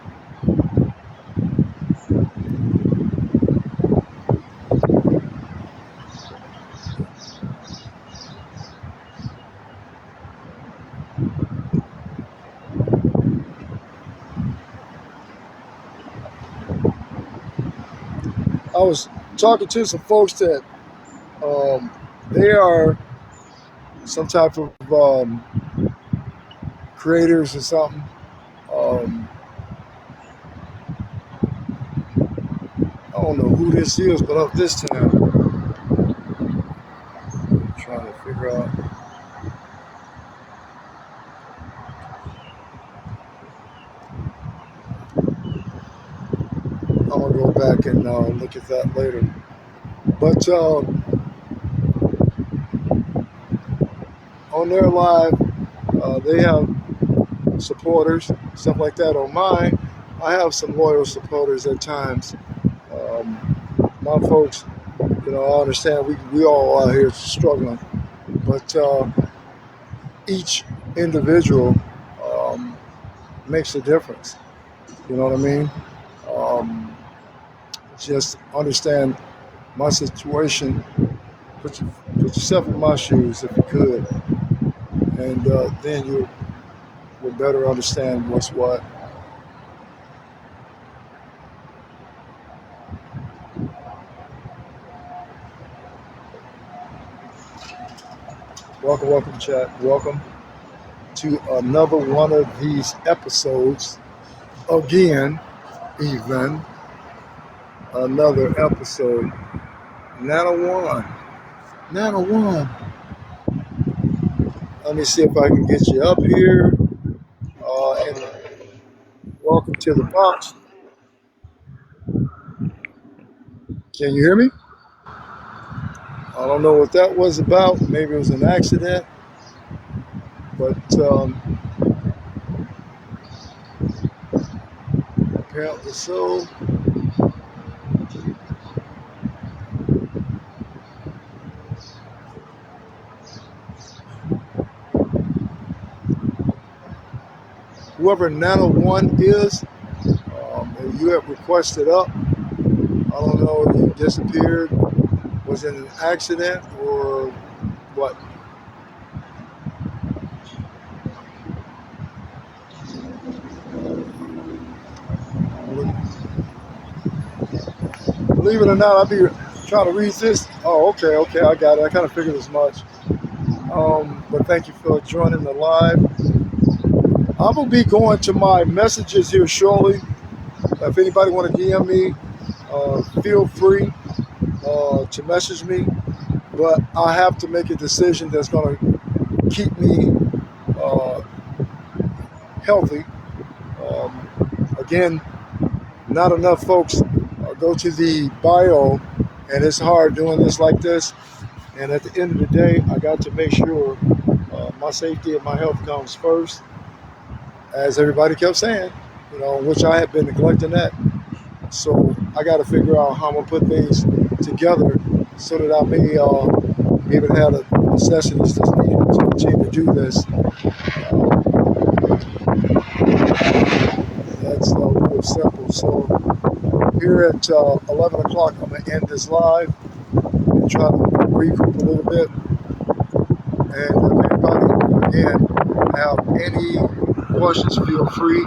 Speaker 1: I was talking to some folks that they are some type of creators or something. I don't know who this is, but up this time, I'm trying to figure out. I'm gonna go back and look at that later. But on their live, they have supporters, stuff like that. On mine, I have some loyal supporters at times. My folks, I understand we all out here struggling, but each individual makes a difference. You know what I mean? Just understand my situation. Put yourself in my shoes if you could, and then you will better understand what's what. Welcome, welcome, chat. Welcome to another one of these episodes. Again, even another episode. Nano One. Let me see if I can get you up here. And welcome to the box. Can you hear me? I don't know what that was about. Maybe it was an accident. But apparently so. Whoever Nano One is, if you have requested up, I don't know if you disappeared, was it an accident or what? Believe it or not, I'll be trying to read this. Oh, okay, I got it. I kind of figured as much. But thank you for joining the live. I'm going to be going to my messages here shortly. If anybody want to DM me, feel free to message me. But I have to make a decision that's going to keep me healthy. Again, not enough folks go to the bio, and it's hard doing this like this. And at the end of the day, I got to make sure my safety and my health comes first, as everybody kept saying, which I have been neglecting that. So I got to figure out how I'm going to put things together so that I may be able to have the necessities that's needed to continue to do this. That's real simple. So here at 11 o'clock, I'm going to end this live and try to regroup a little bit. And if anybody, again, have any questions, feel free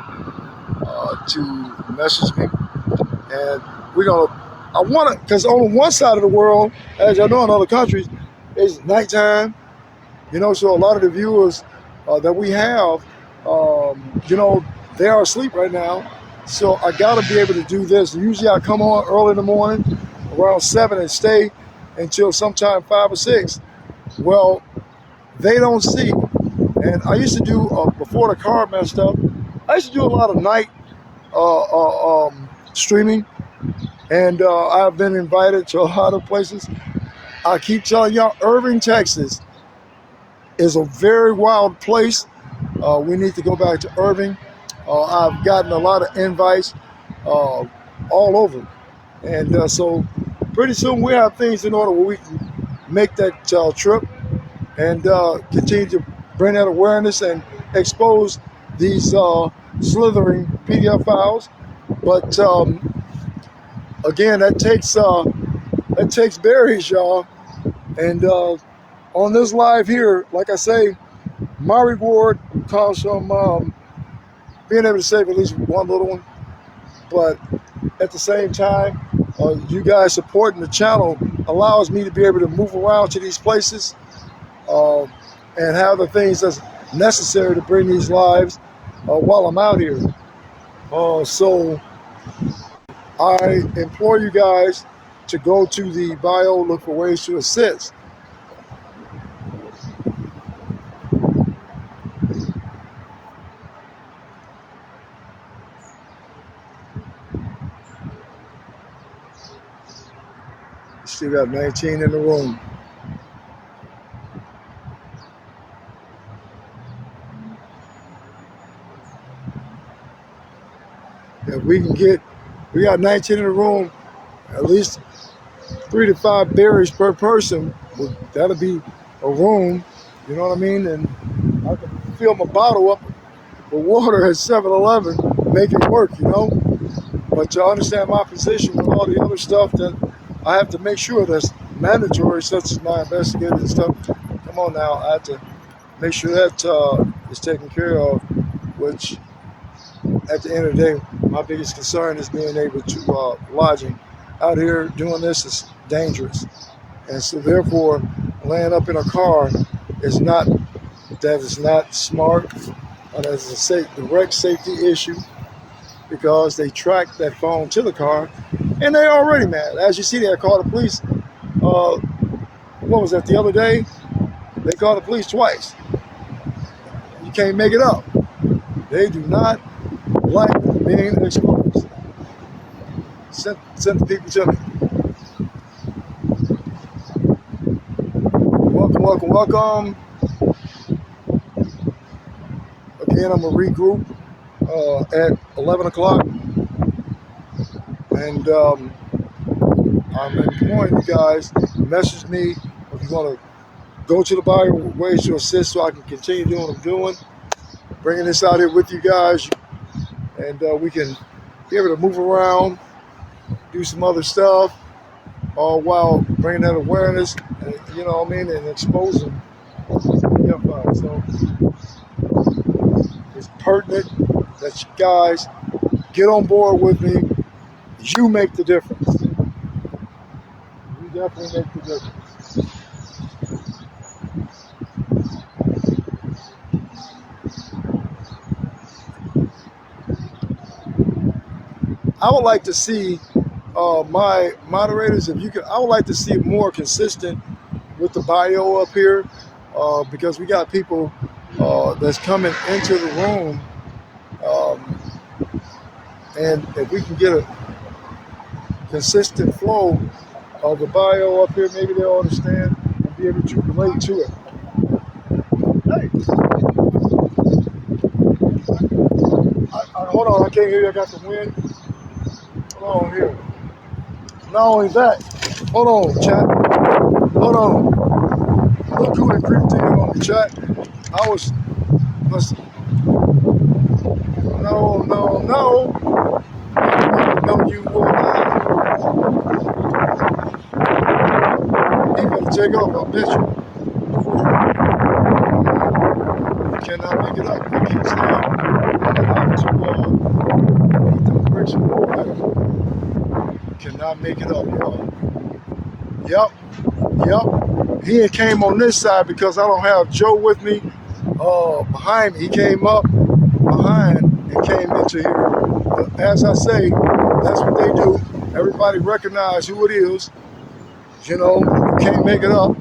Speaker 1: to message me. And I want to, because on one side of the world, as y'all know in other countries, it's nighttime, so a lot of the viewers that we have, they are asleep right now. So I got to be able to do this. Usually I come on early in the morning, around 7, and stay until sometime 5 or 6. Well, they don't see. And I used to do, before the car messed up, I used to do a lot of night streaming. And I've been invited to a lot of places. I keep telling y'all, Irving, Texas is a very wild place. We need to go back to Irving. I've gotten a lot of invites all over. And so pretty soon we have things in order where we can make that trip and continue to bring that awareness and expose these slithering PDF files. But again, that takes berries, y'all. And on this live here, like I say, my reward comes from being able to save at least one little one. But at the same time, you guys supporting the channel allows me to be able to move around to these places and have the things that's necessary to bring these lives while I'm out here. So I implore you guys to go to the bio, look for ways to assist. Still got 19 in the room. If we got 19 in the room, at least 3 to 5 berries per person. That'll be a room, you know what I mean? And I can fill my bottle up with water at 7-Eleven, make it work, you know? But to understand my position with all the other stuff that I have to make sure that's mandatory, such as my investigative and stuff. Come on now, I have to make sure that is taken care of, which at the end of the day, my biggest concern is being able to lodging. Out here doing this is dangerous. And so therefore, laying up in a car is not smart. That's a direct safety issue because they track that phone to the car and they're already mad. As you see, they called the police. What was that, the other day? They called the police twice. You can't make it up. They do not like being exposed. Send the people to me. Welcome. Again, I'm going to regroup at 11 o'clock. And I'm imploring you guys, message me if you want to go to the bio, ways to assist so I can continue doing what I'm doing. Bringing this out here with you guys. And we can be able to move around, do some other stuff, all while bringing that awareness, you know what I mean, and exposing. So it's pertinent that you guys get on board with me. You make the difference. You definitely make the difference. I would like to see my moderators, if you could, I would like to see more consistent with the bio up here because we got people that's coming into the room. And if we can get a consistent flow of the bio up here, maybe they'll understand and be able to relate to it. Hey, hold on, I can't hear you. I got the wind. Hold on here. Not only that, hold on, chat. Hold on. Look who had creeped in on the chat. Listen. No, you will not. He better take off, I'll bet you. You cannot make it up. I keep saying, cannot make it up, y'all. Yep. He came on this side because I don't have Joe with me behind me. He came up behind and came into here As I say, that's what they do. Everybody recognize who it is. You know, you can't make it up.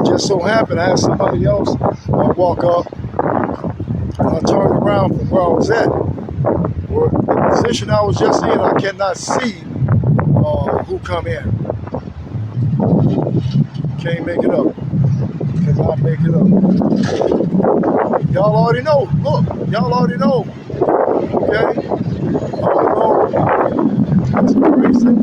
Speaker 1: Just so happened I had somebody else walk up, and I turned around from where I was at. Where the position I was just in, I cannot see who come in. Can't make it up. Cannot make it up. Y'all already know. Look, y'all already know. Okay? Oh, that's crazy.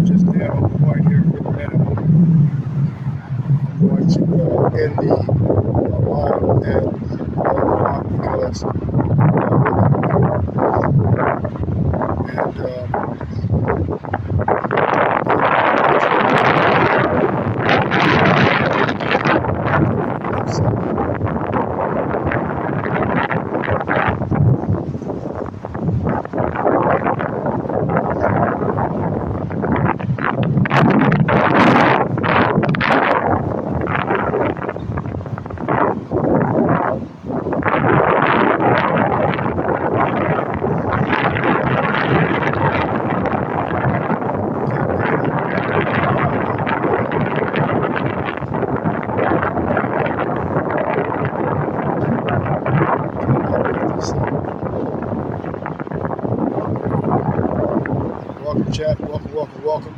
Speaker 1: Just down on the point here for the minute. I'm going to end the live at 11 o'clock because welcome, chat. Welcome, welcome, welcome.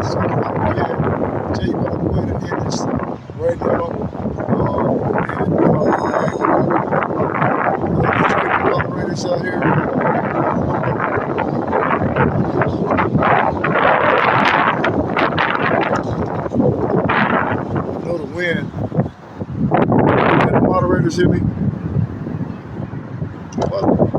Speaker 1: So, again, tell you what, I'm going to end this right now. Operators out here. I know the wind. Can the moderators hear me? What?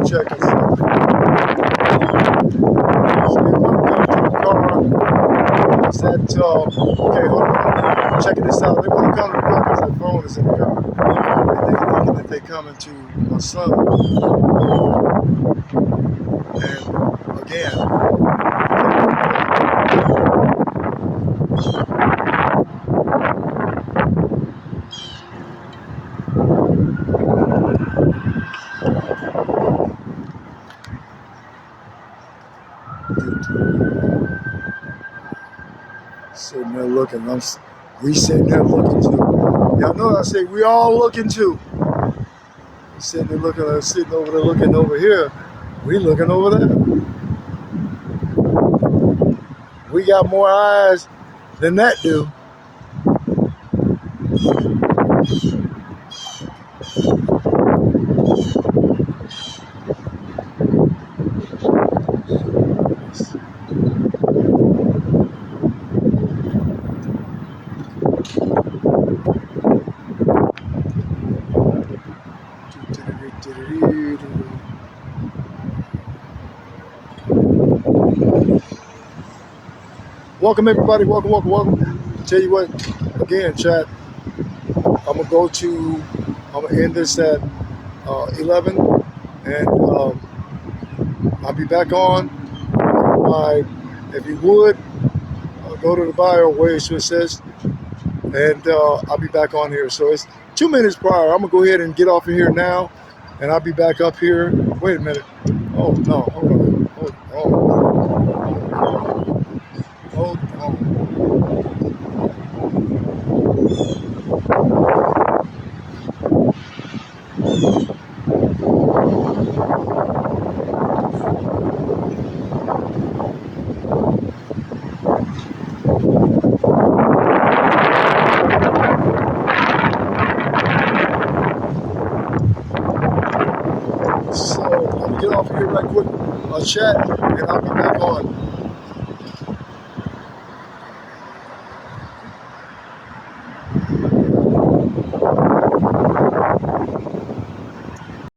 Speaker 1: Checking something. I said, okay, hold on. Checking this out. They want to come to the car because that phone is in the car. And they thinking that they coming to my son. And again, sitting there looking. We sitting there looking too. Y'all know I say we all looking too. Sitting there looking, sitting over there looking over here. We looking over there. We got more eyes than that do. Welcome everybody, welcome, welcome, welcome. Tell you what, again, chat, I'm gonna end this at 11, and I'll be back on by If you would, go to the bio where it says, and I'll be back on here. So it's 2 minutes prior. I'm gonna go ahead and get off of here now, and I'll be back up here. Wait a minute. Oh no, hold on. Hold on. So I'm gonna get off here right quick, chat, and I'll be back on.